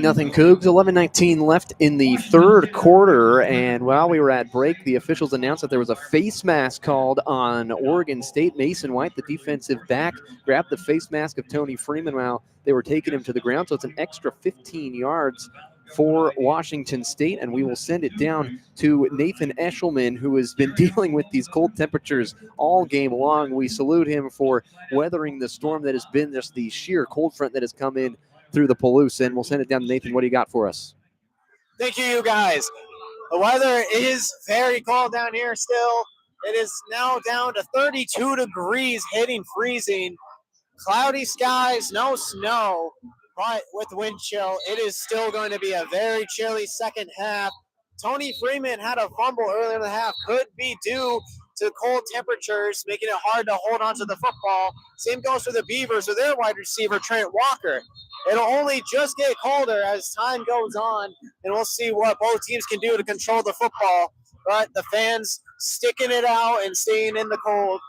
Nothing Cougs, 11:19 left in the 3rd quarter. And while we were at break, the officials announced that there was a face mask called on Oregon State. Mason White, the defensive back, grabbed the face mask of Tony Freeman while they were taking him to the ground. So it's an extra 15 yards for Washington State, and we will send it down to Nathan Eshelman, who has been dealing with these cold temperatures all game long. We salute him for weathering the storm that has been just the sheer cold front that has come in through the Palouse, and we'll send it down to Nathan. What do you got for us? Thank you, guys. The weather is very cold down here still. It is now down to 32 degrees, hitting freezing. Cloudy skies, no snow, but with wind chill, it is still going to be a very chilly second half. Tony Freeman had a fumble earlier in the half. Could be due to cold temperatures, making it hard to hold on to the football. Same goes for the Beavers with their wide receiver, Trent Walker. It'll only just get colder as time goes on, and we'll see what both teams can do to control the football. But the fans sticking it out and staying in the cold.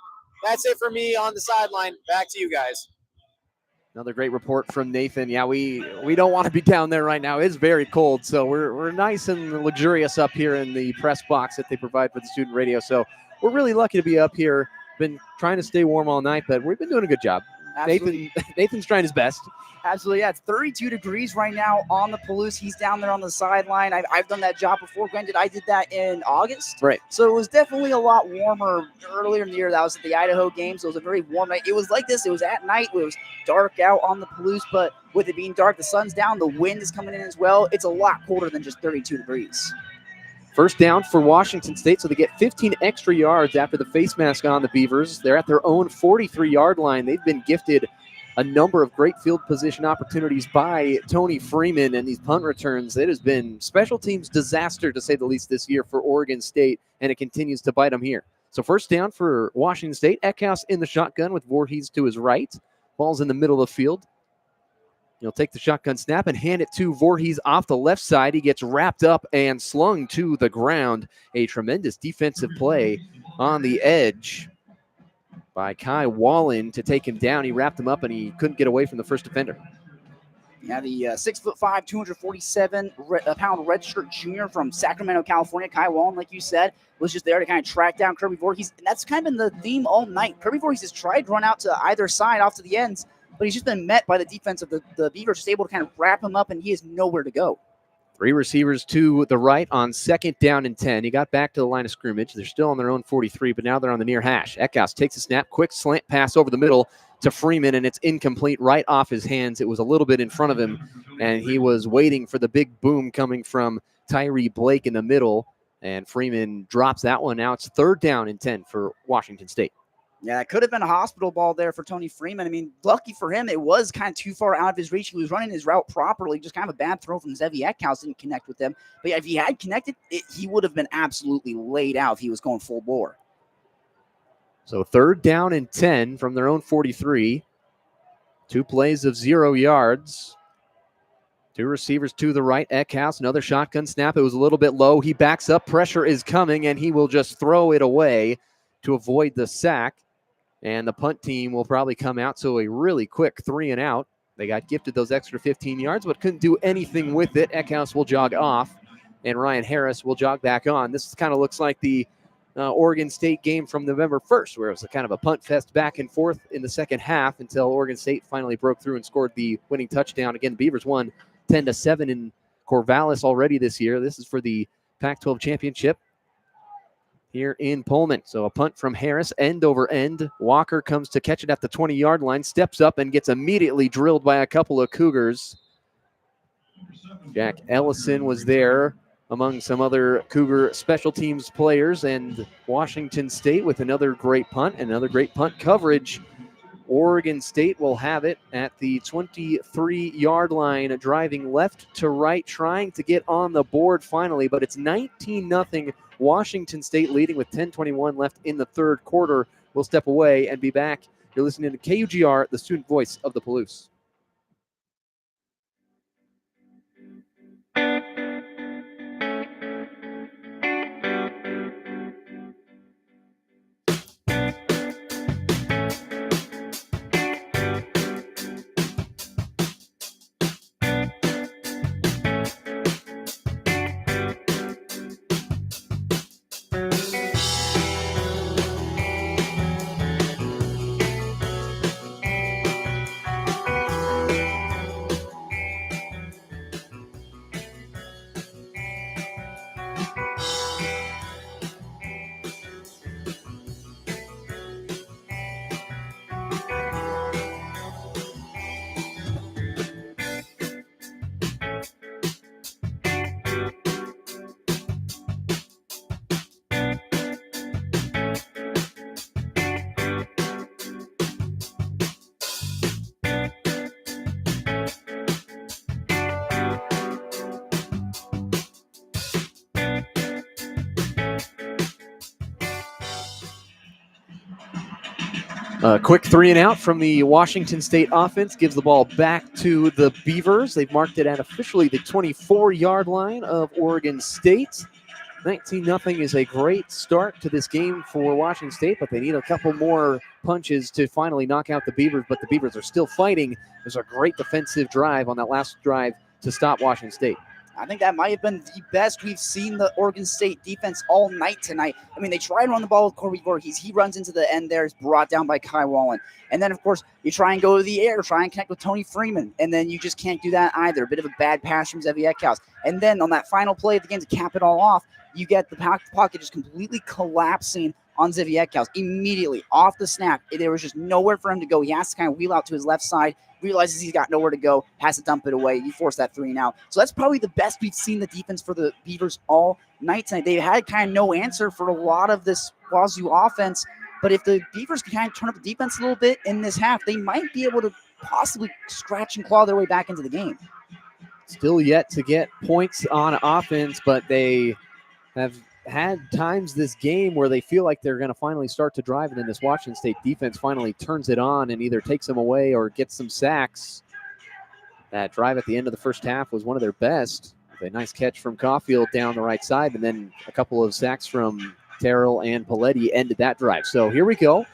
That's it for me on the sideline. Back to you guys. Another great report from Nathan. Yeah, we don't want to be down there right now. It's very cold, so we're nice and luxurious up here in the press box that they provide for the student radio. So we're really lucky to be up here been trying to stay warm all night, but we've been doing a good job. Absolutely. Nathan's trying his best. Absolutely, yeah. It's 32 degrees right now on the Palouse. He's down there on the sideline. I've done that job before. Granted, I did that in August. Right. So it was definitely a lot warmer earlier in the year. That was at the Idaho game, so it was a very warm night. It was like this. It was at night. It was dark out on the Palouse, but with it being dark, the sun's down, the wind is coming in as well. It's a lot colder than just 32 degrees. First down for Washington State, so they get 15 extra yards after the face mask on the Beavers. They're at their own 43-yard line. They've been gifted a number of great field position opportunities by Tony Freeman, and these punt returns. It has been special teams disaster, to say the least, this year for Oregon State, and it continues to bite them here. So first down for Washington State. Eckhouse in the shotgun with Voorhees to his right. Ball's in the middle of the field. He'll take the shotgun snap and hand it to Voorhees off the left side. He gets wrapped up and slung to the ground. A tremendous defensive play on the edge by Kai Wallen to take him down. He wrapped him up and he couldn't get away from the first defender. Yeah, the 6'5", 247-pound redshirt junior from Sacramento, California, Kai Wallen, like you said, was just there to kind of track down Kirby Voorhees. And that's kind of been the theme all night. Kirby Voorhees has tried to run out to either side off to the ends, but he's just been met by the defense of the Beavers, just able to kind of wrap him up, and he has nowhere to go. 3 receivers to the right on second down and 10. He got back to the line of scrimmage. They're still on their own 43, but now they're on the near hash. Eckhouse takes a snap, quick slant pass over the middle to Freeman, and it's incomplete right off his hands. It was a little bit in front of him, and he was waiting for the big boom coming from Tyree Blake in the middle, and Freeman drops that one. Now it's third down and 10 for Washington State. Yeah, it could have been a hospital ball there for Tony Freeman. I mean, lucky for him, it was kind of too far out of his reach. He was running his route properly. Just kind of a bad throw from Zevi Eckhouse. Didn't connect with them. But yeah, if he had connected, he would have been absolutely laid out if he was going full bore. So third down and 10 from their own 43. 2 plays of 0 yards. 2 receivers to the right. Eckhouse, another shotgun snap. It was a little bit low. He backs up. Pressure is coming, and he will just throw it away to avoid the sack. And the punt team will probably come out to a really quick 3 and out. They got gifted those extra 15 yards, but couldn't do anything with it. Eckhouse will jog off, and Ryan Harris will jog back on. This kind of looks like the Oregon State game from November 1st, where it was a kind of a punt fest back and forth in the second half until Oregon State finally broke through and scored the winning touchdown. Again, the Beavers won 10-7 in Corvallis already this year. This is for the Pac-12 championship here in Pullman. So a punt from Harris, end over end. Walker comes to catch it at the 20-yard line, steps up and gets immediately drilled by a couple of Cougars. Jack Ellison was there among some other Cougar special teams players, and Washington State with another great punt and another great punt coverage. Oregon State will have it at the 23-yard line, driving left to right, trying to get on the board finally, but it's 19-0. Washington State leading with 10:21 left in the third quarter. We'll step away and be back. You're listening to KUGR, the student voice of the Palouse. A quick 3 and out from the Washington State offense gives the ball back to the Beavers. They've marked it at officially the 24-yard line of Oregon State. 19-0 is a great start to this game for Washington State, but they need a couple more punches to finally knock out the Beavers, but the Beavers are still fighting. There's a great defensive drive on that last drive to stop Washington State. I think that might have been the best we've seen the Oregon State defense all night tonight. I mean, they try and run the ball with Corey Voorhees. He runs into the end there, is brought down by Kai Wallen. And then, of course, you try and go to the air, try and connect with Tony Freeman, and then you just can't do that either. A bit of a bad pass from Zevi Eckhouse. And then on that final play of the game to cap it all off, you get the pocket just completely collapsing on Zevi Eckhouse immediately off the snap. There was just nowhere for him to go. He has to kind of wheel out to his left side, realizes he's got nowhere to go, has to dump it away. You force that 3 and out. So that's probably the best we've seen the defense for the Beavers all night tonight. They had kind of no answer for a lot of this WSU offense, but if the Beavers can kind of turn up the defense a little bit in this half, they might be able to possibly scratch and claw their way back into the game. Still yet to get points on offense, but they have had times this game where they feel like they're going to finally start to drive, and then this Washington State defense finally turns it on and either takes them away or gets some sacks. That drive at the end of the first half was one of their best. A nice catch from Caulfield down the right side, and then a couple of sacks from Terrell and Paletti ended that drive. So here we go.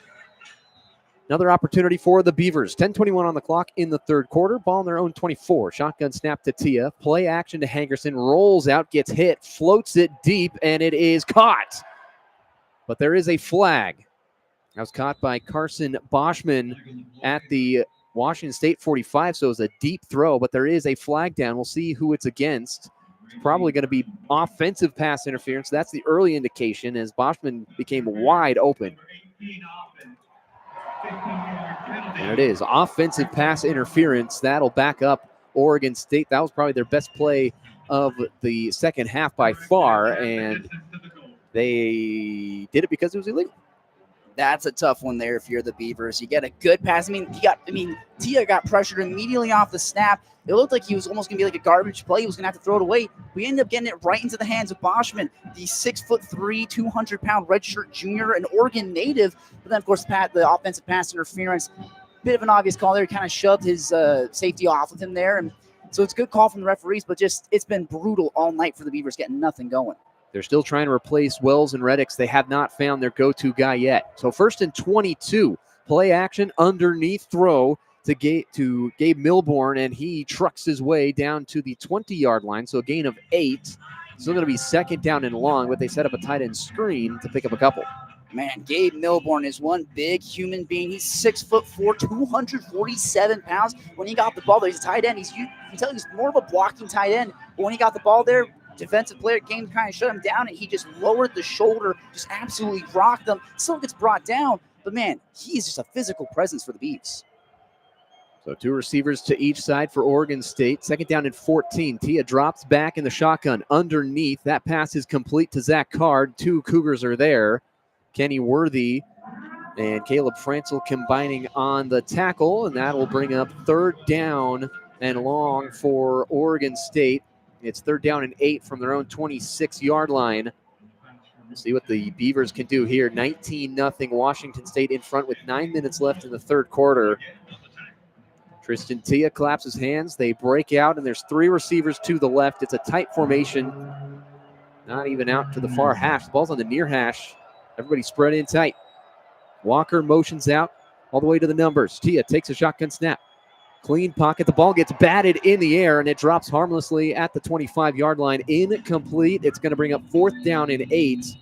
Another opportunity for the Beavers. 10:21 on the clock in the third quarter. Ball in their own 24. Shotgun snap to Tia. Play action to Hankerson. Rolls out, gets hit, floats it deep, and it is caught. But there is a flag. That was caught by Carson Boschman at the Washington State 45, so it was a deep throw, but there is a flag down. We'll see who it's against. It's probably going to be offensive pass interference. That's the early indication as Boschman became wide open. And it is offensive pass interference. That'll back up Oregon State. That was probably their best play of the second half by far, and they did it because it was illegal. That's a tough one there if you're the Beavers. You get a good pass. Tia got pressured immediately off the snap. It looked like he was almost going to be like a garbage play. He was going to have to throw it away. We ended up getting it right into the hands of Boschman, the 6'3", 200-pound redshirt junior, an Oregon native. But then, of course, the offensive pass interference, bit of an obvious call there. He kind of shoved his safety off with him there. And so it's a good call from the referees, but just it's been brutal all night for the Beavers, getting nothing going. They're still trying to replace Wells and Reddix. They have not found their go-to guy yet. So 1st and 22. Play action underneath throw to Gabe Milborn, and he trucks his way down to the 20-yard line. So a gain of 8. Still going to be 2nd down and long, but they set up a tight end screen to pick up a couple. Man, Gabe Milborn is one big human being. He's 6'4", 247 pounds. When he got the ball there, he's a tight end. You can tell he's more of a blocking tight end. But when he got the ball there, defensive player game kind of shut him down, and he just lowered the shoulder, just absolutely rocked them. Still gets brought down, but man, he's just a physical presence for the Beavs. So 2 receivers to each side for Oregon State. 2nd down and 14. Tia drops back in the shotgun underneath. That pass is complete to Zach Card. 2 Cougars are there. Kenny Worthy and Caleb Franzel combining on the tackle, and that will bring up 3rd down and long for Oregon State. It's 3rd down and 8 from their own 26-yard line. We'll see what the Beavers can do here. 19-0 Washington State in front with 9 minutes left in the third quarter. Tristan Tia claps his hands. They break out, and there's 3 receivers to the left. It's a tight formation. Not even out to the far hash. The ball's on the near hash. Everybody spread in tight. Walker motions out all the way to the numbers. Tia takes a shotgun snap. Clean pocket. The ball gets batted in the air, and it drops harmlessly at the 25-yard line. Incomplete. It's going to bring up 4th down and 8.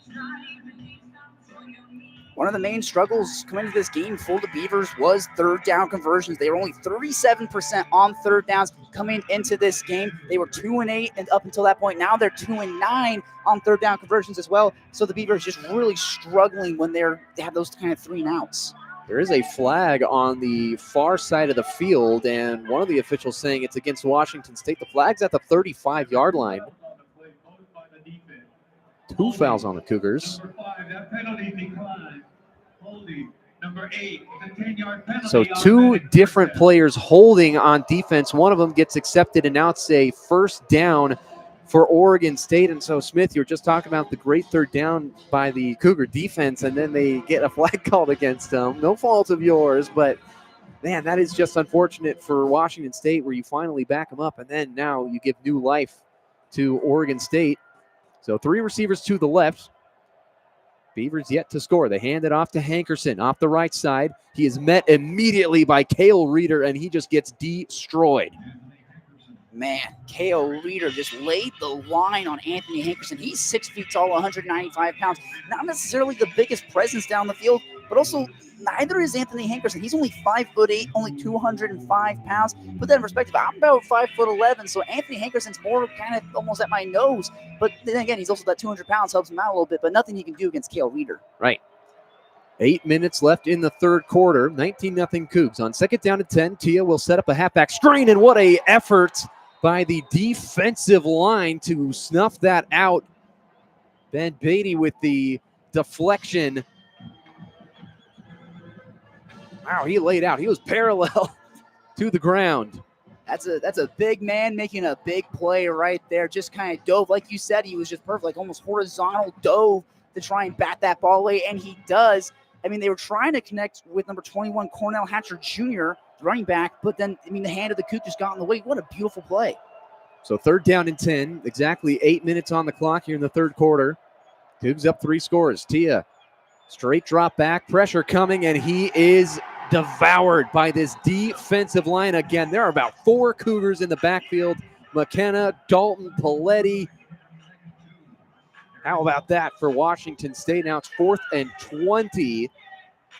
One of the main struggles coming into this game for the Beavers was 3rd down conversions. They were only 37% on 3rd downs coming into this game. They were 2-8 and up until that point. Now they're 2-9 on 3rd down conversions as well. So the Beavers just really struggling when they have those kind of 3 and outs. There is a flag on the far side of the field, and one of the officials saying it's against Washington State. The flag's at the 35-yard line. 2 fouls on the Cougars. So 2 different players holding on defense. One of them gets accepted, and now it's a 1st down for Oregon State. And so, Smith, you were just talking about the great 3rd down by the Cougar defense, and then they get a flag called against them. No fault of yours, but, man, that is just unfortunate for Washington State where you finally back them up, and then now you give new life to Oregon State. So 3 receivers to the left. Beavers yet to score. They hand it off to Hankerson off the right side. He is met immediately by Cale Reeder, and he just gets destroyed. Man, K.O. Reader just laid the line on Anthony Hankerson. He's 6 feet tall, 195 pounds. Not necessarily the biggest presence down the field, but also neither is Anthony Hankerson. He's only 5'8", only 205 pounds. Put that in perspective, I'm about 5'11", so Anthony Hankerson's more kind of almost at my nose. But then again, he's also that 200 pounds, helps him out a little bit, but nothing he can do against K.O. Reader. Right. 8 minutes left in the third quarter. 19-0 Cougs. On second down and 10, Tia will set up a halfback screen, and what a effort by the defensive line to snuff that out. Ben Beatty with the deflection. Wow, he laid out. He was parallel to the ground. That's a big man making a big play right there. Just kind of dove. Like you said, he was just perfect, like almost horizontal dove to try and bat that ball away, and he does. I mean, they were trying to connect with number 21, Cornell Hatcher Jr., running back, but then, I mean, the hand of the Coug just got in the way. What a beautiful play. So third down and 10, exactly 8 minutes on the clock here in the third quarter. Cougs up 3 scores. Tia, straight drop back, pressure coming, and he is devoured by this defensive line. Again, there are about 4 Cougars in the backfield. McKenna, Dalton, Paletti. How about that for Washington State? Now it's 4th and 20,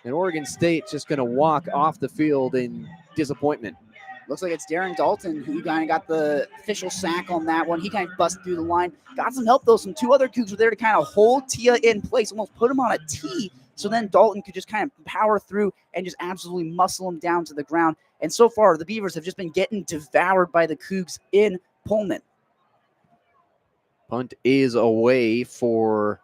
and Oregon State just going to walk off the field in disappointment. Looks like it's Darren Dalton who kind of got the official sack on that one. He kind of busted through the line. Got some help, though. Some 2 other Cougs were there to kind of hold Tia in place, almost put him on a tee, so then Dalton could just kind of power through and just absolutely muscle him down to the ground. And so far, the Beavers have just been getting devoured by the Cougs in Pullman. Punt is away for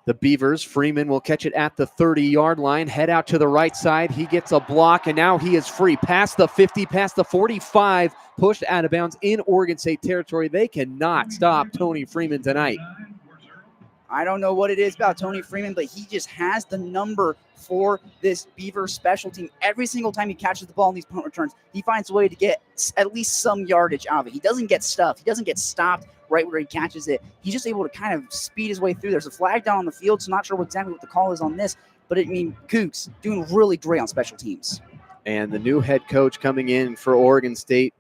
the Beavers. Freeman will catch it at the 30-yard line, head out to the right side. He gets a block, and now he is free. Past the 50, past the 45, pushed out of bounds in Oregon State territory. They cannot stop Tony Freeman tonight. I don't know what it is about Tony Freeman, but he just has the number for this Beaver special team. Every single time he catches the ball in these punt returns, he finds a way to get at least some yardage out of it. He doesn't get stuffed. He doesn't get stopped right where he catches it. He's just able to kind of speed his way through. There's a flag down on the field, so not sure exactly what the call is on this, but I mean, Cougs doing really great on special teams. And the new head coach coming in for Oregon State,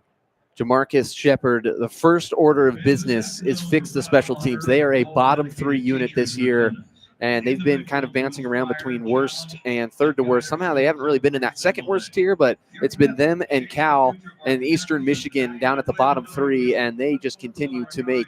Jamarcus Shepard, the first order of business is fix the special teams. They are a bottom 3 unit this year, and they've been kind of bouncing around between worst and third to worst. Somehow they haven't really been in that second worst tier, but it's been them and Cal and Eastern Michigan down at the bottom 3, and they just continue to make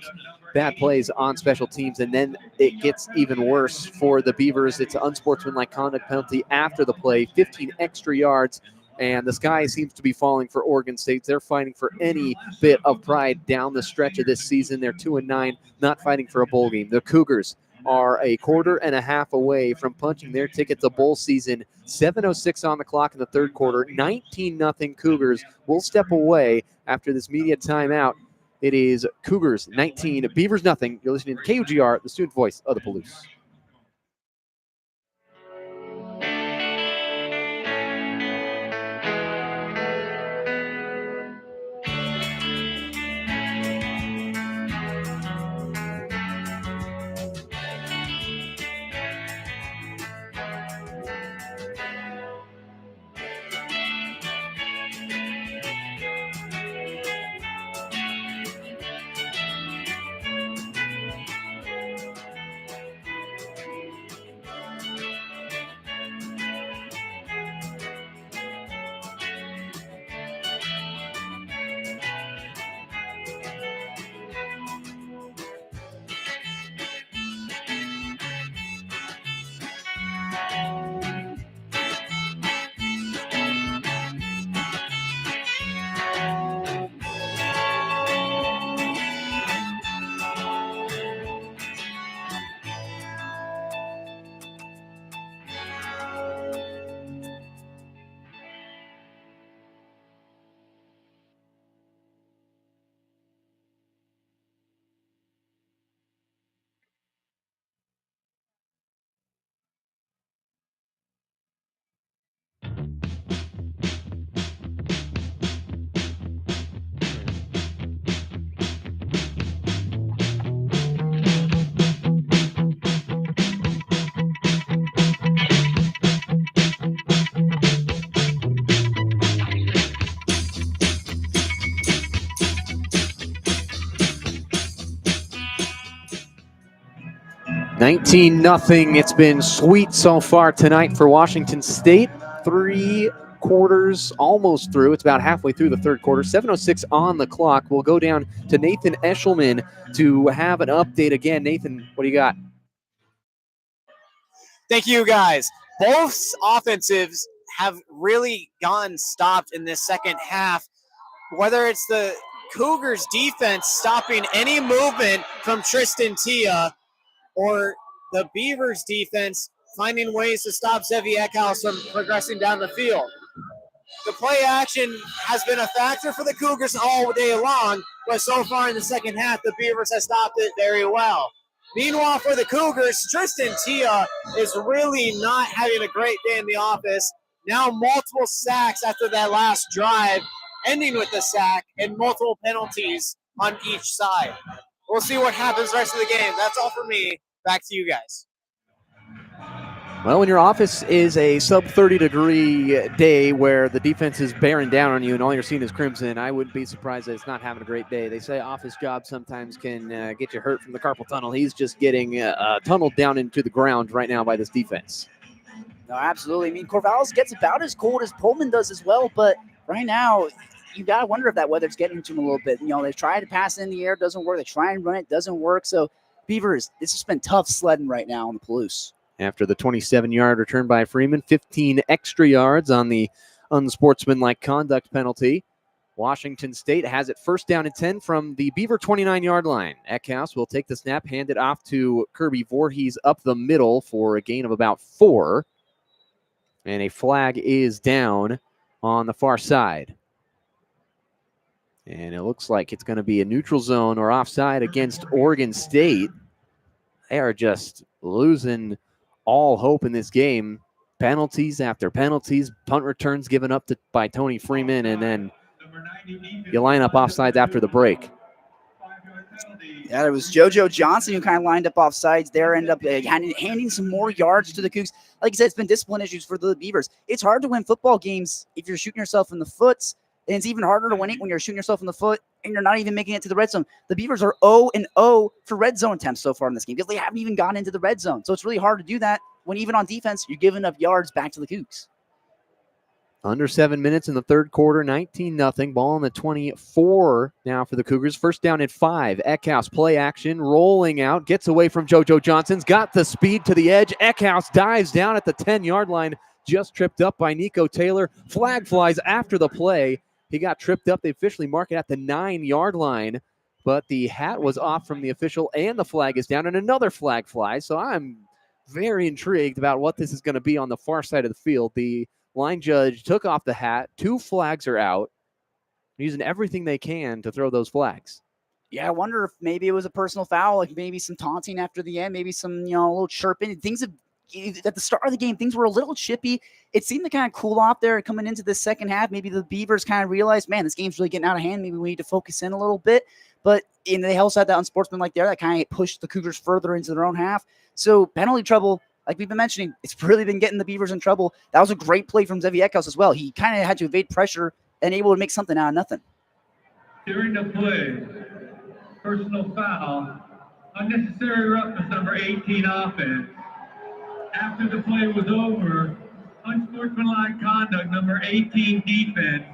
bad plays on special teams. And then it gets even worse for the Beavers. It's an unsportsmanlike conduct penalty after the play, 15 extra yards. And the sky seems to be falling for Oregon State. They're fighting for any bit of pride down the stretch of this season. They're 2-9, not fighting for a bowl game. The Cougars are a quarter and a half away from punching their ticket to bowl season. 7:06 on the clock in the third quarter. 19-0 Cougars will step away after this media timeout. It is Cougars 19, Beavers nothing. You're listening to KUGR, the student voice of the Palouse. 19-0. It's been sweet so far tonight for Washington State. 3 quarters almost through. It's about halfway through the third quarter. 7:06 on the clock. We'll go down to Nathan Eshelman to have an update again. Nathan, what do you got? Thank you, guys. Both offensives have really gotten stopped in this second half, whether it's the Cougars defense stopping any movement from Tristan Tia or the Beavers defense finding ways to stop Zevi Eckhouse from progressing down the field. The play action has been a factor for the Cougars all day long, but so far in the second half, the Beavers have stopped it very well. Meanwhile, for the Cougars, Tristan Tia is really not having a great day in the office. Now multiple sacks after that last drive, ending with a sack and multiple penalties on each side. We'll see what happens the rest of the game. That's all for me. Back to you guys. Well, when your office is a sub-30-degree day where the defense is bearing down on you and all you're seeing is crimson, I wouldn't be surprised that it's not having a great day. They say office jobs sometimes can get you hurt from the carpal tunnel. He's just getting tunneled down into the ground right now by this defense. No, absolutely. I mean, Corvallis gets about as cold as Pullman does as well, but right now, you got to wonder if that weather's getting to him a little bit. You know, they try to pass it in the air, doesn't work. They try and run it, doesn't work. So, Beavers, it's just been tough sledding right now on the Palouse. After the 27-yard return by Freeman, 15 extra yards on the unsportsmanlike conduct penalty. Washington State has it first down and 10 from the Beaver 29-yard line. Eckhouse will take the snap, hand it off to Kirby Voorhees up the middle for a gain of about 4. And a flag is down on the far side. And it looks like it's going to be a neutral zone or offside against Oregon State. They are just losing all hope in this game. Penalties after penalties, punt returns given up by Tony Freeman, and then you line up offsides after the break. Yeah, it was JoJo Johnson who kind of lined up offsides there, ended up handing some more yards to the Cougs. Like I said, it's been discipline issues for the Beavers. It's hard to win football games if you're shooting yourself in the foot, and it's even harder to win it when you're shooting yourself in the foot and you're not even making it to the red zone. The Beavers are 0-0 for red zone attempts so far in this game because they haven't even gotten into the red zone. So it's really hard to do that when even on defense, you're giving up yards back to the Cougs. Under 7 minutes in the third quarter, 19-0. Ball on the 24 now for the Cougars. First down at 5. Eckhouse play action, rolling out, gets away from JoJo Johnson's, got the speed to the edge. Eckhouse dives down at the 10-yard line, just tripped up by Nico Taylor. Flag flies after the play. He got tripped up. They officially mark it at the 9-yard line, but the hat was off from the official and the flag is down, and another flag flies. So I'm very intrigued about what this is going to be on the far side of the field. The line judge took off the hat. 2 flags are out, using everything they can to throw those flags. Yeah, I wonder if maybe it was a personal foul, like maybe some taunting after the end, maybe some, a little chirping. Things have, at the start of the game, things were a little chippy. It seemed to kind of cool off there coming into the second half. Maybe the Beavers kind of realized, man, this game's really getting out of hand. Maybe we need to focus in a little bit. But they also had that unsportsmanlike there that kind of pushed the Cougars further into their own half. So penalty trouble, like we've been mentioning, it's really been getting the Beavers in trouble. That was a great play from Zevi Eckhouse as well. He kind of had to evade pressure and able to make something out of nothing. During the play, personal foul, unnecessary roughness, number 18 offense. After the play was over, unsportsmanlike conduct, number 18 defense.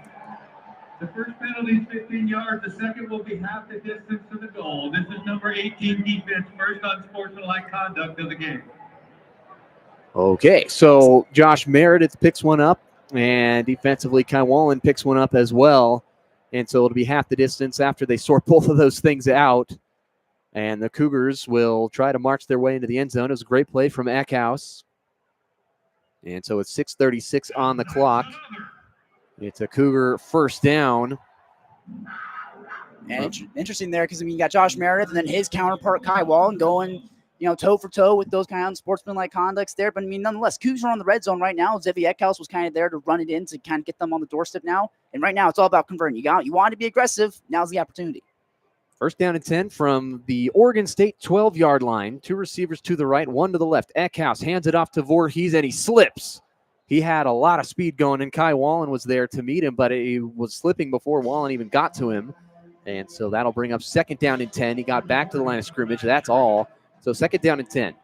The first penalty is 15 yards. The second will be half the distance to the goal. This is number 18 defense, first unsportsmanlike conduct of the game. Okay, so Josh Meredith picks one up, and defensively, Kai Wallen picks one up as well. And so it'll be half the distance after they sort both of those things out. And the Cougars will try to march their way into the end zone. It was a great play from Eckhouse. And so it's 6:36 on the clock. It's a Cougar first down. And interesting there because, you got Josh Meredith and then his counterpart, Kai Wallen, going, toe for toe with those kind of unsportsmanlike conducts there. But, nonetheless, Cougs are on the red zone right now. Zevi Eckhouse was kind of there to run it in to kind of get them on the doorstep now. And right now it's all about converting. You want to be aggressive. Now's the opportunity. First down and 10 from the Oregon State 12-yard line. 2 receivers to the right, 1 to the left. Eckhouse hands it off to Voorhees, and he slips. He had a lot of speed going, and Kai Wallen was there to meet him, but he was slipping before Wallen even got to him. And so that'll bring up second down and 10. He got back to the line of scrimmage. That's all. So second down and 10.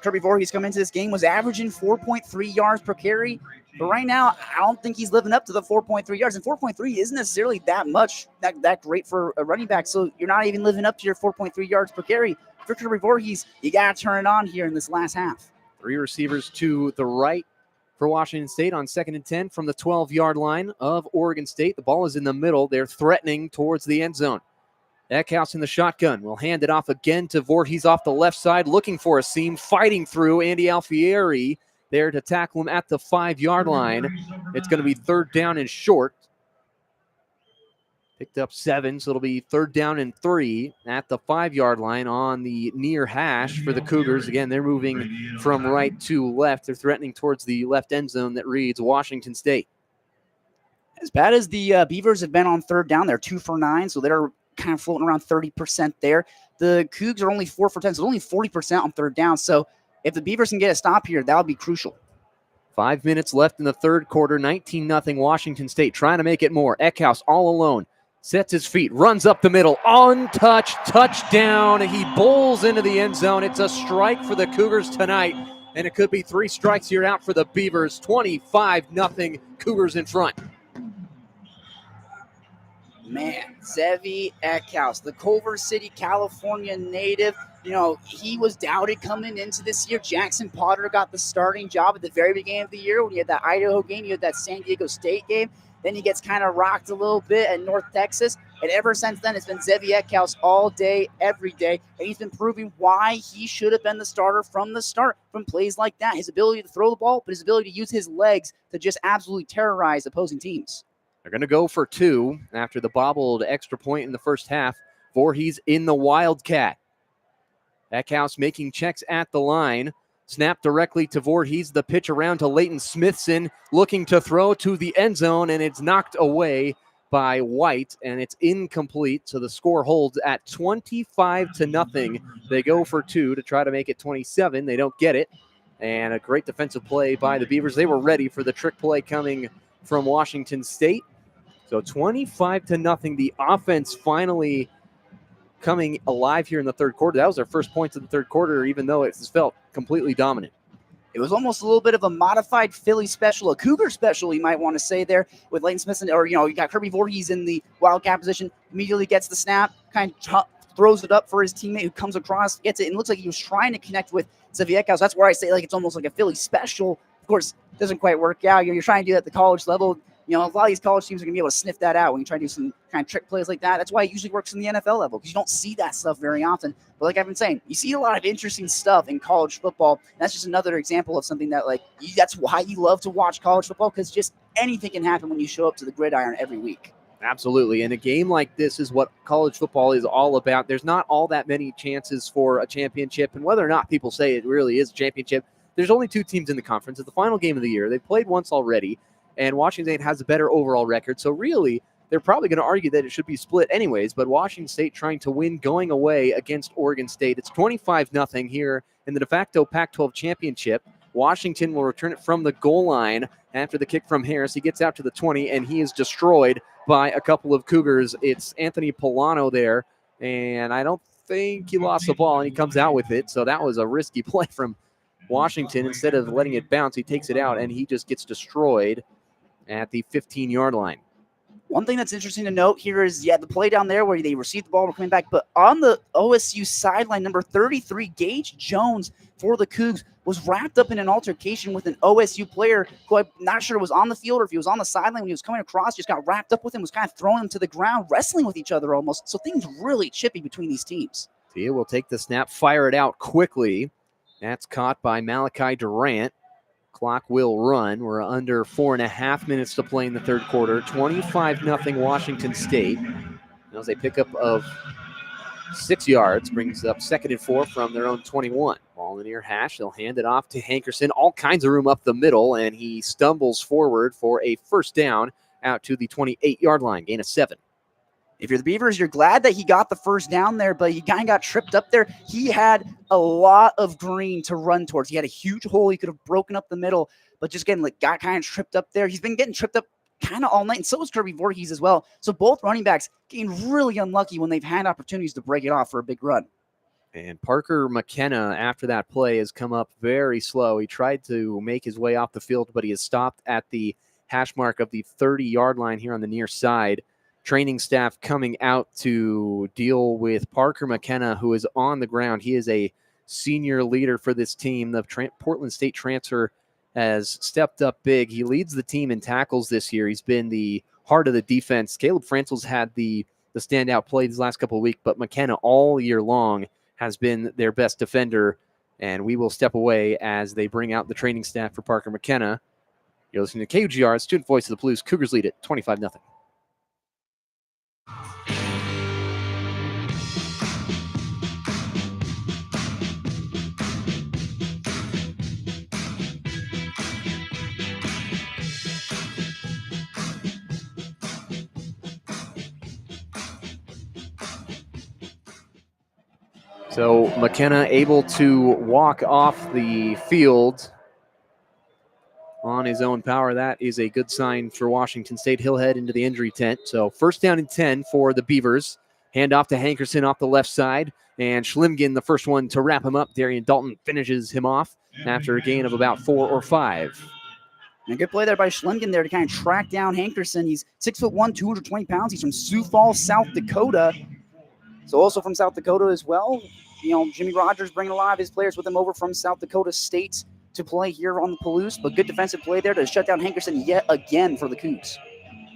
Kirby Voorhees coming into this game was averaging 4.3 yards per carry. But right now, I don't think he's living up to the 4.3 yards. And 4.3 isn't necessarily that much, that great for a running back. So you're not even living up to your 4.3 yards per carry. For Kirby Voorhees, you got to turn it on here in this last half. 3 receivers to the right for Washington State on 2nd and 10 from the 12-yard line of Oregon State. The ball is in the middle. They're threatening towards the end zone. Eckhouse in the shotgun will hand it off again to Voorhees off the left side, looking for a seam, fighting through Andy Alfieri there to tackle him at the 5-yard line. It's going to be 3rd down and short. Picked up 7, so it'll be 3rd down and 3 at the 5-yard line on the near hash for the Cougars. Again, they're moving from right to left. They're threatening towards the left end zone that reads Washington State. As bad as the Beavers have been on 3rd down, they're 2 for 9, so they're kind of floating around 30% there. The Cougs are only 4 for 10, so only 40% on 3rd down. So if the Beavers can get a stop here, that would be crucial. 5 minutes left in the 3rd quarter, 19-0 Washington State, trying to make it more. Eckhouse all alone, sets his feet, runs up the middle, untouched, touchdown. He bowls into the end zone. It's a strike for the Cougars tonight, and it could be 3 strikes here out for the Beavers. 25-0 Cougars in front. Man, Zevi Eckhouse, the Culver City, California native. He was doubted coming into this year. Jackson Potter got the starting job at the very beginning of the year when he had that Idaho game, you had that San Diego State game. Then he gets kind of rocked a little bit at North Texas. And ever since then, it's been Zevi Eckhouse all day, every day. And he's been proving why he should have been the starter from the start, from plays like that. His ability to throw the ball, but his ability to use his legs to just absolutely terrorize opposing teams. They're going to go for 2 after the bobbled extra point in the first half. Voorhees in the Wildcat. Eckhouse making checks at the line. Snap directly to Voorhees. The pitch around to Leighton Smithson, looking to throw to the end zone, and it's knocked away by White, and it's incomplete. So the score holds at 25-0. They go for 2 to try to make it 27. They don't get it. And a great defensive play by the Beavers. They were ready for the trick play coming from Washington State. So 25-0. The offense finally coming alive here in the 3rd quarter. That was their first points of the 3rd quarter, even though it felt completely dominant. It was almost a little bit of a modified Philly special, a Cougar special, you might want to say there, with Leighton Smithson, or, you got Kirby Voorhees in the Wildcat position, immediately gets the snap, kind of throws it up for his teammate who comes across, gets it, and it looks like he was trying to connect with Zevi Eckhouse. That's where I say, it's almost like a Philly special. Of course, it doesn't quite work out. You're trying to do that at the college level. A lot of these college teams are going to be able to sniff that out when you try to do some kind of trick plays like that. That's why it usually works in the NFL level, because you don't see that stuff very often. But like I've been saying, you see a lot of interesting stuff in college football. And that's just another example of something that, that's why you love to watch college football, because just anything can happen when you show up to the gridiron every week. Absolutely. And a game like this is what college football is all about. There's not all that many chances for a championship. And whether or not people say it really is a championship, there's only 2 teams in the conference. It's the final game of the year. They've played once already. And Washington State has a better overall record. So really, they're probably going to argue that it should be split anyways. But Washington State trying to win going away against Oregon State. It's 25-0 here in the de facto Pac-12 championship. Washington will return it from the goal line after the kick from Harris. He gets out to the 20, and he is destroyed by a couple of Cougars. It's Anthony Polano there, and I don't think he lost the ball, and he comes out with it. So that was a risky play from Washington. Instead of letting it bounce, he takes it out, and he just gets destroyed at the 15-yard line. One thing that's interesting to note here is, the play down there where they received the ball and were coming back, but on the OSU sideline, number 33, Gage Jones for the Cougs was wrapped up in an altercation with an OSU player who I'm not sure was on the field or if he was on the sideline when he was coming across, just got wrapped up with him, was kind of throwing him to the ground, wrestling with each other almost. So things really chippy between these teams. Tia will take the snap, fire it out quickly. That's caught by Malachi Durant. Clock will run. We're under 4.5 minutes to play in the 3rd quarter. 25-0 Washington State. That was a pickup of 6 yards. Brings up 2nd and 4 from their own 21. Ball in the near hash. They'll hand it off to Hankerson. All kinds of room up the middle, and he stumbles forward for a first down out to the 28-yard line. Gain of 7. If you're the Beavers, you're glad that he got the first down there, but he kind of got tripped up there. He had a lot of green to run towards. He had a huge hole. He could have broken up the middle, but just got kind of tripped up there. He's been getting tripped up kind of all night, and so is Kirby Voorhees as well. So both running backs getting really unlucky when they've had opportunities to break it off for a big run. And Parker McKenna, after that play, has come up very slow. He tried to make his way off the field, but he has stopped at the hash mark of the 30-yard line here on the near side. Training staff coming out to deal with Parker McKenna, who is on the ground. He is a senior leader for this team. The Portland State transfer has stepped up big. He leads the team in tackles this year. He's been the heart of the defense. Caleb Francel's had the standout play these last couple of weeks, but McKenna all year long has been their best defender, and we will step away as they bring out the training staff for Parker McKenna. You're listening to KUGR, Student Voice of the Blues. Cougars lead it 25-0. So McKenna able to walk off the field on his own power. That is a good sign for Washington State. He'll head into the injury tent. So first down and 10 for the Beavers. Hand off to Hankerson off the left side. And Schlimgen, the first one to wrap him up. Darian Dalton finishes him off after a gain of about 4 or 5. And a good play there by Schlimgen there to kind of track down Hankerson. He's 6'1", 220 pounds. He's from Sioux Falls, South Dakota. So also from South Dakota as well. You know, Jimmy Rogers bringing a lot of his players with him over from South Dakota State to play here on the Palouse. But good defensive play there to shut down Hankerson yet again for the Cougs.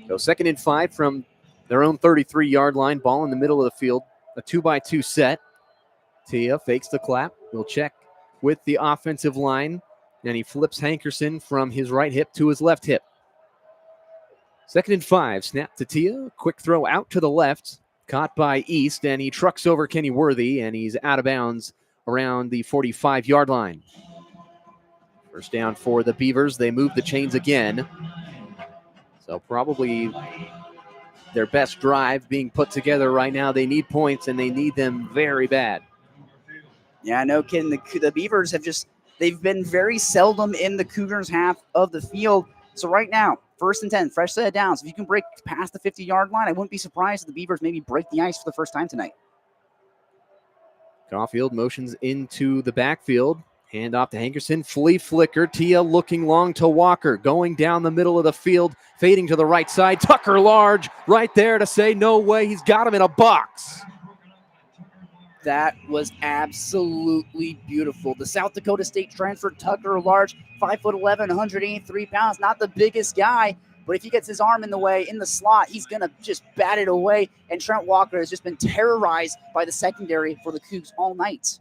So 2nd and 5 from their own 33-yard line. Ball in the middle of the field. A 2-by-2 set. Tia fakes the clap. He'll check with the offensive line. And he flips Hankerson from his right hip to his left hip. 2nd and 5. Snap to Tia. Quick throw out to the left. Caught by East, and he trucks over Kenny Worthy, and he's out of bounds around the 45-yard line. First down for the Beavers. They move the chains again. So probably their best drive being put together right now. They need points, and they need them very bad. Yeah, no kidding. The Beavers have they've been very seldom in the Cougars' half of the field. So right now, 1st and 10, fresh set of downs. If you can break past the 50-yard line, I wouldn't be surprised if the Beavers maybe break the ice for the first time tonight. Caulfield motions into the backfield. Hand off to Hankerson. Flea flicker. Tia looking long to Walker. Going down the middle of the field. Fading to the right side. Tucker Large right there to say no way. He's got him in a box. That was absolutely beautiful. The South Dakota State transfer, Tucker Large, 5'11", 183 pounds. Not the biggest guy, but if he gets his arm in the way, in the slot, he's going to just bat it away. And Trent Walker has just been terrorized by the secondary for the Cougs all night.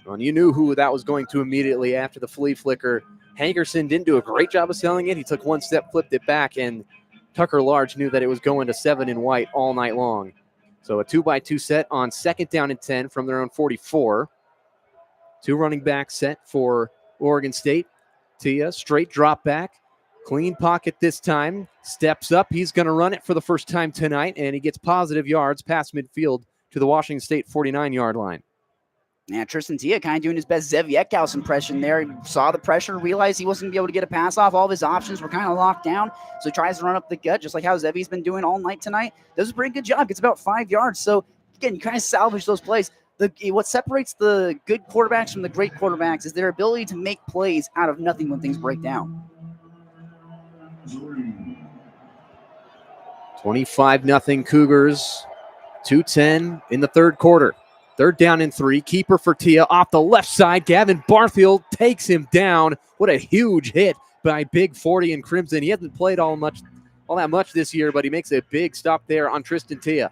Well, and you knew who that was going to immediately after the flea flicker. Hankerson didn't do a great job of selling it. He took one step, flipped it back, and Tucker Large knew that it was going to 7 and white all night long. So a 2-by-2 set on 2nd down and 10 from their own 44. 2 running back set for Oregon State. Tia, straight drop back. Clean pocket this time. Steps up. He's going to run it for the first time tonight, and he gets positive yards past midfield to the Washington State 49-yard line. Yeah, Tristan Tia kind of doing his best Zev Eckhouse impression there. He saw the pressure, realized he wasn't going to be able to get a pass off. All of his options were kind of locked down, so he tries to run up the gut, just like how Zevi's been doing all night tonight. Does a pretty good job. Gets about 5 yards. So, again, you kind of salvage those plays. What separates the good quarterbacks from the great quarterbacks is their ability to make plays out of nothing when things break down. 25-0 Cougars. 2:10 in the 3rd quarter. 3rd down and 3. Keeper for Tia off the left side. Gavin Barfield takes him down. What a huge hit by Big 40 and Crimson. He hasn't played all that much this year, but he makes a big stop there on Tristan Tia.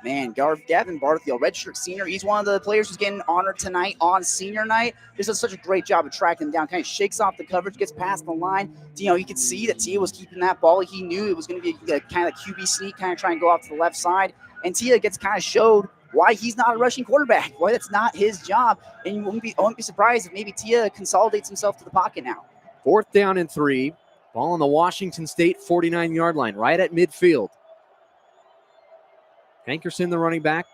Man, Gavin Barfield, redshirt senior. He's one of the players who's getting honored tonight on senior night. This does such a great job of tracking him down. Kind of shakes off the coverage, gets past the line. You know, you could see that Tia was keeping that ball. He knew it was going to be a kind of QB sneak, kind of try and go out to the left side. And Tia gets kind of showed why he's not a rushing quarterback, why that's not his job. And you won't be surprised if maybe Tia consolidates himself to the pocket now. 4th down and 3. Ball on the Washington State 49-yard line, right at midfield. Hankerson, the running back,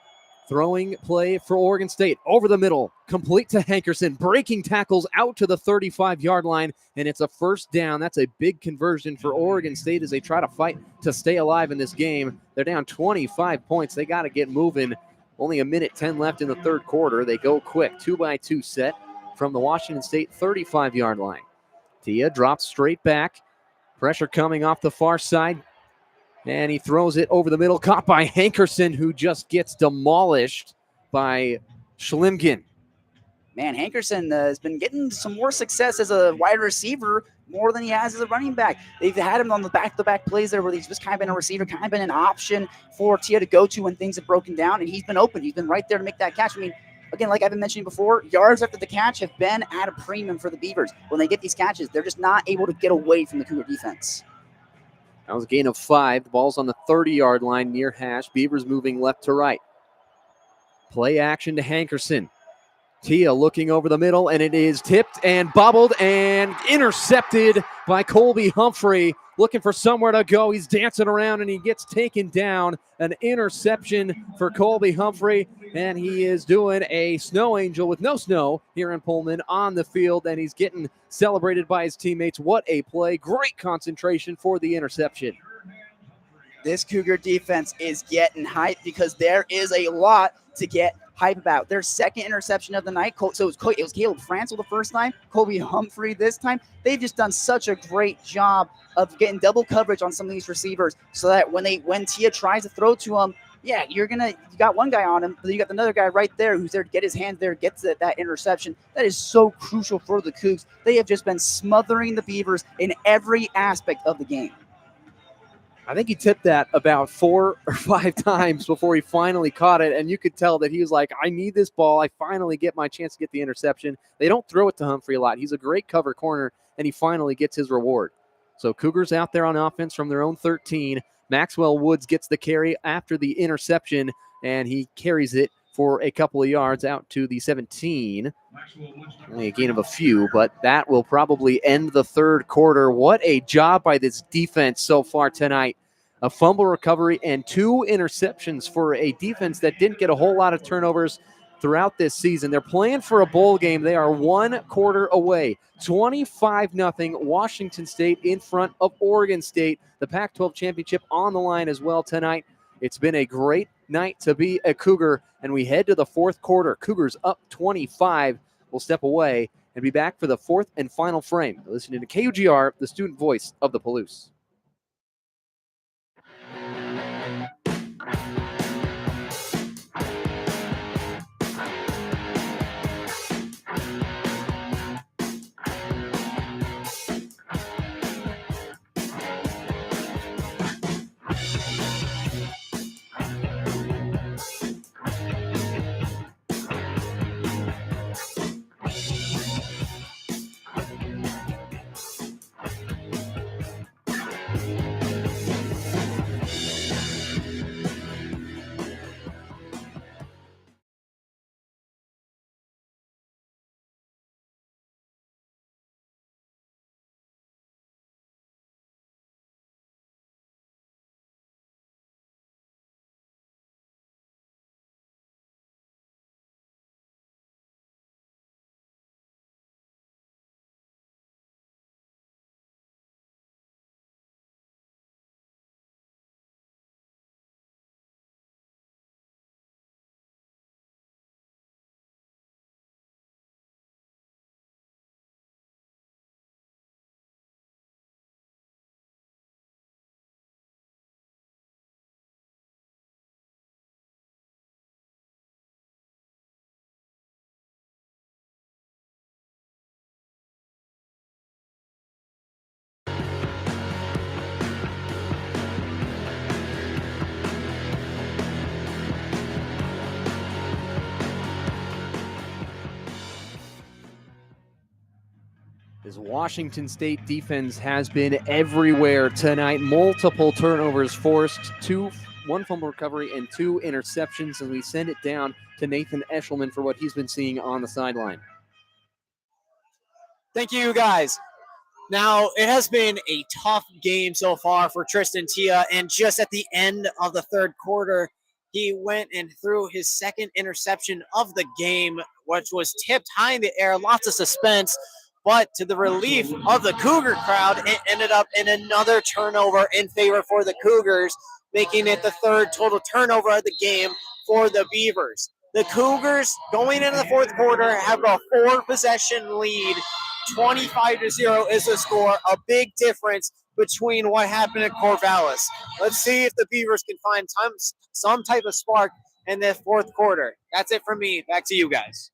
throwing play for Oregon State. Over the middle, complete to Hankerson. Breaking tackles out to the 35-yard line, and it's a first down. That's a big conversion for Oregon State as they try to fight to stay alive in this game. They're down 25 points. They got to get moving, Only a minute 10 left in the third quarter. They go quick, 2-by-2 set from the Washington State 35-yard line. Tia drops straight back. Pressure coming off the far side. And he throws it over the middle, caught by Hankerson, who just gets demolished by Schlimgen. Man, Hankerson has been getting some more success as a wide receiver more than he has as a running back. They've had him on the back-to-back plays there where he's just kind of been a receiver, kind of been an option for Tia to go to when things have broken down, and he's been open. He's been right there to make that catch. I mean, again, like I've been mentioning before, yards after the catch have been at a premium for the Beavers. When they get these catches, they're just not able to get away from the Cougar defense. That was a gain of 5. The ball's on the 30-yard line near hash. Beavers moving left to right. Play action to Hankerson. Tia looking over the middle, and it is tipped and bobbled and intercepted by Colby Humphrey. Looking for somewhere to go. He's dancing around, and he gets taken down. An interception for Colby Humphrey, and he is doing a snow angel with no snow here in Pullman on the field, and he's getting celebrated by his teammates. What a play. Great concentration for the interception. This Cougar defense is getting hyped because there is a lot to get hype about. Their second interception of the night, so it was Caleb Franzel the first time, Colby Humphrey this time. They've just done such a great job of getting double coverage on some of these receivers so that when Tia tries to throw to them, yeah, you got one guy on him, but you got another guy right there who's there to get his hands there, gets that interception. That is so crucial for the Cougs. They have just been smothering the Beavers in every aspect of the game. I think he tipped that about 4 or 5 times before he finally caught it, and you could tell that he was like, I need this ball. I finally get my chance to get the interception. They don't throw it to Humphrey a lot. He's a great cover corner, and he finally gets his reward. So Cougars out there on offense from their own 13. Maxwell Woods gets the carry after the interception, and he carries it for a couple of yards out to the 17. Only a gain of a few, but that will probably end the third quarter. What a job by this defense so far tonight. A fumble recovery and 2 interceptions for a defense that didn't get a whole lot of turnovers throughout this season. They're playing for a bowl game. They are 1 quarter away. 25-0 Washington State in front of Oregon State. The Pac-12 championship on the line as well tonight. It's been a great night to be a Cougar, and we head to the fourth quarter. Cougars up 25. We'll step away and be back for the fourth and final frame. Listening to KUGR, the student voice of the Palouse. This Washington State defense has been everywhere tonight. Multiple turnovers forced, 1 fumble recovery and 2 interceptions, and we send it down to Nathan Eshelman for what he's been seeing on the sideline. Thank you, guys. Now, it has been a tough game so far for Tristan Tia, and just at the end of the third quarter, he went and threw his second interception of the game, which was tipped high in the air, lots of suspense. But to the relief of the Cougar crowd, it ended up in another turnover in favor for the Cougars, making it the third total turnover of the game for the Beavers. The Cougars, going into the fourth quarter, have a 4-possession lead. 25-0 is the score, a big difference between what happened at Corvallis. Let's see if the Beavers can find some type of spark in the fourth quarter. That's it from me. Back to you guys.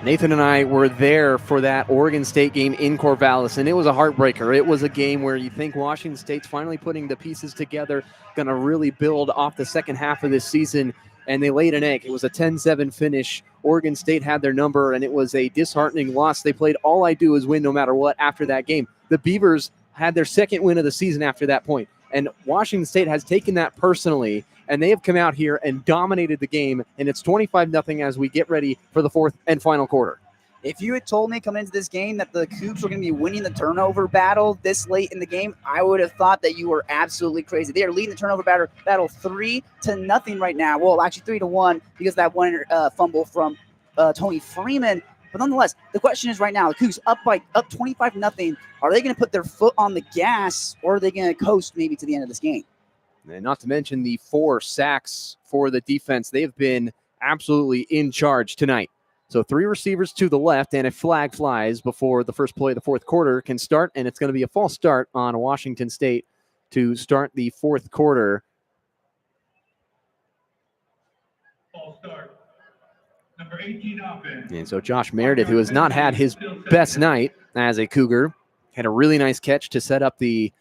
Nathan and I were there for that Oregon State game in Corvallis, and it was a heartbreaker. It was a game where you think Washington State's finally putting the pieces together, going to really build off the second half of this season, and they laid an egg. It was a 10-7 finish. Oregon State had their number, and it was a disheartening loss. They played all I do is win no matter what after that game. The Beavers had their second win of the season after that point, and Washington State has taken that personally, and they have come out here and dominated the game, and it's 25-0 as we get ready for the fourth and final quarter. If you had told me coming into this game that the Cougs were going to be winning the turnover battle this late in the game, I would have thought that you were absolutely crazy. They are leading the turnover battle 3-0 right now. Well, actually 3-1 because of that one fumble from Tony Freeman. But nonetheless, the question is right now, the Cougs up 25-0. Are they going to put their foot on the gas, or are they going to coast maybe to the end of this game? And not to mention the 4 sacks for the defense. They have been absolutely in charge tonight. So 3 receivers to the left, and a flag flies before the first play of the fourth quarter can start, and it's going to be a false start on Washington State to start the fourth quarter. False start. Number 18 offense. And so Josh Meredith, who has not had his best night as a Cougar, had a really nice catch to set up the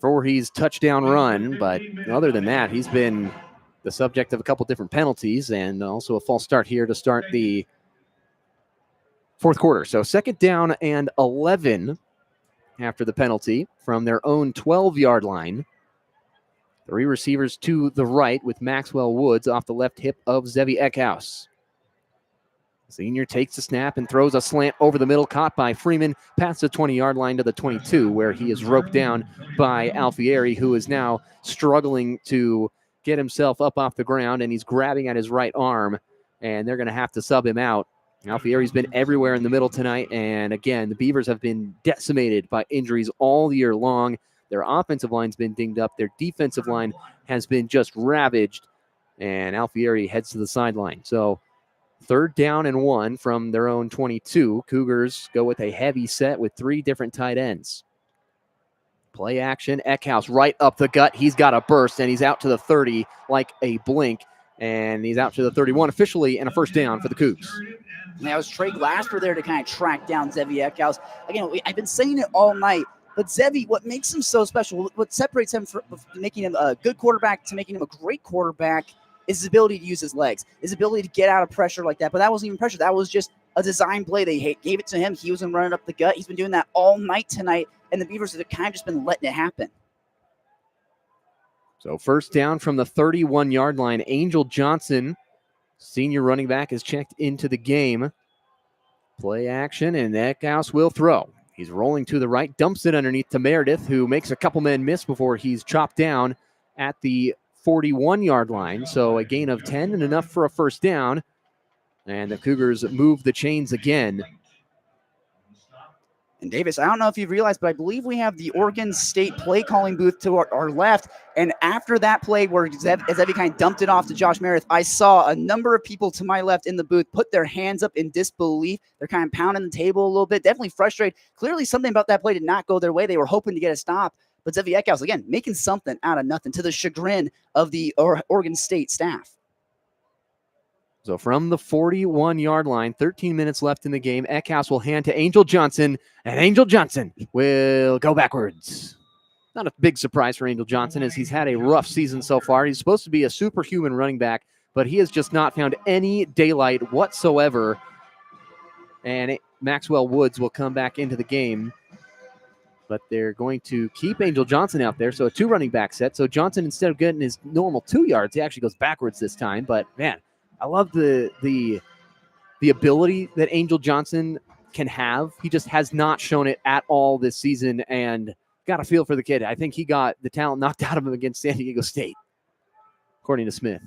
Voorhees touchdown run, but other than that, he's been the subject of a couple different penalties and also a false start here to start the fourth quarter. So 2nd down and 11 after the penalty from their own 12-yard line. 3 receivers to the right with Maxwell Woods off the left hip of Zevi Eckhouse. Senior takes the snap and throws a slant over the middle, caught by Freeman, past the 20-yard line to the 22, where he is roped down by Alfieri, who is now struggling to get himself up off the ground, and he's grabbing at his right arm, and they're going to have to sub him out. Alfieri's been everywhere in the middle tonight, and again, the Beavers have been decimated by injuries all year long. Their offensive line's been dinged up. Their defensive line has been just ravaged, and Alfieri heads to the sideline. So 3rd down and 1 from their own 22. Cougars go with a heavy set with 3 different tight ends. Play action, Eckhouse right up the gut. He's got a burst, and he's out to the 30 like a blink, and he's out to the 31 officially, and a first down for the Cougs. And that was Trey Glasper there to kind of track down Zevi Eckhouse. Again, I've been saying it all night, but Zevi, what makes him so special, what separates him from making him a good quarterback to making him a great quarterback is his ability to use his legs, his ability to get out of pressure like that. But that wasn't even pressure. That was just a design play. They gave it to him. He was running up the gut. He's been doing that all night tonight, and the Beavers have kind of just been letting it happen. So 1st down from the 31-yard line. Angel Johnson, senior running back, is checked into the game. Play action, and Eckhouse will throw. He's rolling to the right, dumps it underneath to Meredith, who makes a couple men miss before he's chopped down at the 41-yard line. So a gain of 10 and enough for a first down. And the Cougars move the chains again. And Davis, I don't know if you've realized, but I believe we have the Oregon State play calling booth to our left. And after that play where Zevi kind of dumped it off to Josh Meredith, I saw a number of people to my left in the booth put their hands up in disbelief. They're kind of pounding the table a little bit, definitely frustrated. Clearly something about that play did not go their way. They were hoping to get a stop. But Zevi Eckhouse, again, making something out of nothing to the chagrin of the Oregon State staff. So from the 41-yard line, 13 minutes left in the game, Eckhouse will hand to Angel Johnson, and Angel Johnson will go backwards. Not a big surprise for Angel Johnson, as he's had a rough season so far. He's supposed to be a superhuman running back, but he has just not found any daylight whatsoever. And Maxwell Woods will come back into the game. But they're going to keep Angel Johnson out there, so a 2 running back set. So Johnson, instead of getting his normal 2 yards, he actually goes backwards this time. But, man, I love the ability that Angel Johnson can have. He just has not shown it at all this season, and got a feel for the kid. I think he got the talent knocked out of him against San Diego State, according to Smith.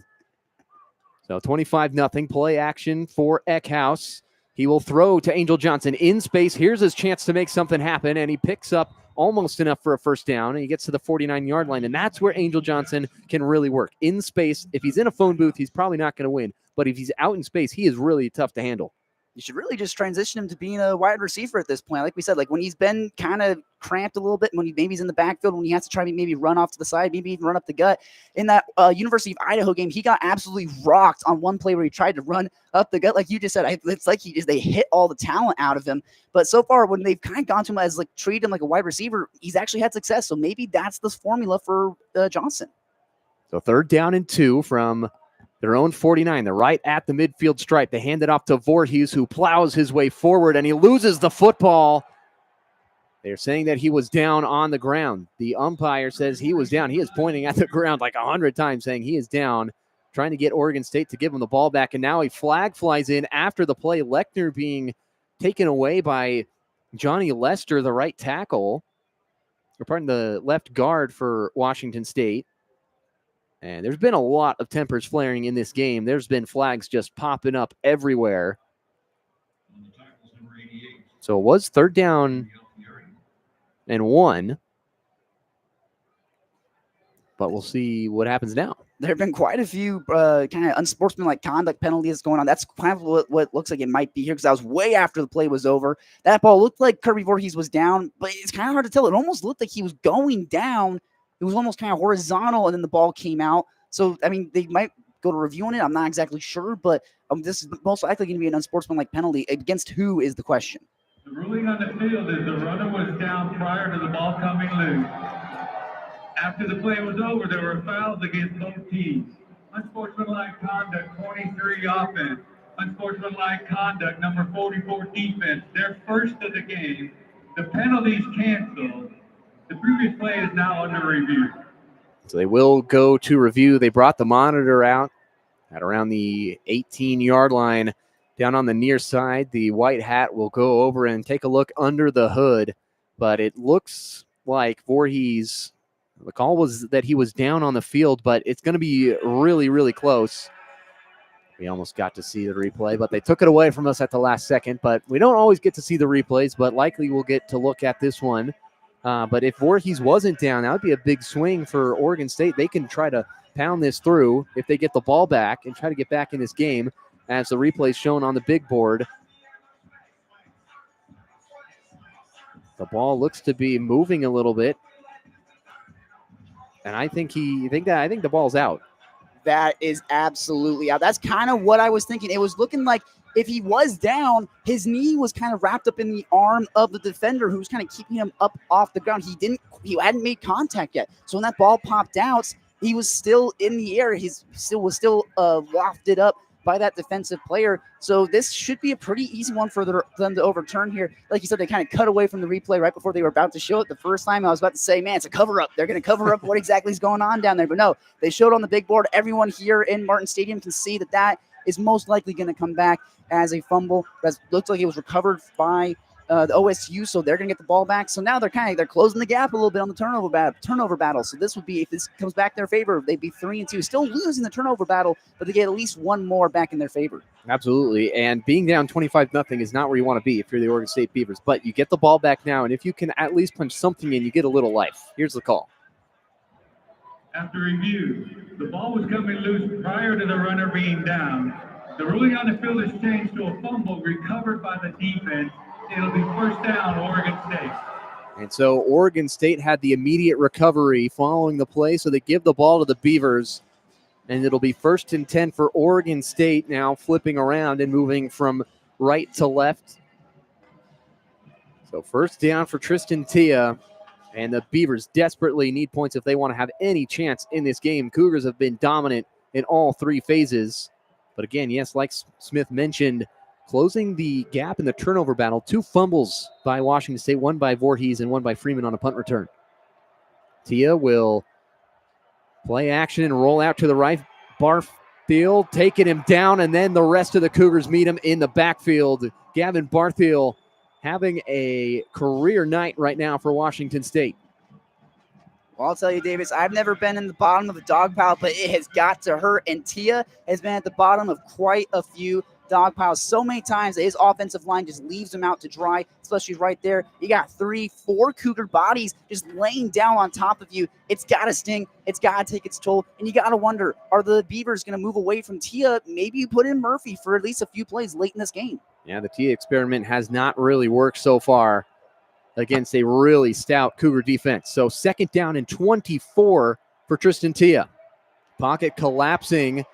So 25-0 play action for Eckhouse. He will throw to Angel Johnson in space. Here's his chance to make something happen, and he picks up almost enough for a first down, and he gets to the 49-yard line, and that's where Angel Johnson can really work. In space, if he's in a phone booth, he's probably not going to win, but if he's out in space, he is really tough to handle. You should really just transition him to being a wide receiver at this point. Like we said, like when he's been kind of cramped a little bit, when maybe he's in the backfield, when he has to try to maybe run off to the side, maybe even run up the gut. In that University of Idaho game, he got absolutely rocked on one play where he tried to run up the gut. Like you just said, it's like they hit all the talent out of him. But so far, when they've kind of gone to him as like treat him like a wide receiver, he's actually had success. So maybe that's the formula for Johnson. So 3rd down and 2 from their own 49. They're right at the midfield stripe. They hand it off to Voorhees, who plows his way forward, and he loses the football. They're saying that he was down on the ground. The umpire says he was down. He is pointing at the ground like 100 times, saying he is down, trying to get Oregon State to give him the ball back. And now a flag flies in after the play. Lechner being taken away by Johnny Lester, the right tackle, or pardon, the left guard for Washington State. And there's been a lot of tempers flaring in this game. There's been flags just popping up everywhere. So it was 3rd down and 1. But we'll see what happens now. There have been quite a few kind of unsportsmanlike conduct penalties going on. That's kind of what looks like it might be here, because that was way after the play was over. That ball looked like Kirby Voorhees was down, but it's kind of hard to tell. It almost looked like he was going down. It was almost kind of horizontal, and then the ball came out. So, I mean, they might go to reviewing it. I'm not exactly sure, but this is most likely going to be an unsportsmanlike penalty. Against who is the question? The ruling on the field is the runner was down prior to the ball coming loose. After the play was over, there were fouls against both teams. Unsportsmanlike conduct, 23 offense. Unsportsmanlike conduct, number 44 defense. Their first of the game. The penalty's canceled. The previous play is now under review. So they will go to review. They brought the monitor out at around the 18-yard line. Down on the near side, the white hat will go over and take a look under the hood. But it looks like Voorhees, the call was that he was down on the field, but it's going to be really, really close. We almost got to see the replay, but they took it away from us at the last second. But we don't always get to see the replays, but likely we'll get to look at this one. But if Voorhees wasn't down, that would be a big swing for Oregon State. They can try to pound this through if they get the ball back and try to get back in this game, as the replay is shown on the big board. The ball looks to be moving a little bit, and I think the ball's out. That is absolutely out. That's kind of what I was thinking. It was looking like if he was down, his knee was kind of wrapped up in the arm of the defender, who was kind of keeping him up off the ground. He hadn't made contact yet. So when that ball popped out, he was still in the air. He was still lofted up by that defensive player. So this should be a pretty easy one for them to overturn here. Like you said, they kind of cut away from the replay right before they were about to show it. The first time I was about to say, man, it's a cover-up. They're going to cover up what exactly is going on down there. But no, they showed on the big board. Everyone here in Martin Stadium can see that is most likely going to come back as a fumble. That looks like it was recovered by the OSU, so they're going to get the ball back. So now they're closing the gap a little bit on the turnover battle. So this would be, if this comes back in their favor, they'd be 3-2, still losing the turnover battle, but they get at least one more back in their favor. Absolutely, and being down 25-0 is not where you want to be if you're the Oregon State Beavers. But you get the ball back now, and if you can at least punch something in, you get a little life. Here's the call. After review, the ball was coming loose prior to the runner being down. The ruling on the field has changed to a fumble recovered by the defense. It'll be first down, Oregon State. And so Oregon State had the immediate recovery following the play, so they give the ball to the Beavers, and it'll be 1st and 10 for Oregon State, now flipping around and moving from right to left. So first down for Tristan Tia, and the Beavers desperately need points if they want to have any chance in this game. Cougars have been dominant in all 3 phases. But again, yes, like Smith mentioned, closing the gap in the turnover battle. 2 fumbles by Washington State, one by Voorhees and one by Freeman on a punt return. Tia will play action and roll out to the right. Barfield taking him down, and then the rest of the Cougars meet him in the backfield. Gavin Barfield having a career night right now for Washington State. Well, I'll tell you, Davis, I've never been in the bottom of a dog pile, but it has got to hurt. And Tia has been at the bottom of quite a few. dog pile so many times that his offensive line just leaves him out to dry, especially right there. You got 3, 4 Cougar bodies just laying down on top of you. It's got to sting. It's got to take its toll. And you got to wonder, are the Beavers going to move away from Tia? Maybe you put in Murphy for at least a few plays late in this game. Yeah, the Tia experiment has not really worked so far against a really stout Cougar defense. So 2nd down and 24 for Tristan Tia. Pocket collapsing.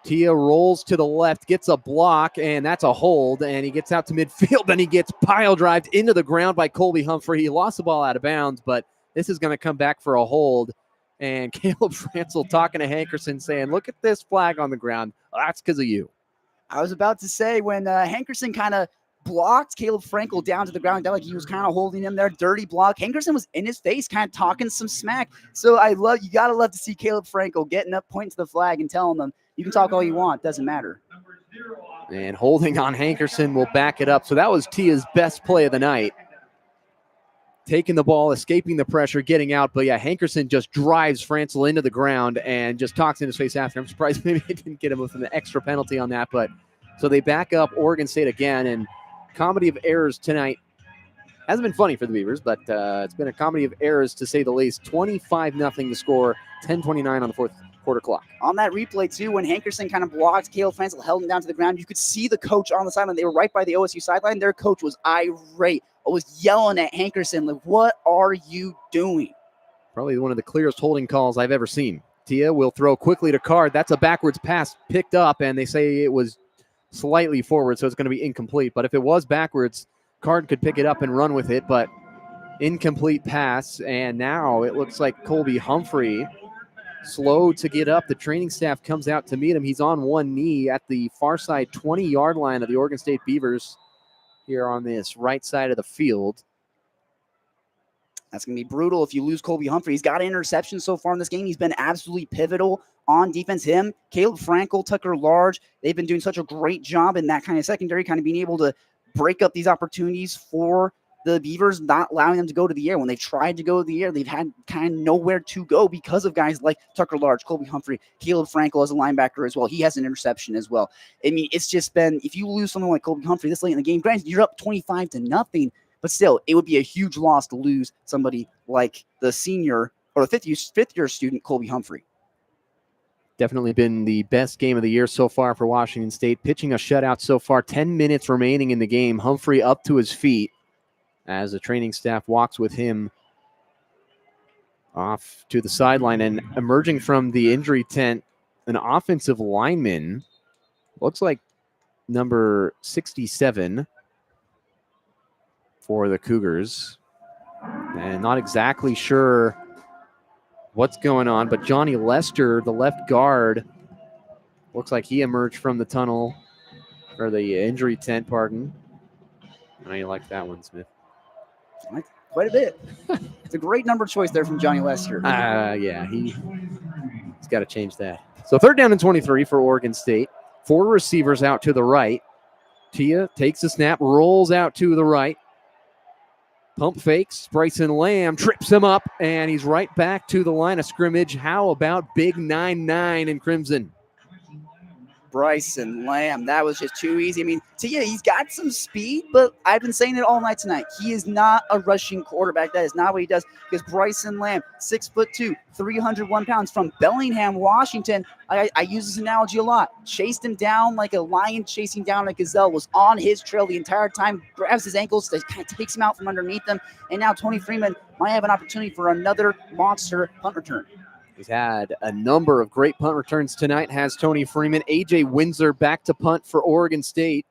Tia rolls to the left, gets a block, and that's a hold, and he gets out to midfield, and he gets pile-drived into the ground by Colby Humphrey. He lost the ball out of bounds, but this is going to come back for a hold. And Caleb Franzel talking to Hankerson saying, look at this flag on the ground. That's because of you. I was about to say, when Hankerson kind of blocked Caleb Frankel down to the ground, like he was kind of holding him there, dirty block. Hankerson was in his face, kind of talking some smack. So you gotta love to see Caleb Frankel getting up, pointing to the flag and telling them, you can talk all you want, doesn't matter. And holding on Hankerson will back it up. So that was Tia's best play of the night. Taking the ball, escaping the pressure, getting out. But yeah, Hankerson just drives Franzel into the ground and just talks in his face after. I'm surprised maybe they didn't get him with an extra penalty on that. But so they back up Oregon State again, and comedy of errors tonight. Hasn't been funny for the Beavers, but it's been a comedy of errors to say the least. 25-0 to score, 10:29 on the fourth quarter clock. On that replay, too, when Hankerson kind of blocked Caleb Franzel, held him down to the ground, you could see the coach on the sideline. They were right by the OSU sideline. Their coach was irate. Was yelling at Hankerson, like, what are you doing? Probably one of the clearest holding calls I've ever seen. Tia will throw quickly to Card. That's a backwards pass picked up, and they say it was slightly forward, so it's going to be incomplete. But if it was backwards, Card could pick it up and run with it, but incomplete pass. And now it looks like Colby Humphrey, slow to get up. The training staff comes out to meet him. He's on one knee at the far side 20-yard line of the Oregon State Beavers here on this right side of the field. That's going to be brutal if you lose Colby Humphrey. He's got an interception so far in this game. He's been absolutely pivotal on defense. Him, Caleb Frankel, Tucker Large, they've been doing such a great job in that kind of secondary, kind of being able to break up these opportunities for the Beavers, not allowing them to go to the air. When they've tried to go to the air, they've had kind of nowhere to go because of guys like Tucker Large, Colby Humphrey, Caleb Frankel as a linebacker as well. He has an interception as well. I mean, it's just been, if you lose someone like Colby Humphrey this late in the game, granted, you're up 25-0, but still, it would be a huge loss to lose somebody like the senior or the fifth-year student, Colby Humphrey. Definitely been the best game of the year so far for Washington State. Pitching a shutout so far, 10 minutes remaining in the game. Humphrey up to his feet as the training staff walks with him off to the sideline. And emerging from the injury tent, an offensive lineman, looks like number 67 for the Cougars. And not exactly sure what's going on, but Johnny Lester, the left guard, looks like he emerged from the tunnel, or the injury tent, pardon. I know you like that one, Smith. Quite a bit. It's a great number choice there from Johnny Lester. Yeah, he's got to change that. So 3rd down and 23 for Oregon State. 4 receivers out to the right. Tia takes the snap, rolls out to the right. Pump fakes. Bryson Lamb trips him up, and he's right back to the line of scrimmage. How about big 9-9 in crimson? Bryson Lamb, that was just too easy. I mean, Tia, he's got some speed, but I've been saying it all night tonight. He is not a rushing quarterback. That is not what he does. Because Bryson Lamb, 6'2", 301 pounds, from Bellingham, Washington. I use this analogy a lot. Chased him down like a lion chasing down a gazelle, was on his trail the entire time, grabs his ankles, kind of takes him out from underneath them, and now Tony Freeman might have an opportunity for another monster punt return. He's had a number of great punt returns tonight, has Tony Freeman. A.J. Windsor back to punt for Oregon State.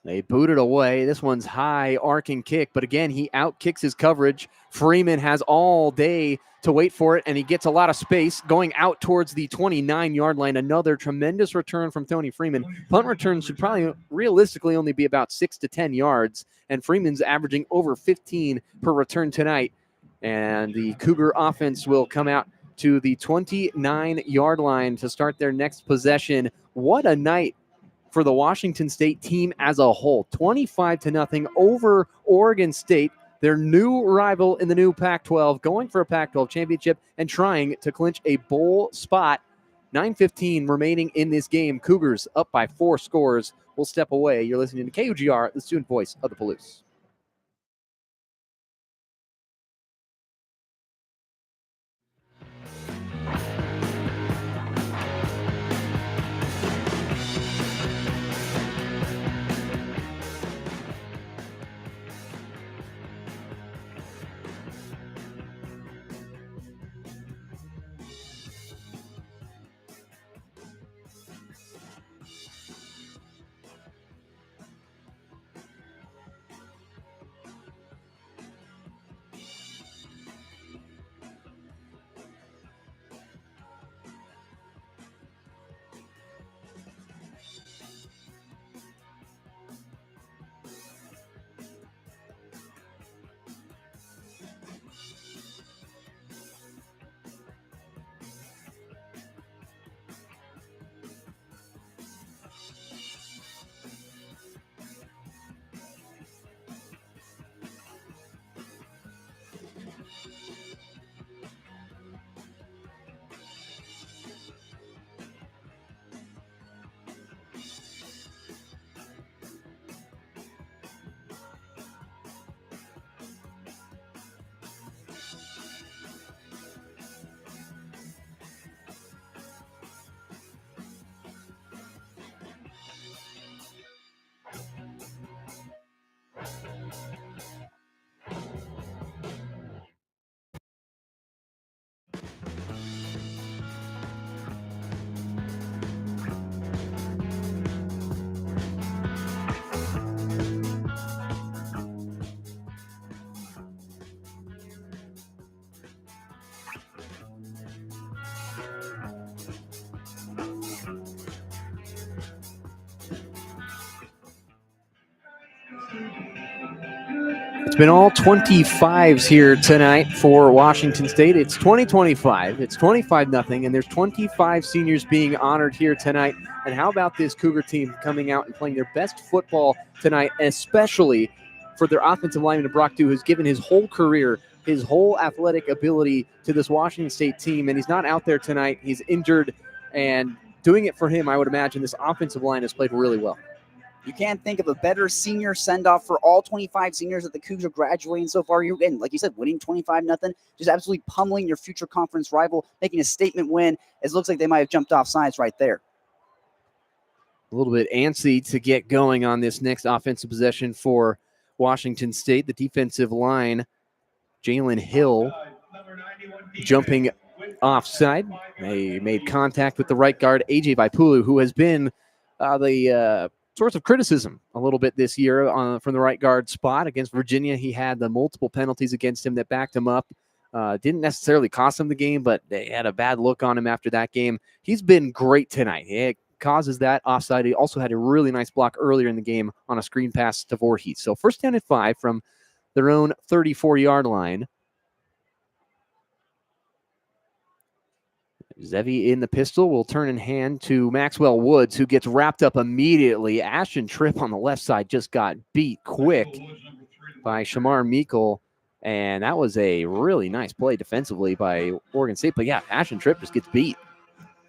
They boot it away. This one's high, arcing kick, but again, he outkicks his coverage. Freeman has all day to wait for it, and he gets a lot of space going out towards the 29-yard line. Another tremendous return from Tony Freeman. Punt returns should probably realistically only be about 6 to 10 yards, and Freeman's averaging over 15 per return tonight. And the Cougar offense will come out to the 29-yard line to start their next possession. What a night for the Washington State team as a whole. 25-0 over Oregon State, their new rival in the new Pac-12, going for a Pac-12 championship and trying to clinch a bowl spot 9:15 remaining in this game. Cougars up by 4 scores. We'll step away. You're listening to KUGR, the student voice of the Palouse. It's been all 25s here tonight for Washington State. It's 2025. It's 25-0, and there's 25 seniors being honored here tonight. And how about this Cougar team coming out and playing their best football tonight, especially for their offensive lineman, Brock Dew, who's given his whole career, his whole athletic ability to this Washington State team, and he's not out there tonight. He's injured, and doing it for him, I would imagine this offensive line has played really well. You can't think of a better senior send-off for all 25 seniors that the Cougs are graduating so far. You're getting, like you said, winning 25-0, just absolutely pummeling your future conference rival, making a statement win. It looks like they might have jumped off sides right there. A little bit antsy to get going on this next offensive possession for Washington State. The defensive line, Jalen Hill, jumping offside. They made contact with the right guard, AJ Vaipulu, who has been the source of criticism a little bit this year from the right guard spot. Against Virginia, he had the multiple penalties against him that backed him up. Didn't necessarily cost him the game, but they had a bad look on him after that game. He's been great tonight. It causes that offside. He also had a really nice block earlier in the game on a screen pass to Voorhees. So first down at 5 from their own 34-yard line. Zevi in the pistol will turn in hand to Maxwell Woods, who gets wrapped up immediately. Ashton Tripp on the left side just got beat quick by Shamar Meikle, and that was a really nice play defensively by Oregon State. But yeah, Ashton Tripp just gets beat.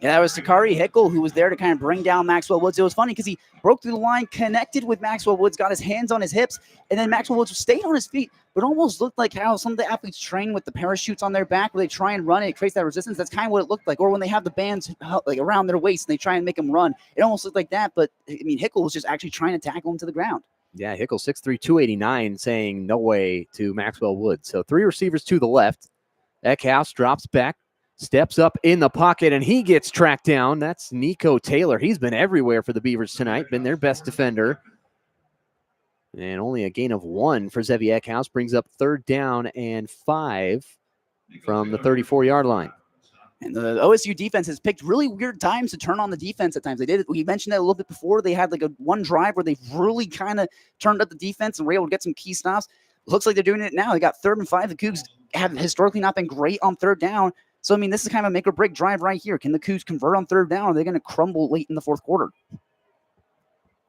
Yeah, that was Sakari Hickel who was there to kind of bring down Maxwell Woods. It was funny because he broke through the line, connected with Maxwell Woods, got his hands on his hips, and then Maxwell Woods stayed on his feet, but almost looked like how some of the athletes train with the parachutes on their back where they try and run it creates that resistance. That's kind of what it looked like. Or when they have the bands like around their waist and they try and make them run, it almost looked like that. But I mean, Hickel was just actually trying to tackle him to the ground. Yeah, Hickel 6'3", 289, saying no way to Maxwell Woods. So 3 receivers to the left. Eckhouse drops back, steps up in the pocket, and he gets tracked down. That's Nico Taylor. He's been everywhere for the Beavers tonight, been their best defender. And only a gain of 1 for Zevi Eckhouse brings up 3rd down and 5 from the 34-yard line. And the OSU defense has picked really weird times to turn on the defense at times. They did it. We mentioned that a little bit before. They had like one drive where they really kind of turned up the defense and were able to get some key stops. Looks like they're doing it now. They got 3rd and 5. The Cougs have historically not been great on 3rd down. So, I mean, this is kind of a make or break drive right here. Can the Cougs convert on 3rd down, or are they going to crumble late in the 4th quarter?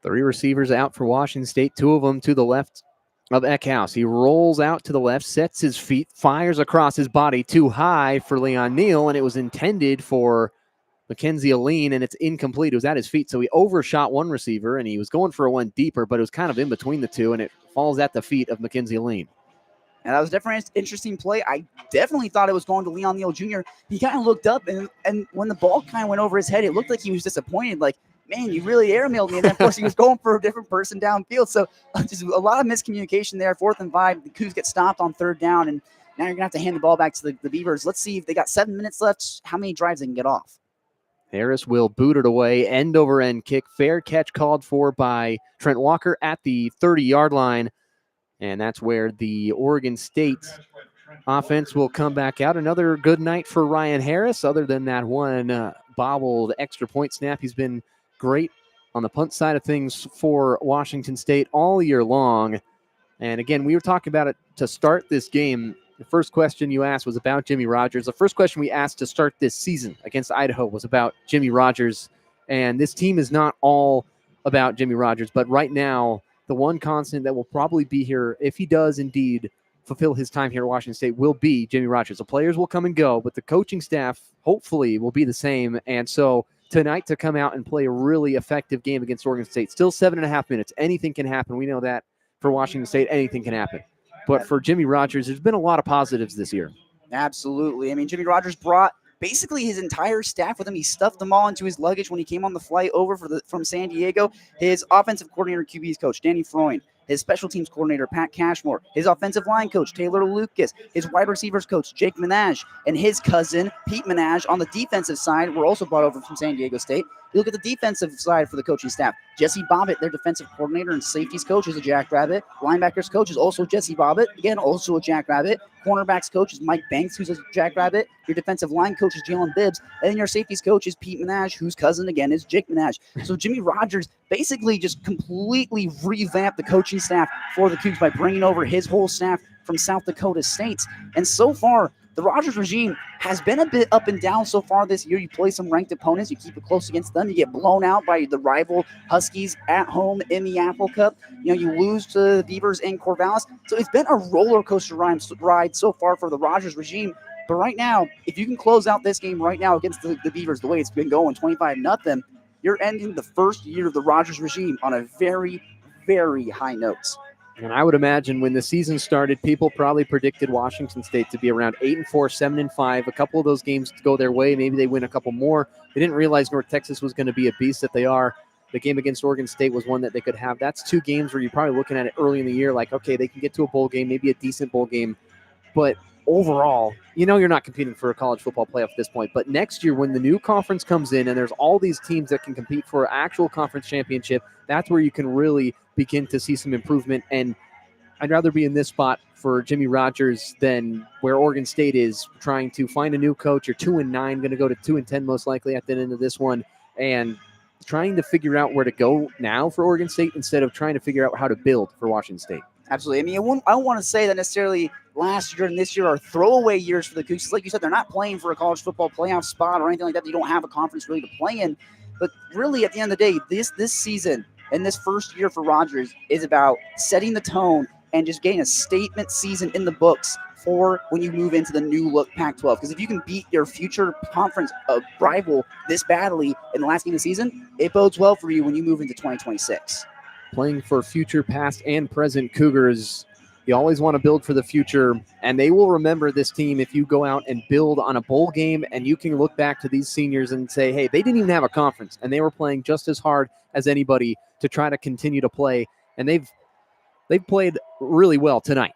3 receivers out for Washington State, 2 of them to the left of Eckhouse. He rolls out to the left, sets his feet, fires across his body too high for Leon Neal, and it was intended for Mackenzie Aline, and it's incomplete. It was at his feet, so he overshot one receiver, and he was going for a one deeper, but it was kind of in between the two, and it falls at the feet of Mackenzie Aline. And that was definitely an interesting play. I definitely thought it was going to Leon Neal Jr. He kind of looked up, and when the ball kind of went over his head, it looked like he was disappointed. Like, man, you really airmailed me. And then, of course, he was going for a different person downfield. So just a lot of miscommunication there. 4th and 5. The Cougs get stopped on 3rd down, and now you're going to have to hand the ball back to the Beavers. Let's see if they got 7 minutes left, how many drives they can get off. Harris will boot it away, end-over-end kick. Fair catch called for by Trent Walker at the 30-yard line. And that's where the Oregon State offense will come back out. Another good night for Ryan Harris. Other than that one bobbled extra point snap, he's been great on the punt side of things for Washington State all year long. And again, we were talking about it to start this game. The first question you asked was about Jimmy Rogers. The first question we asked to start this season against Idaho was about Jimmy Rogers. And this team is not all about Jimmy Rogers, but right now, the one constant that will probably be here, if he does indeed fulfill his time here at Washington State, will be Jimmy Rogers. The players will come and go, but the coaching staff hopefully will be the same. And so tonight to come out and play a really effective game against Oregon State, still 7.5 minutes. Anything can happen. We know that for Washington State, anything can happen. But for Jimmy Rogers, there's been a lot of positives this year. Absolutely. I mean, Jimmy Rogers brought basically his entire staff with him. He stuffed them all into his luggage when he came on the flight over from San Diego. His offensive coordinator, QB's coach, Danny Freund. His special teams coordinator, Pat Cashmore. His offensive line coach, Taylor Lucas. His wide receivers coach, Jake Minaj. And his cousin, Pete Minaj, on the defensive side, were also brought over from San Diego State. You look at the defensive side for the coaching staff. Jesse Bobbitt, their defensive coordinator and safeties coach, is a Jackrabbit. Linebackers coach is also Jesse Bobbitt, again, also a Jackrabbit. Cornerbacks coach is Mike Banks, who's a Jackrabbit. Your defensive line coach is Jalen Bibbs. And then your safeties coach is Pete Minaj, whose cousin, again, is Jake Minaj. So Jimmy Rogers basically just completely revamped the coaching staff for the Cougs by bringing over his whole staff from South Dakota State. And so far, the Rogers regime has been a bit up and down so far this year. You play some ranked opponents, you keep it close against them, you get blown out by the rival Huskies at home in the Apple Cup. You know, you lose to the Beavers in Corvallis. So it's been a roller coaster ride so far for the Rogers regime. But right now, if you can close out this game right now against the Beavers the way it's been going, 25-0, you're ending the first year of the Rogers regime on a very, very high note. And I would imagine when the season started, people probably predicted Washington State to be around 8-4, 7-5. A couple of those games to go their way. Maybe they win a couple more. They didn't realize North Texas was going to be a beast that they are. The game against Oregon State was one that they could have. That's 2 games where you're probably looking at it early in the year like, okay, they can get to a bowl game, maybe a decent bowl game. But overall, you know you're not competing for a college football playoff at this point. But next year when the new conference comes in and there's all these teams that can compete for an actual conference championship, that's where you can really begin to see some improvement. And I'd rather be in this spot for Jimmy Rogers than where Oregon State is trying to find a new coach. You're 2-9, going to go to 2-10 most likely at the end of this one, and trying to figure out where to go now for Oregon State instead of trying to figure out how to build for Washington State. Absolutely. I mean, I don't want to say that necessarily last year and this year are throwaway years for the Cougs. Like you said, they're not playing for a college football playoff spot or anything like that. You don't have a conference really to play in. But really, at the end of the day, this season and this first year for Rogers is about setting the tone and just getting a statement season in the books for when you move into the new look Pac-12. Because if you can beat your future conference rival this badly in the last game of the season, it bodes well for you when you move into 2026. Playing for future past and present Cougars, you always want to build for the future, and they will remember this team if you go out and build on a bowl game, and you can look back to these seniors and say, hey, they didn't even have a conference, and they were playing just as hard as anybody to try to continue to play, and they've played really well tonight.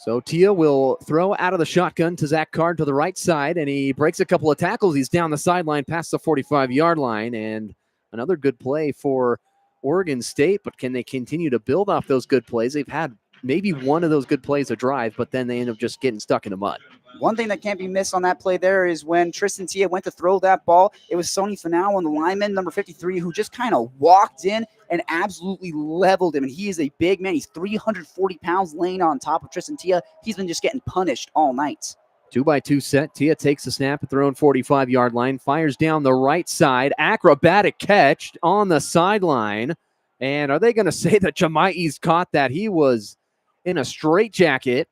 So Tia will throw out of the shotgun to Zach Card to the right side, and he breaks a couple of tackles. He's down the sideline past the 45-yard line, and another good play for Oregon State, but can they continue to build off those good plays? They've had maybe one of those good plays a drive, but then they end up just getting stuck in the mud. One thing that can't be missed on that play there is when Tristan Tia went to throw that ball, it was Sony Fanau on the lineman, number 53, who just kind of walked in and absolutely leveled him. And he is a big man. He's 340 pounds laying on top of Tristan Tia. He's been just getting punished all night. 2-by-2 set. Tia takes the snap at their own 45-yard line, fires down the right side. Acrobatic catch on the sideline. And are they going to say that Jemai East caught that? He was in a straitjacket,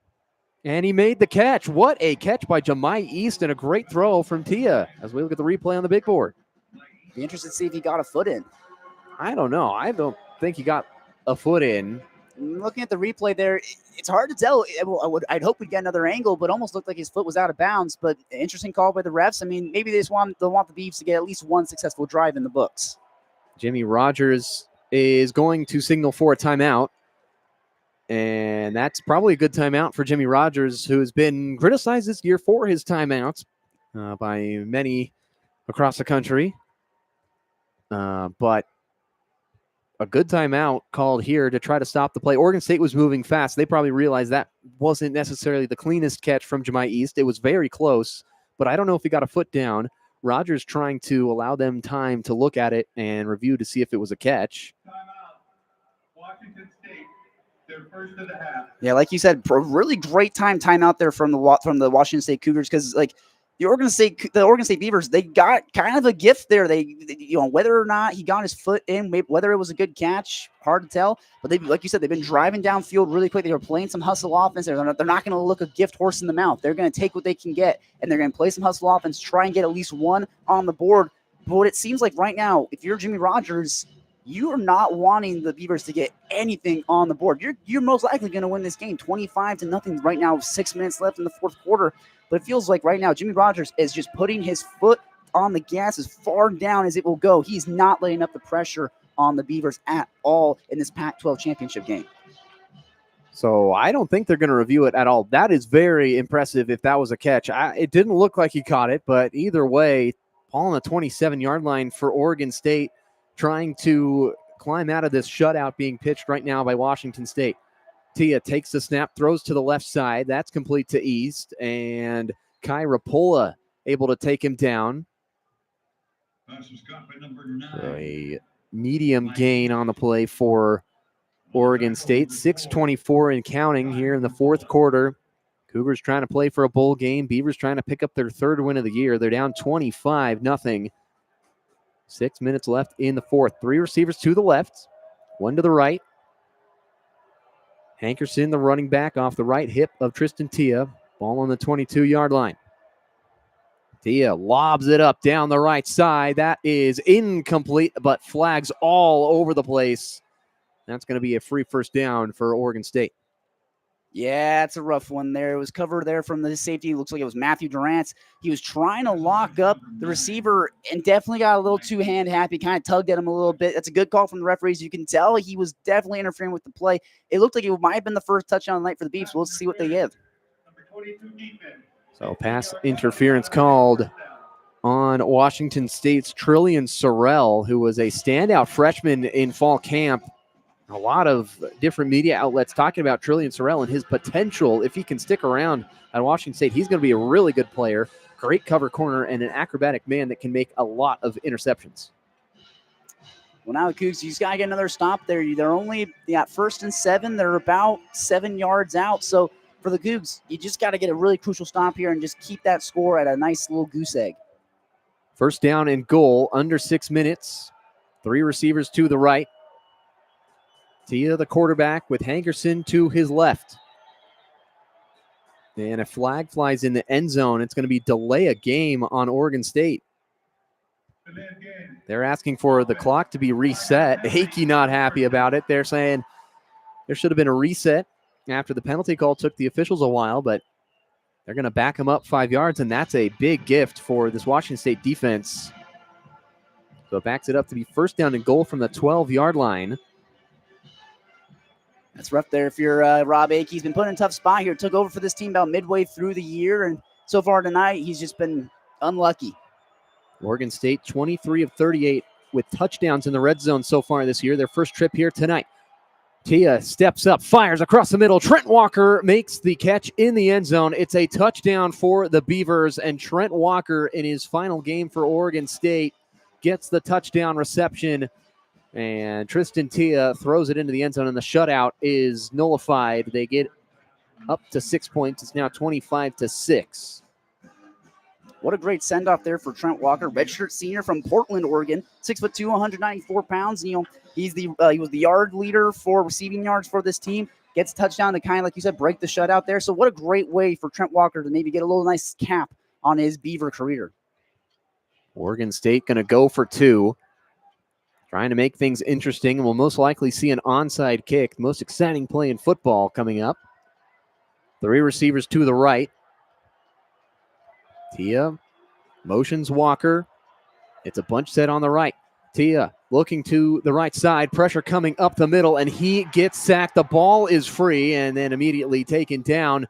and he made the catch. What a catch by Jemai East, and a great throw from Tia as we look at the replay on the big board. Be interested to see if he got a foot in. I don't know. I don't think he got a foot in. Looking at the replay there, it's hard to tell. I'd hope we'd get another angle, but almost looked like his foot was out of bounds. But interesting call by the refs. I mean, maybe they want the Beavs to get at least one successful drive in the books. Jimmy Rogers is going to signal for a timeout. And that's probably a good timeout for Jimmy Rogers, who has been criticized this year for his timeouts by many across the country. But a good timeout called here to try to stop the play. Oregon State was moving fast. They probably realized that wasn't necessarily the cleanest catch from Jemai East. It was very close, but I don't know if he got a foot down. Rogers trying to allow them time to look at it and review to see if it was a catch. Timeout. Washington State, their first of the half. Yeah, like you said, really great timeout there from the Washington State Cougars, because like the Oregon State Beavers, they got kind of a gift there. They whether or not he got his foot in, maybe whether it was a good catch, hard to tell. But they, like you said, they've been driving downfield really quick. They were playing some hustle offense. They're not going to look a gift horse in the mouth. They're going to take what they can get, and they're going to play some hustle offense, try and get at least one on the board. But what it seems like right now, if you're Jimmy Rogers, you are not wanting the Beavers to get anything on the board. You're most likely going to win this game 25-0 right now, 6 minutes left in the fourth quarter. But it feels like right now Jimmy Rogers is just putting his foot on the gas as far down as it will go. He's not letting up the pressure on the Beavers at all in this Pac-12 championship game. So I don't think they're going to review it at all. That is very impressive if that was a catch. It didn't look like he caught it, but either way, ball on the 27-yard line for Oregon State, trying to climb out of this shutout being pitched right now by Washington State. Tia takes the snap, throws to the left side. That's complete to East, and Kai Rapola able to take him down. So a medium gain on the play for Oregon State. 6:24 and counting here in the fourth quarter. Cougars trying to play for a bowl game. Beavers trying to pick up their third win of the year. They're down 25-0. 6 minutes left in the fourth. Three receivers to the left, one to the right. Hankerson, the running back, off the right hip of Tristan Tia. Ball on the 22-yard line. Tia lobs it up down the right side. That is incomplete, but flags all over the place. That's going to be a free first down for Oregon State. Yeah, it's a rough one there. It was covered there from the safety. It looks like it was Matthew Durant. He was trying to lock up the receiver and definitely got a little too hand happy, kind of tugged at him a little bit. That's a good call from the referees. You can tell he was definitely interfering with the play. It looked like it might have been the first touchdown of the night for the Beavs. We'll see what they give. So pass interference called on Washington State's Trillian Sorrell, who was a standout freshman in fall camp. A lot of different media outlets talking about Trillian Sorrell and his potential. If he can stick around at Washington State, he's going to be a really good player, great cover corner, and an acrobatic man that can make a lot of interceptions. Well, now the Cougs, you just got to get another stop there. They're only first and 7. They're about 7 yards out. So for the Cougs, you just got to get a really crucial stop here and just keep that score at a nice little goose egg. First down and goal, under 6 minutes. Three receivers to the right. Tia, the quarterback, with Hankerson to his left. And a flag flies in the end zone. It's going to be delay a game on Oregon State. They're asking for the clock to be reset. Hickey not happy about it. They're saying there should have been a reset after the penalty call. Took the officials a while, but they're going to back him up 5 yards, and that's a big gift for this Washington State defense. So it backs it up to be first down and goal from the 12-yard line. That's rough there if you're Rob Akey. He's been put in a tough spot here. Took over for this team about midway through the year, and so far tonight, he's just been unlucky. Oregon State, 23 of 38 with touchdowns in the red zone so far this year. Their first trip here tonight. Tia steps up, fires across the middle. Trent Walker makes the catch in the end zone. It's a touchdown for the Beavers, and Trent Walker in his final game for Oregon State gets the touchdown reception. And Tristan Tia throws it into the end zone, and the shutout is nullified. They get up to 6 points. It's now 25-6. What a great send-off there for Trent Walker, redshirt senior from Portland, Oregon, 6'2", 194 pounds. He was the yard leader for receiving yards for this team. Gets a touchdown to kind of, like you said, break the shutout there. So what a great way for Trent Walker to maybe get a little nice cap on his Beaver career. Oregon State going to go for 2. Trying to make things interesting, and we'll most likely see an onside kick. The most exciting play in football coming up. 3 receivers to the right. Tia motions Walker. It's a bunch set on the right. Tia looking to the right side. Pressure coming up the middle, and he gets sacked. The ball is free and then immediately taken down.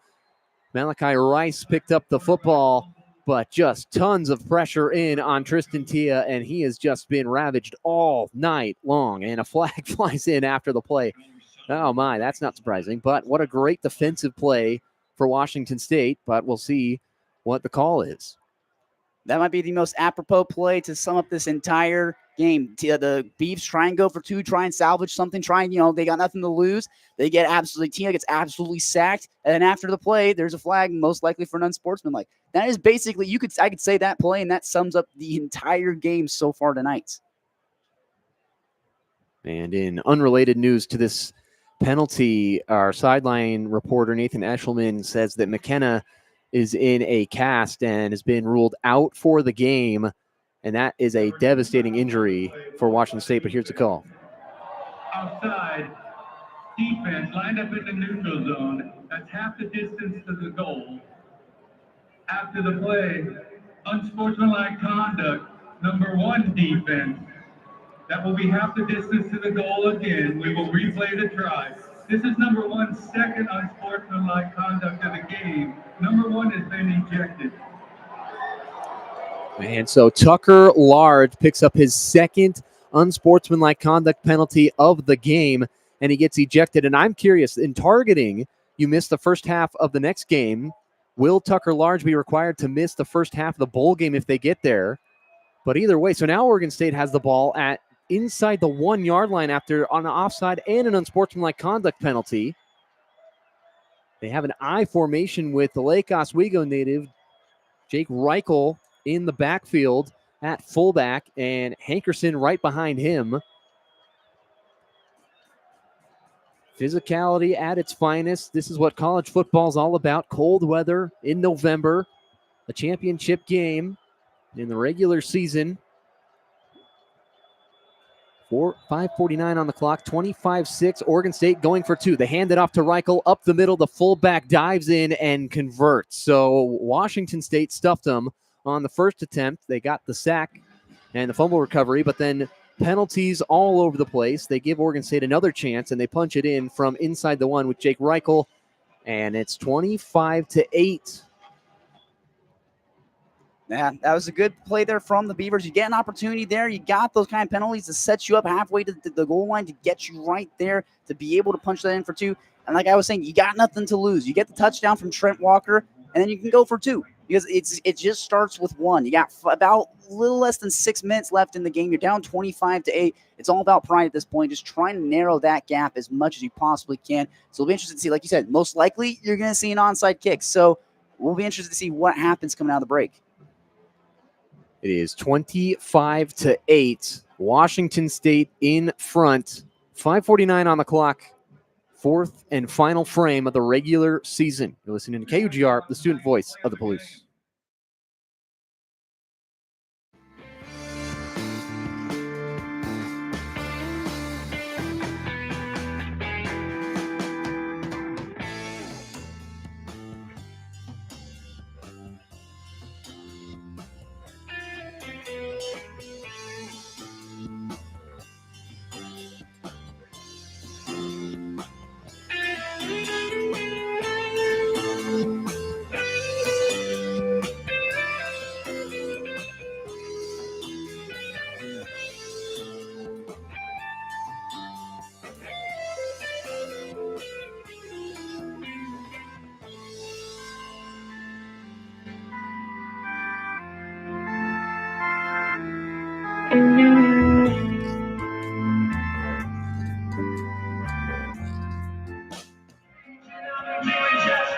Malachi Rice picked up the football, but just tons of pressure in on Tristan Tia, and he has just been ravaged all night long. And a flag flies in after the play. Oh, my, that's not surprising. But what a great defensive play for Washington State. But we'll see what the call is. That might be the most apropos play to sum up this entire game. The Beavs try and go for 2, try and salvage something, they got nothing to lose. They get Tia gets absolutely sacked. And then after the play, there's a flag, most likely for an unsportsmanlike. That is basically, I could say that play, and that sums up the entire game so far tonight. And in unrelated news to this penalty, our sideline reporter, Nathan Eshelman, says that McKenna is in a cast and has been ruled out for the game. And that is a devastating injury for Washington State. But here's the call. Outside, defense lined up in the neutral zone. That's half the distance to the goal. After the play, unsportsmanlike conduct, number 1 defense. That will be half the distance to the goal again. We will replay the try. This is number 1's second unsportsmanlike conduct of the game. Number 1 has been ejected. And so Tucker Large picks up his second unsportsmanlike conduct penalty of the game, and he gets ejected. And I'm curious, in targeting, you miss the first half of the next game. Will Tucker Large be required to miss the first half of the bowl game if they get there? But either way, so now Oregon State has the ball at inside the 1-yard line after on the offside and an unsportsmanlike conduct penalty. They have an I formation with the Lake Oswego native Jake Reichel in the backfield at fullback, and Hankerson right behind him. Physicality at its finest. This is what college football is all about. Cold weather in November, a championship game in the regular season. 5:49 on the clock, 25-6. Oregon State going for 2. They hand it off to Reichel up the middle. The fullback dives in and converts. So Washington State stuffed them on the first attempt. They got the sack and the fumble recovery, but then penalties all over the place. They give Oregon State another chance, and they punch it in from inside the 1 with Jake Reichel, and it's 25-8. Yeah, that was a good play there from the Beavers. You get an opportunity there. You got those kind of penalties to set you up halfway to the goal line to get you right there to be able to punch that in for 2. And like I was saying, you got nothing to lose. You get the touchdown from Trent Walker, and then you can go for 2 because it just starts with 1. You got about a little less than 6 minutes left in the game. You're down 25-8. It's all about pride at this point, just trying to narrow that gap as much as you possibly can. So we'll be interested to see, like you said, most likely you're going to see an onside kick. So we'll be interested to see what happens coming out of the break. It is 25-8. Washington State in front. 5:49 on the clock. 4th and final frame of the regular season. You're listening to KUGR, the student voice of the Palouse.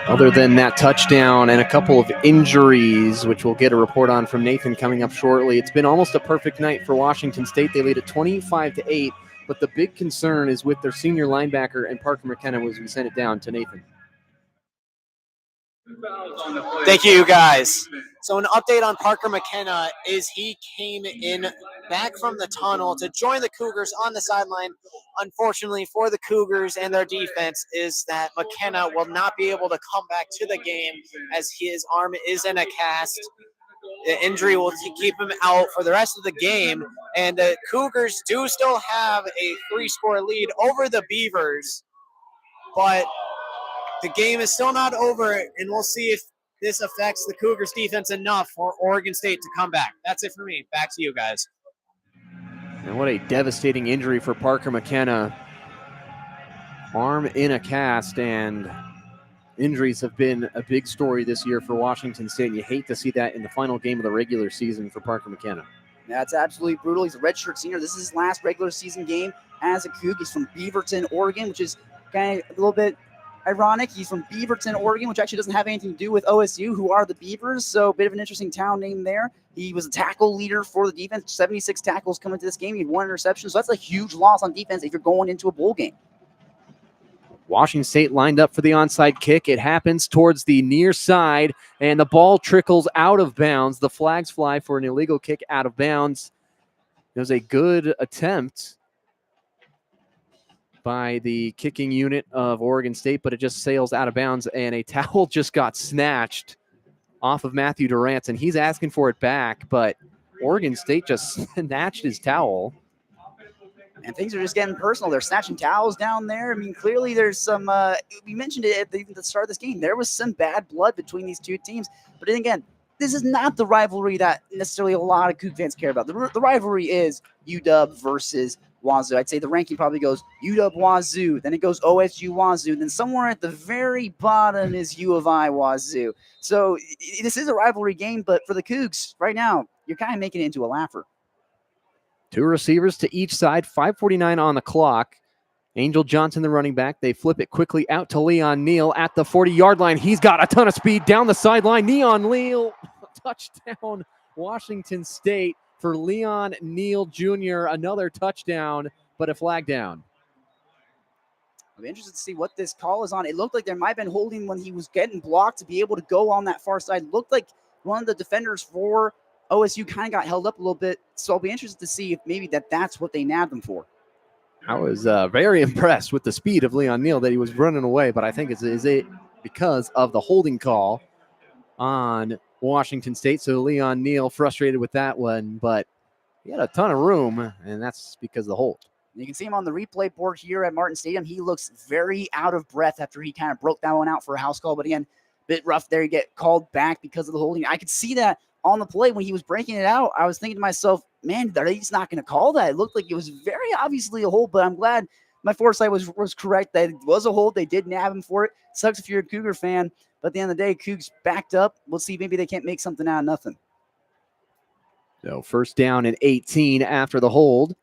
Other than that touchdown and a couple of injuries, which we'll get a report on from Nathan coming up shortly, it's been almost a perfect night for Washington State. They lead at 25-8, but the big concern is with their senior linebacker and Parker McKenna as we send it down to Nathan. Thank you, guys. So an update on Parker McKenna is he came in back from the tunnel to join the Cougars on the sideline. Unfortunately for the Cougars and their defense is that McKenna will not be able to come back to the game as his arm is in a cast. The injury will keep him out for the rest of the game, and the Cougars do still have a 3-score lead over the Beavers, but the game is still not over, and we'll see if this affects the Cougars defense enough for Oregon State to come back. That's it for me. Back to you guys. And what a devastating injury for Parker McKenna. Arm in a cast, and injuries have been a big story this year for Washington State, and you hate to see that in the final game of the regular season for Parker McKenna. That's absolutely brutal. He's a redshirt senior. This is his last regular season game as a Coug. He's from Beaverton, Oregon, which is kind of a little bit ironic. He's from Beaverton, Oregon, which actually doesn't have anything to do with OSU, who are the Beavers. So a bit of an interesting town name there. He was a tackle leader for the defense, 76 tackles coming to this game. He had 1 interception. So that's a huge loss on defense if you're going into a bowl game. Washington State lined up for the onside kick. It happens towards the near side, and the ball trickles out of bounds. The flags fly for an illegal kick out of bounds. It was a good attempt by the kicking unit of Oregon State, but it just sails out of bounds, and a towel just got snatched off of Matthew Durant, and he's asking for it back, but Oregon State just snatched his towel. And things are just getting personal. They're snatching towels down there. I mean, clearly there's some, we mentioned it at the start of this game. There was some bad blood between these two teams. But then again, this is not the rivalry that necessarily a lot of Coug fans care about. The rivalry is UW versus Wazoo. I'd say the ranking probably goes UW Wazoo, then it goes OSU Wazoo, then somewhere at the very bottom is U of I Wazoo. So this is a rivalry game, but for the Cougs right now, you're kind of making it into a laugher. 2 receivers to each side, 5:49 on the clock. Angel Johnson, the running back. They flip it quickly out to Leon Neal at the 40-yard line. He's got a ton of speed down the sideline. Leon Neal, touchdown, Washington State for Leon Neal Jr. Another touchdown, but a flag down. I'm interested to see what this call is on. It looked like there might have been holding when he was getting blocked to be able to go on that far side. Looked like one of the defenders for OSU kind of got held up a little bit, so I'll be interested to see if maybe that's what they nabbed him for. I was very impressed with the speed of Leon Neal that he was running away, but I think is it because of the holding call on Washington State. So Leon Neal frustrated with that one, but he had a ton of room, and that's because of the hold. You can see him on the replay board here at Martin Stadium. He looks very out of breath after he kind of broke that one out for a house call, but again, a bit rough there. You get called back because of the holding. I could see that on the play when he was breaking it out. I was thinking to myself, man, he's not going to call that. It looked like it was very obviously a hold, but I'm glad my foresight was correct. That it was a hold. They did nab him for it. Sucks if you're a Cougar fan, but at the end of the day, Cougs backed up. We'll see. Maybe they can't make something out of nothing. So first down and 18 after the hold.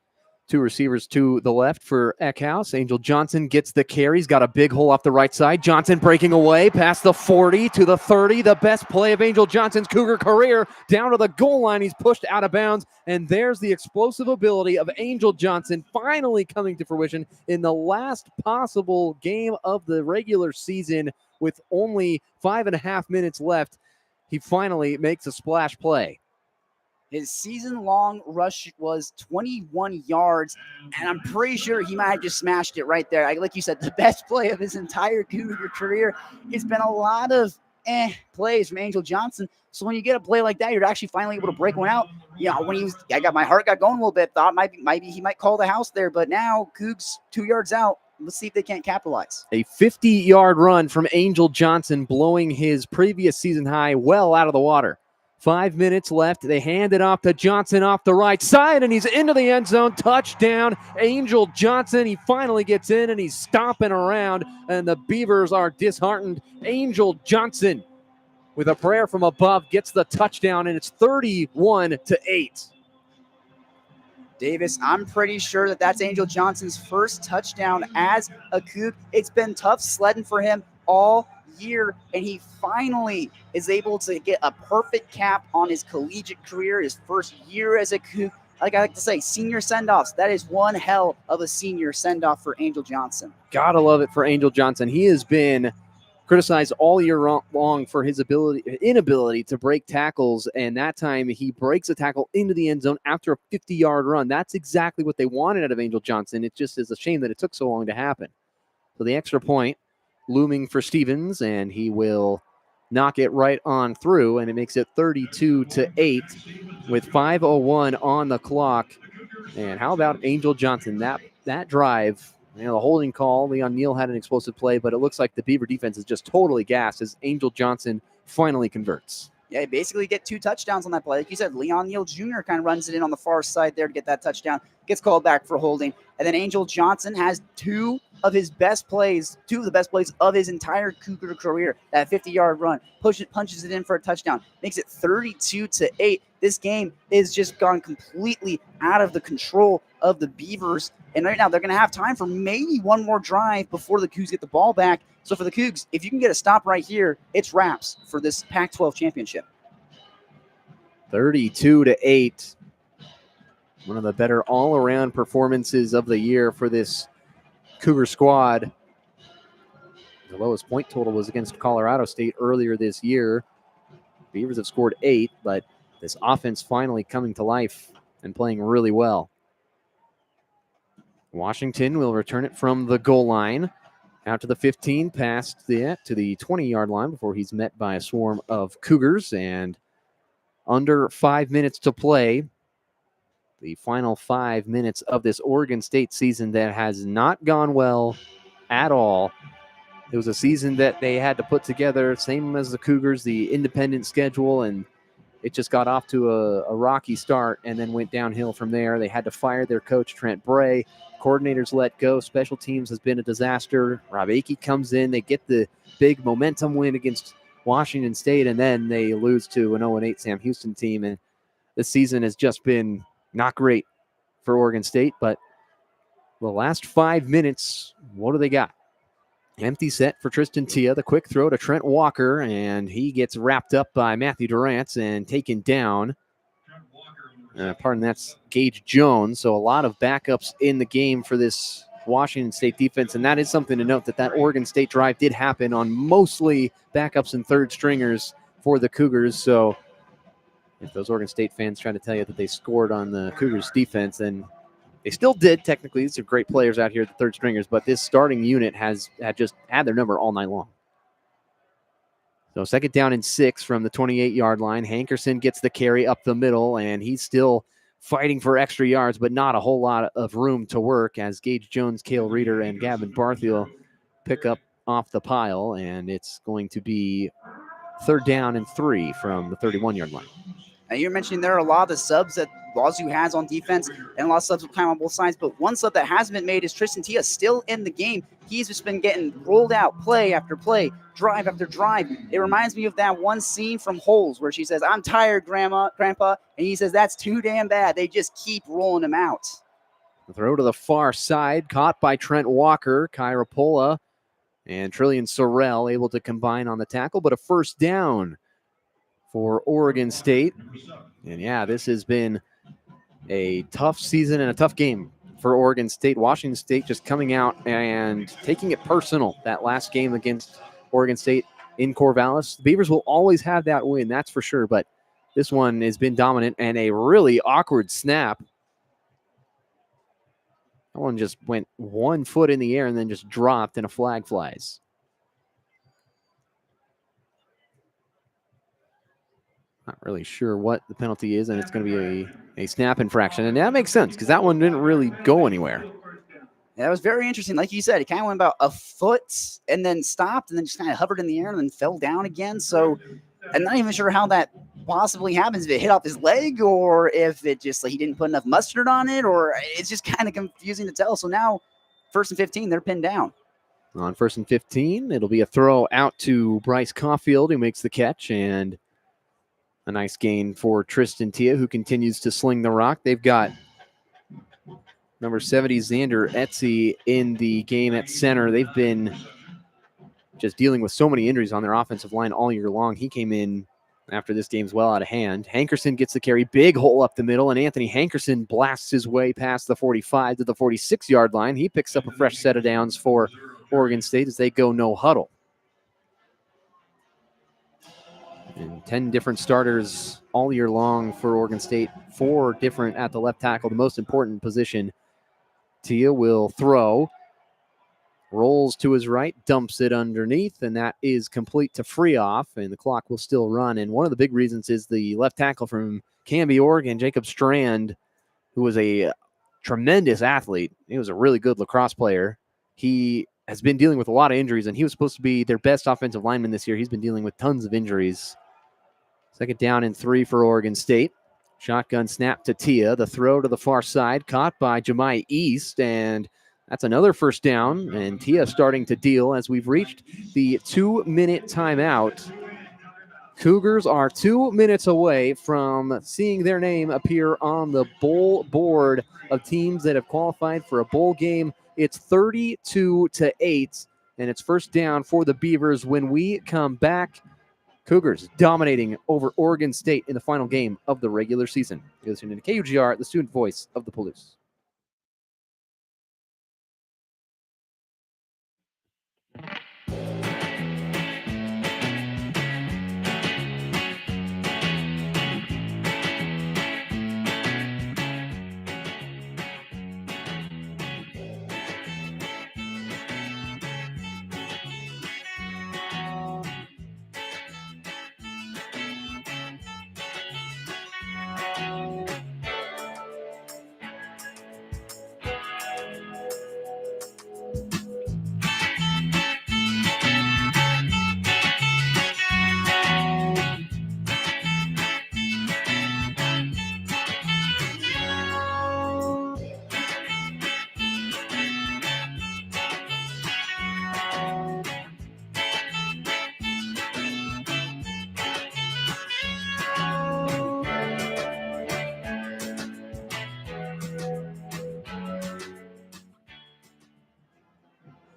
2 receivers to the left for Eckhouse. Angel Johnson gets the carry. He's got a big hole off the right side. Johnson breaking away past the 40 to the 30. The best play of Angel Johnson's Cougar career. Down to the goal line. He's pushed out of bounds. And there's the explosive ability of Angel Johnson finally coming to fruition in the last possible game of the regular season with only 5.5 minutes left. He finally makes a splash play. His season-long rush was 21 yards, and I'm pretty sure he might have just smashed it right there. Like you said, the best play of his entire Cougar career. It's been a lot of plays from Angel Johnson. So when you get a play like that, you're actually finally able to break one out. You know, when my heart got going a little bit. Thought maybe he might call the house there, but now Cougs 2 yards out. Let's see if they can't capitalize. A 50-yard run from Angel Johnson, blowing his previous season high well out of the water. 5 minutes left. They hand it off to Johnson off the right side, and he's into the end zone. Touchdown, Angel Johnson. He finally gets in, and he's stomping around, and the Beavers are disheartened. Angel Johnson, with a prayer from above, gets the touchdown, and it's 31-8. Davis, I'm pretty sure that's Angel Johnson's first touchdown as a Coug. It's been tough sledding for him all year, and he finally is able to get a perfect cap on his collegiate career, his first year as a Coug. Like I like to say, senior send-offs. That is one hell of a senior send-off for Angel Johnson. Gotta love it for Angel Johnson. He has been criticized all year long for his inability to break tackles, and that time he breaks a tackle into the end zone after a 50-yard run. That's exactly what they wanted out of Angel Johnson. It just is a shame that it took so long to happen. So the extra point looming for Stevens, and he will knock it right on through, and it makes it 32-8 with 5:01 on the clock. And how about Angel Johnson? That drive, the holding call, Leon Neal had an explosive play, but it looks like the Beaver defense is just totally gassed as Angel Johnson finally converts. Yeah, you basically get 2 touchdowns on that play. Like you said, Leon Neal Jr. kind of runs it in on the far side there to get that touchdown, gets called back for holding. And then Angel Johnson has 2 of the best plays of his entire Cougar career. That 50-yard run, punches it in for a touchdown, makes it 32-8. This game is just gone completely out of the control of the Beavers. And right now they're going to have time for maybe one more drive before the Cougs get the ball back. So for the Cougs, if you can get a stop right here, it's wraps for this Pac-12 championship. 32-8. One of the better all-around performances of the year for this Cougar squad. The lowest point total was against Colorado State earlier this year. Beavers have scored 8, but this offense finally coming to life and playing really well. Washington will return it from the goal line out to the 15, past to the 20-yard line before he's met by a swarm of Cougars. And under 5 minutes to play, the final 5 minutes of this Oregon State season that has not gone well at all. It was a season that they had to put together, same as the Cougars, the independent schedule, and it just got off to a rocky start and then went downhill from there. They had to fire their coach, Trent Bray. Coordinators let go. Special teams has been a disaster. Rob Akey comes in. They get the big momentum win against Washington State, and then they lose to an 0-8 Sam Houston team. And this season has just been not great for Oregon State. But the last 5 minutes, what do they got? Empty set for Tristan Tia. The quick throw to Trent Walker, and he gets wrapped up by Matthew Durant and taken down. That's Gage Jones. So a lot of backups in the game for this Washington State defense, and that is something to note that Oregon State drive did happen on mostly backups and third stringers for the Cougars. So if those Oregon State fans try to tell you that they scored on the Cougars defense, then they still did. Technically, these are great players out here, the third stringers, but this starting unit had just had their number all night long. So 2nd down and 6 from the 28-yard line. Hankerson gets the carry up the middle, and he's still fighting for extra yards, but not a whole lot of room to work as Gage Jones, Cale Reeder, and Gavin Barthiel pick up off the pile, and it's going to be 3rd down and 3 from the 31-yard line. Now, you're mentioning there are a lot of the subs that WSU has on defense and a lot of subs will climb on both sides, but one sub that hasn't been made is Tristan Tia, still in the game. He's just been getting rolled out play after play, drive after drive. It reminds me of that one scene from Holes where she says, "I'm tired, Grandpa," and he says, "That's too damn bad." They just keep rolling him out. The throw to the far side, caught by Trent Walker. Kyra Pola and Trillian Sorrell able to combine on the tackle, but a 1st down for Oregon State. And yeah, this has been a tough season and a tough game for Oregon State. Washington State just coming out and taking it personal that last game against Oregon State in Corvallis. The Beavers will always have that win, that's for sure, but this one has been dominant, and a really awkward snap. That one just went 1 foot in the air and then just dropped, and a flag flies. Not really sure what the penalty is, and it's going to be a snap infraction. And that makes sense because that one didn't really go anywhere. Yeah, that was very interesting. Like you said, it kind of went about a foot and then stopped and then just kind of hovered in the air and then fell down again. So I'm not even sure how that possibly happens, if it hit off his leg or if it just he didn't put enough mustard on it, or it's just kind of confusing to tell. So now 1st and 15, they're pinned down. On 1st and 15, it'll be a throw out to Bryce Caulfield, who makes the catch, and a nice gain for Tristan Tia, who continues to sling the rock. They've got number 70, Xander Etsy, in the game at center. They've been just dealing with so many injuries on their offensive line all year long. He came in after this game's well out of hand. Hankerson gets the carry, big hole up the middle, and Anthony Hankerson blasts his way past the 45 to the 46-yard line. He picks up a fresh set of downs for Oregon State as they go no huddle. And 10 different starters all year long for Oregon State, 4 different at the left tackle, the most important position. Tia will throw, rolls to his right, dumps it underneath, and that is complete to Freeoff, and the clock will still run. And one of the big reasons is the left tackle from Canby, Oregon, Jacob Strand, who was a tremendous athlete. He was a really good lacrosse player. He has been dealing with a lot of injuries, and he was supposed to be their best offensive lineman this year. He's been dealing with tons of injuries. 2nd down and 3 for Oregon State. Shotgun snap to Tia. The throw to the far side, caught by Jemai East, and that's another 1st down. And Tia starting to deal as we've reached the 2-minute timeout. Cougars are 2 minutes away from seeing their name appear on the bowl board of teams that have qualified for a bowl game. It's 32-8, and it's 1st down for the Beavers. When we come back, Cougars dominating over Oregon State in the final game of the regular season. You're listening to KUGR, the student voice of the Palouse.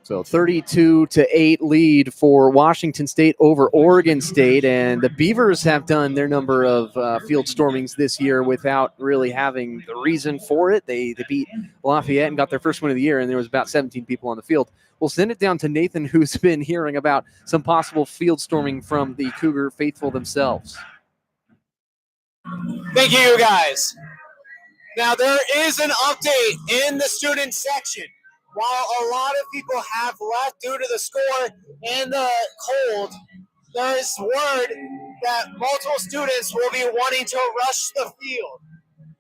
So 32-8 lead for Washington State over Oregon State, and the Beavers have done their number of field stormings this year without really having the reason for it. They beat Lafayette and got their first win of the year, and there was about 17 people on the field. We'll send it down to Nathan, who's been hearing about some possible field storming from the Cougar faithful themselves. Thank you, guys. Now, there is an update in the student section. While a lot of people have left due to the score and the cold, there is word that multiple students will be wanting to rush the field.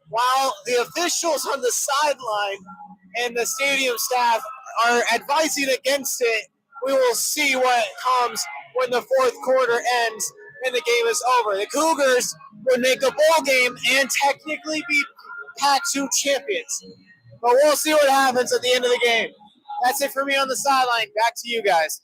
While the officials on the sideline and the stadium staff are advising against it, we will see what comes when the 4th quarter ends and the game is over. The Cougars would make a bowl game and technically be Pac-2 champions. But we'll see what happens at the end of the game. That's it for me on the sideline. Back to you guys.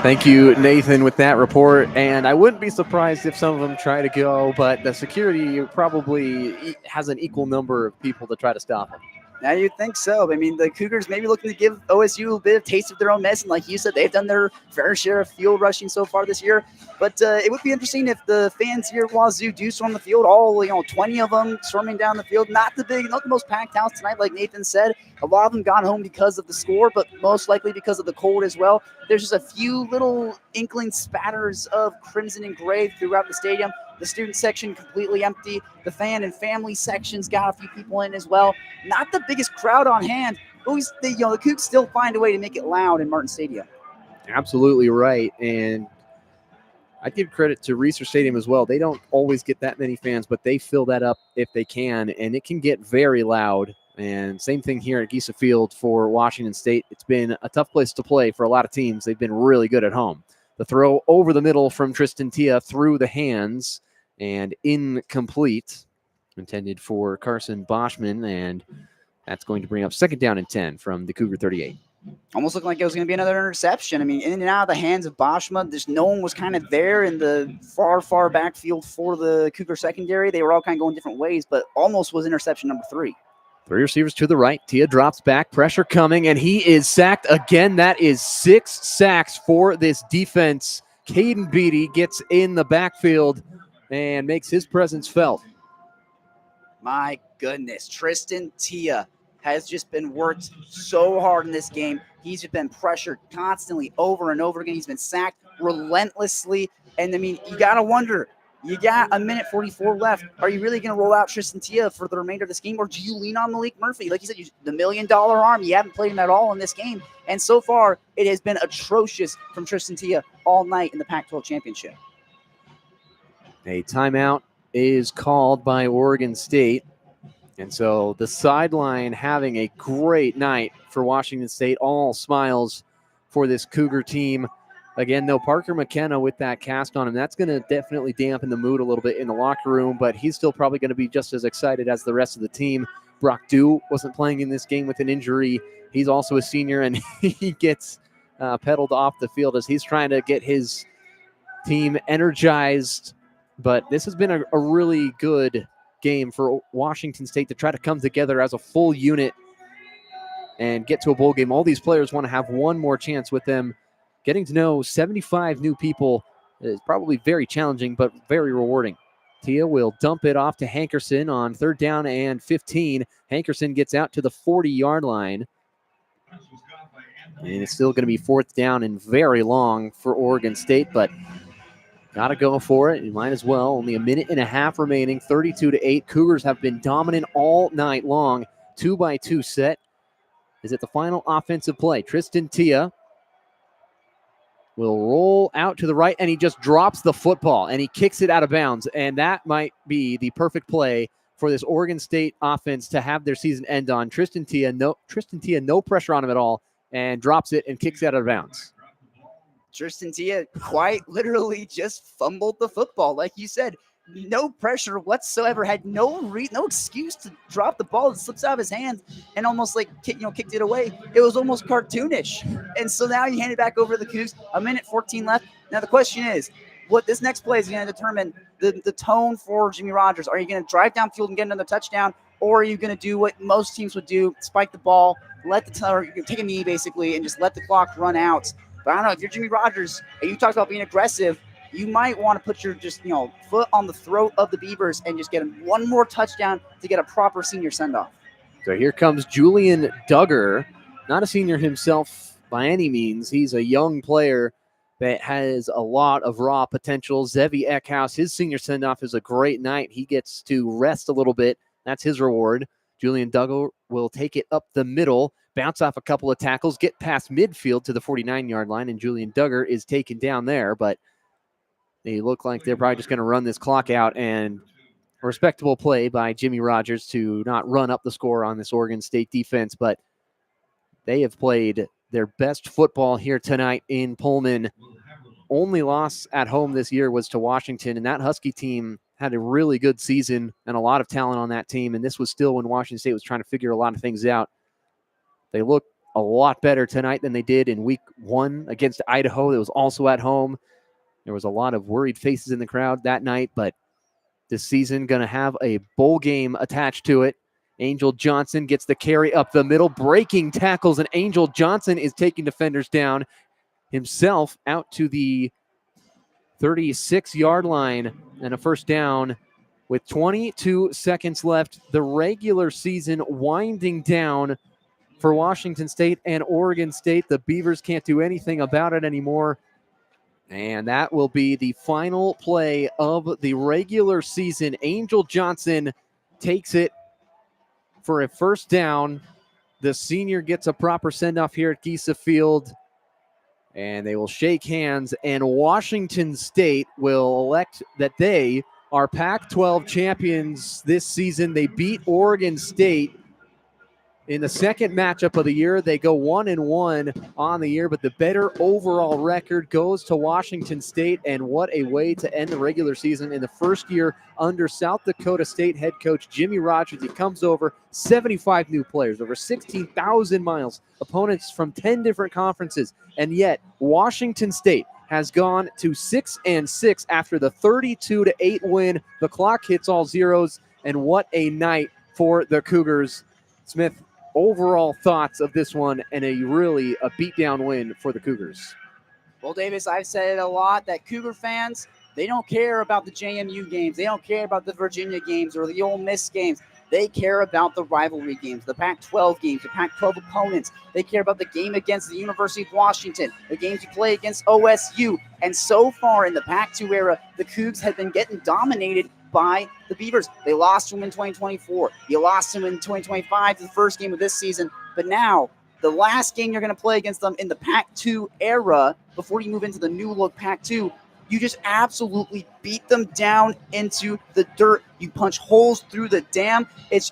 Thank you, Nathan, with that report. And I wouldn't be surprised if some of them try to go, but the security probably has an equal number of people to try to stop them. Now you'd think so. I mean, the Cougars maybe looking to give OSU a bit of taste of their own medicine. Like you said, they've done their fair share of field rushing so far this year. But it would be interesting if the fans here at Wazoo do storm the field, all 20 of them storming down the field. Not the most packed house tonight, like Nathan said. A lot of them got home because of the score, but most likely because of the cold as well. There's just a few little inkling spatters of crimson and gray throughout the stadium. The student section completely empty. The fan and family sections got a few people in as well. Not the biggest crowd on hand, but the Cougs still find a way to make it loud in Martin Stadium. Absolutely right. And I give credit to Reser Stadium as well. They don't always get that many fans, but they fill that up if they can, and it can get very loud. And same thing here at Giesa Field for Washington State. It's been a tough place to play for a lot of teams. They've been really good at home. The throw over the middle from Tristan Tia through the hands and incomplete, intended for Carson Boschman, and that's going to bring up 2nd down and 10 from the Cougar 38. Almost looked like it was going to be another interception. I mean, in and out of the hands of Boschma, just no one was kind of there in the far backfield for the Cougar secondary. They were all kind of going different ways, but almost was interception number 3. 3 receivers to the right. Tia drops back, pressure coming, and he is sacked again. That is 6 sacks for this defense. Caden Beatty gets in the backfield and makes his presence felt. My goodness, Tristan Tia has just been worked so hard in this game. He's just been pressured constantly over and over again. He's been sacked relentlessly. And I mean, you got to wonder, you got a minute 44 left. Are you really going to roll out Tristan Tia for the remainder of this game, or do you lean on Malik Murphy? Like you said, the $1 million arm, you haven't played him at all in this game. And so far, it has been atrocious from Tristan Tia all night in the Pac-12 championship. A timeout is called by Oregon State. And so the sideline having a great night for Washington State. All smiles for this Cougar team. Again, though, Parker McKenna with that cast on him, that's going to definitely dampen the mood a little bit in the locker room, but he's still probably going to be just as excited as the rest of the team. Brock Dew wasn't playing in this game with an injury. He's also a senior, and he gets pedaled off the field as he's trying to get his team energized. But this has been a really good game for Washington State to try to come together as a full unit and get to a bowl game. All these players want to have one more chance with them. Getting to know 75 new people is probably very challenging, but very rewarding. Tia will dump it off to Hankerson on 3rd down and 15. Hankerson gets out to the 40-yard line. And it's still going to be 4th down and very long for Oregon State, but got to go for it. You might as well. Only a minute and a half remaining, 32-8. Cougars have been dominant all night long. 2-by-2 set. Is it the final offensive play? Tristan Tia will roll out to the right, and he just drops the football, and he kicks it out of bounds. And that might be the perfect play for this Oregon State offense to have their season end on. Tristan Tia, no pressure on him at all, and drops it and kicks it out of bounds. Tristan Tia quite literally just fumbled the football. Like you said, no pressure whatsoever, had no excuse to drop the ball. It slips out of his hands and almost like kicked it away. It was almost cartoonish. And so now you hand it back over to the Cougs. A minute 14 left. Now the question is, what this next play is going to determine the tone for Jimmy Rogers. Are you going to drive downfield and get another touchdown, or are you going to do what most teams would do, spike the ball, take a knee basically, and just let the clock run out? But I don't know, if you're Jimmy Rogers and you talked about being aggressive, you might want to put your foot on the throat of the Beavers and just get one more touchdown to get a proper senior send-off. So here comes Julian Duggar, not a senior himself by any means. He's a young player that has a lot of raw potential. Zevi Eckhouse, his senior send-off is a great night. He gets to rest a little bit. That's his reward. Julian Duggar will take it up the middle, bounce off a couple of tackles, get past midfield to the 49-yard line, and Julian Duggar is taken down there, but they look like they're probably just going to run this clock out, and a respectable play by Jimmy Rogers to not run up the score on this Oregon State defense, but they have played their best football here tonight in Pullman. Only loss at home this year was to Washington, and that Husky team had a really good season and a lot of talent on that team, and this was still when Washington State was trying to figure a lot of things out. They look a lot better tonight than they did in week 1 against Idaho. It was also at home. There was a lot of worried faces in the crowd that night, but this season going to have a bowl game attached to it. Angel Johnson gets the carry up the middle, breaking tackles, and Angel Johnson is taking defenders down himself out to the 36-yard line, and a first down with 22 seconds left. The regular season winding down for Washington State and Oregon State. The Beavers can't do anything about it anymore. And that will be the final play of the regular season. Angel Johnson takes it for a first down. The senior gets a proper send-off here at Giesa Field. And they will shake hands. And Washington State will elect that they are Pac-12 champions this season. They beat Oregon State in the second matchup of the year. They go 1-1 on the year, but the better overall record goes to Washington State. And what a way to end the regular season in the first year under South Dakota State head coach Jimmy Rogers. He comes over, 75 new players, over 16,000 miles, opponents from 10 different conferences. And yet Washington State has gone to 6-6 after the 32-8 win. The clock hits all zeros, and what a night for the Cougars. Smith, overall thoughts of this one, and a beatdown win for the Cougars. Well, Davis, I've said it a lot that Cougar fans, they don't care about the JMU games. They don't care about the Virginia games or the Ole Miss games. They care about the rivalry games, the Pac-12 games, the Pac-12 opponents. They care about the game against the University of Washington, the games you play against OSU. And so far in the Pac-2 era, the Cougs have been getting dominated by the Beavers. They lost to them in 2024. You lost them in 2025 to the first game of this season. But now, the last game you're going to play against them in the Pac-2 era, before you move into the new look Pac-2, you just absolutely beat them down into the dirt. You punch holes through the dam. It's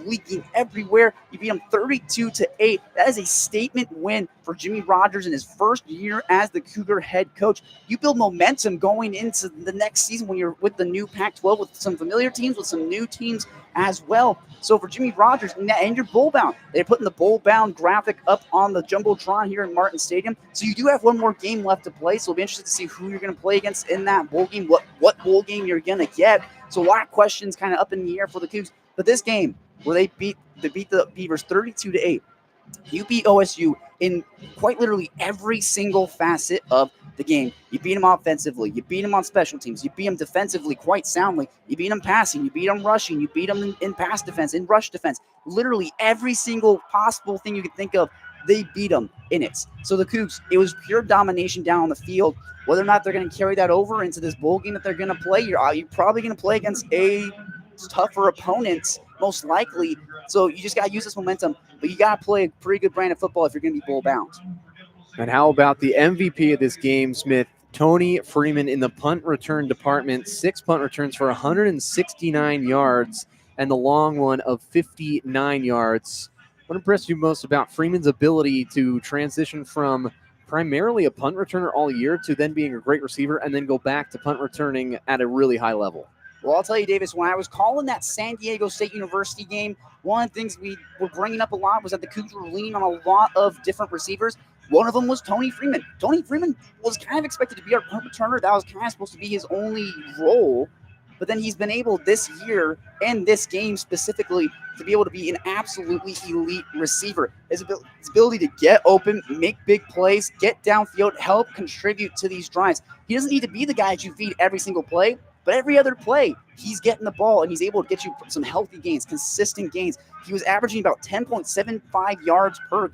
leaking everywhere. You beat them 32-8. That is a statement win for Jimmy Rogers in his first year as the Cougar head coach. You build momentum going into the next season when you're with the new Pac-12 with some familiar teams, with some new teams as well. So for Jimmy Rogers, and you're bowl bound. They're putting the bowl bound graphic up on the Jumbotron here in Martin Stadium. So you do have one more game left to play. So we'll be interested to see who you're going to play against in that bowl game, what bowl game you're going to get. So a lot of questions kind of up in the air for the Cougs. But this game where they beat the Beavers 32-8, you beat OSU in quite literally every single facet of the game. You beat them offensively. You beat them on special teams. You beat them defensively quite soundly. You beat them passing. You beat them rushing. You beat them in pass defense, in rush defense. Literally every single possible thing you could think of, they beat them in it. So the Cougs, it was pure domination down on the field. Whether or not they're going to carry that over into this bowl game that they're going to play, you're probably going to play against a tougher opponent, most likely. So you just got to use this momentum, but you got to play a pretty good brand of football if you're going to be bowl bound. And how about the MVP of this game, Smith? Tony Freeman in the punt return department, 6 punt returns for 169 yards and the long one of 59 yards. What impressed you most about Freeman's ability to transition from primarily a punt returner all year to then being a great receiver and then go back to punt returning at a really high level? Well, I'll tell you, Davis, when I was calling that San Diego State University game, one of the things we were bringing up a lot was that the Cougs were leaning on a lot of different receivers. One of them was Tony Freeman. Tony Freeman was kind of expected to be our punt returner. That was kind of supposed to be his only role. But then he's been able this year and this game specifically to be able to be an absolutely elite receiver. His ability to get open, make big plays, get downfield, help contribute to these drives. He doesn't need to be the guy that you feed every single play, but every other play, he's getting the ball and he's able to get you some healthy gains, consistent gains. He was averaging about 10.75 yards per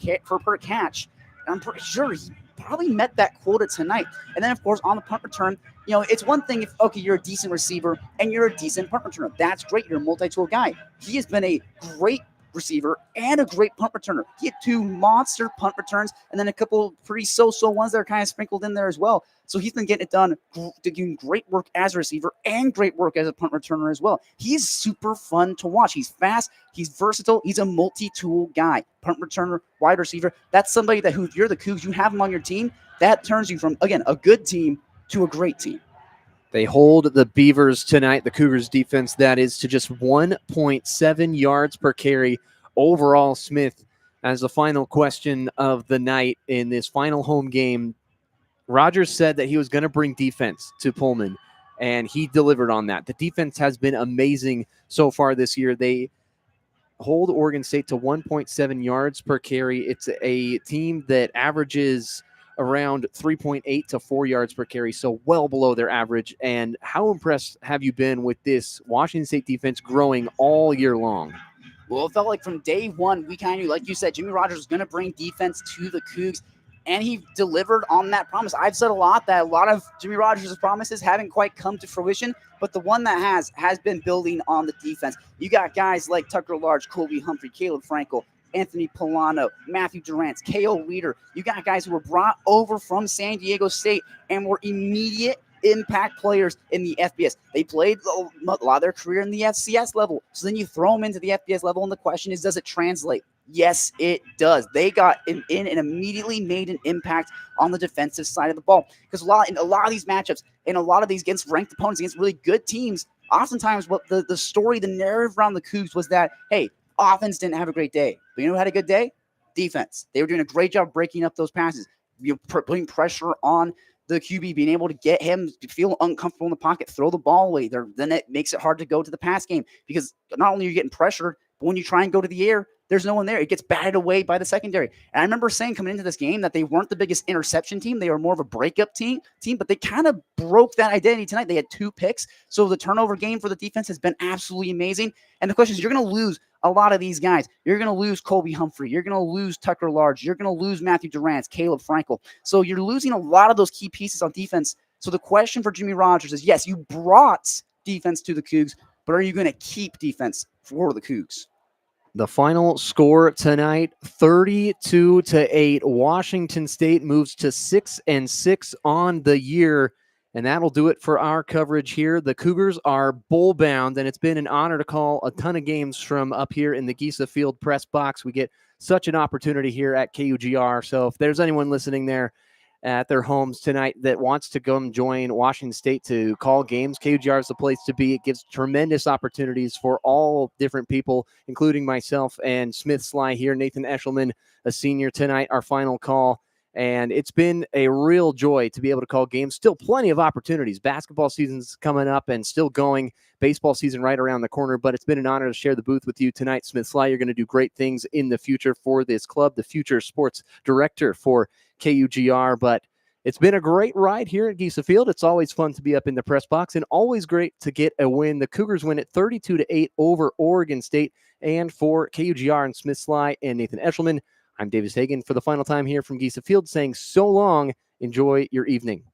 catch. And I'm pretty sure he probably met that quota tonight. And then, of course, on the punt return, it's one thing if, okay, you're a decent receiver and you're a decent punt returner. That's great. You're a multi-tool guy. He has been a great receiver and a great punt returner. He had 2 monster punt returns and then a couple pretty so-so ones that are kind of sprinkled in there as well. So he's been getting it done, doing great work as a receiver and great work as a punt returner as well. He's super fun to watch. He's fast. He's versatile. He's a multi-tool guy. Punt returner, wide receiver. That's somebody that if you're the Cougs, you have him on your team, that turns you from, again, a good team to a great team. They hold the Beavers tonight, the Cougars defense, that is, to just 1.7 yards per carry overall. Smith, as the final question of the night in this final home game, Rogers said that he was going to bring defense to Pullman, and he delivered on that. The defense has been amazing so far this year. They hold Oregon State to 1.7 yards per carry. It's a team that averages around 3.8 to 4 yards per carry, so well below their average. And how impressed have you been with this Washington State defense growing all year long? Well, it felt like from day one, we kind of knew, like you said, Jimmy Rogers was going to bring defense to the Cougs, and he delivered on that promise. I've said a lot that a lot of Jimmy Rogers' promises haven't quite come to fruition, but the one that has been building on the defense. You got guys like Tucker Large, Colby Humphrey, Caleb Frankel, Anthony Polano, Matthew Durant, K.O. Reeder. You got guys who were brought over from San Diego State and were immediate impact players in the FBS. They played a lot of their career in the FCS level. So then you throw them into the FBS level, and the question is, does it translate? Yes, it does. They got in and immediately made an impact on the defensive side of the ball. Because in a lot of these matchups, and a lot of these against ranked opponents, against really good teams, oftentimes what the story, the narrative around the Cougs was that, hey, offense didn't have a great day. But you know who had a good day? Defense. They were doing a great job breaking up those passes. You're putting pressure on the QB, being able to get him to feel uncomfortable in the pocket, throw the ball away. Then it makes it hard to go to the pass game because not only are you getting pressured, but when you try and go to the air, There's no one there. It gets batted away by the secondary. And I remember saying coming into this game that they weren't the biggest interception team. They were more of a breakup team, but they kind of broke that identity tonight. They had 2 picks. So the turnover game for the defense has been absolutely amazing. And the question is, you're going to lose a lot of these guys. You're going to lose Colby Humphrey. You're going to lose Tucker Large. You're going to lose Matthew Durant, Caleb Frankel. So you're losing a lot of those key pieces on defense. So the question for Jimmy Rogers is, yes, you brought defense to the Cougs, but are you going to keep defense for the Cougs? The final score tonight, 32-8. Washington State moves to 6-6 on the year, and that'll do it for our coverage here. The Cougars are bowl bound, and it's been an honor to call a ton of games from up here in the Giesa Field press box. We get such an opportunity here at KUGR. So if there's anyone listening there at their homes tonight that wants to come join Washington State to call games, KUGR is the place to be. It gives tremendous opportunities for all different people, including myself and Smith Sly here. Nathan Eshelman, a senior tonight, our final call. And it's been a real joy to be able to call games. Still plenty of opportunities. Basketball season's coming up and still going. Baseball season right around the corner. But it's been an honor to share the booth with you tonight. Smith Sly, you're going to do great things in the future for this club, the future sports director for KUGR. But it's been a great ride here at Giesa Field. It's always fun to be up in the press box and always great to get a win. The Cougars win at 32-8 over Oregon State. And for KUGR and Smith Sly and Nathan Eshelman, I'm Davis Hagan for the final time here from Giesa Field saying so long. Enjoy your evening.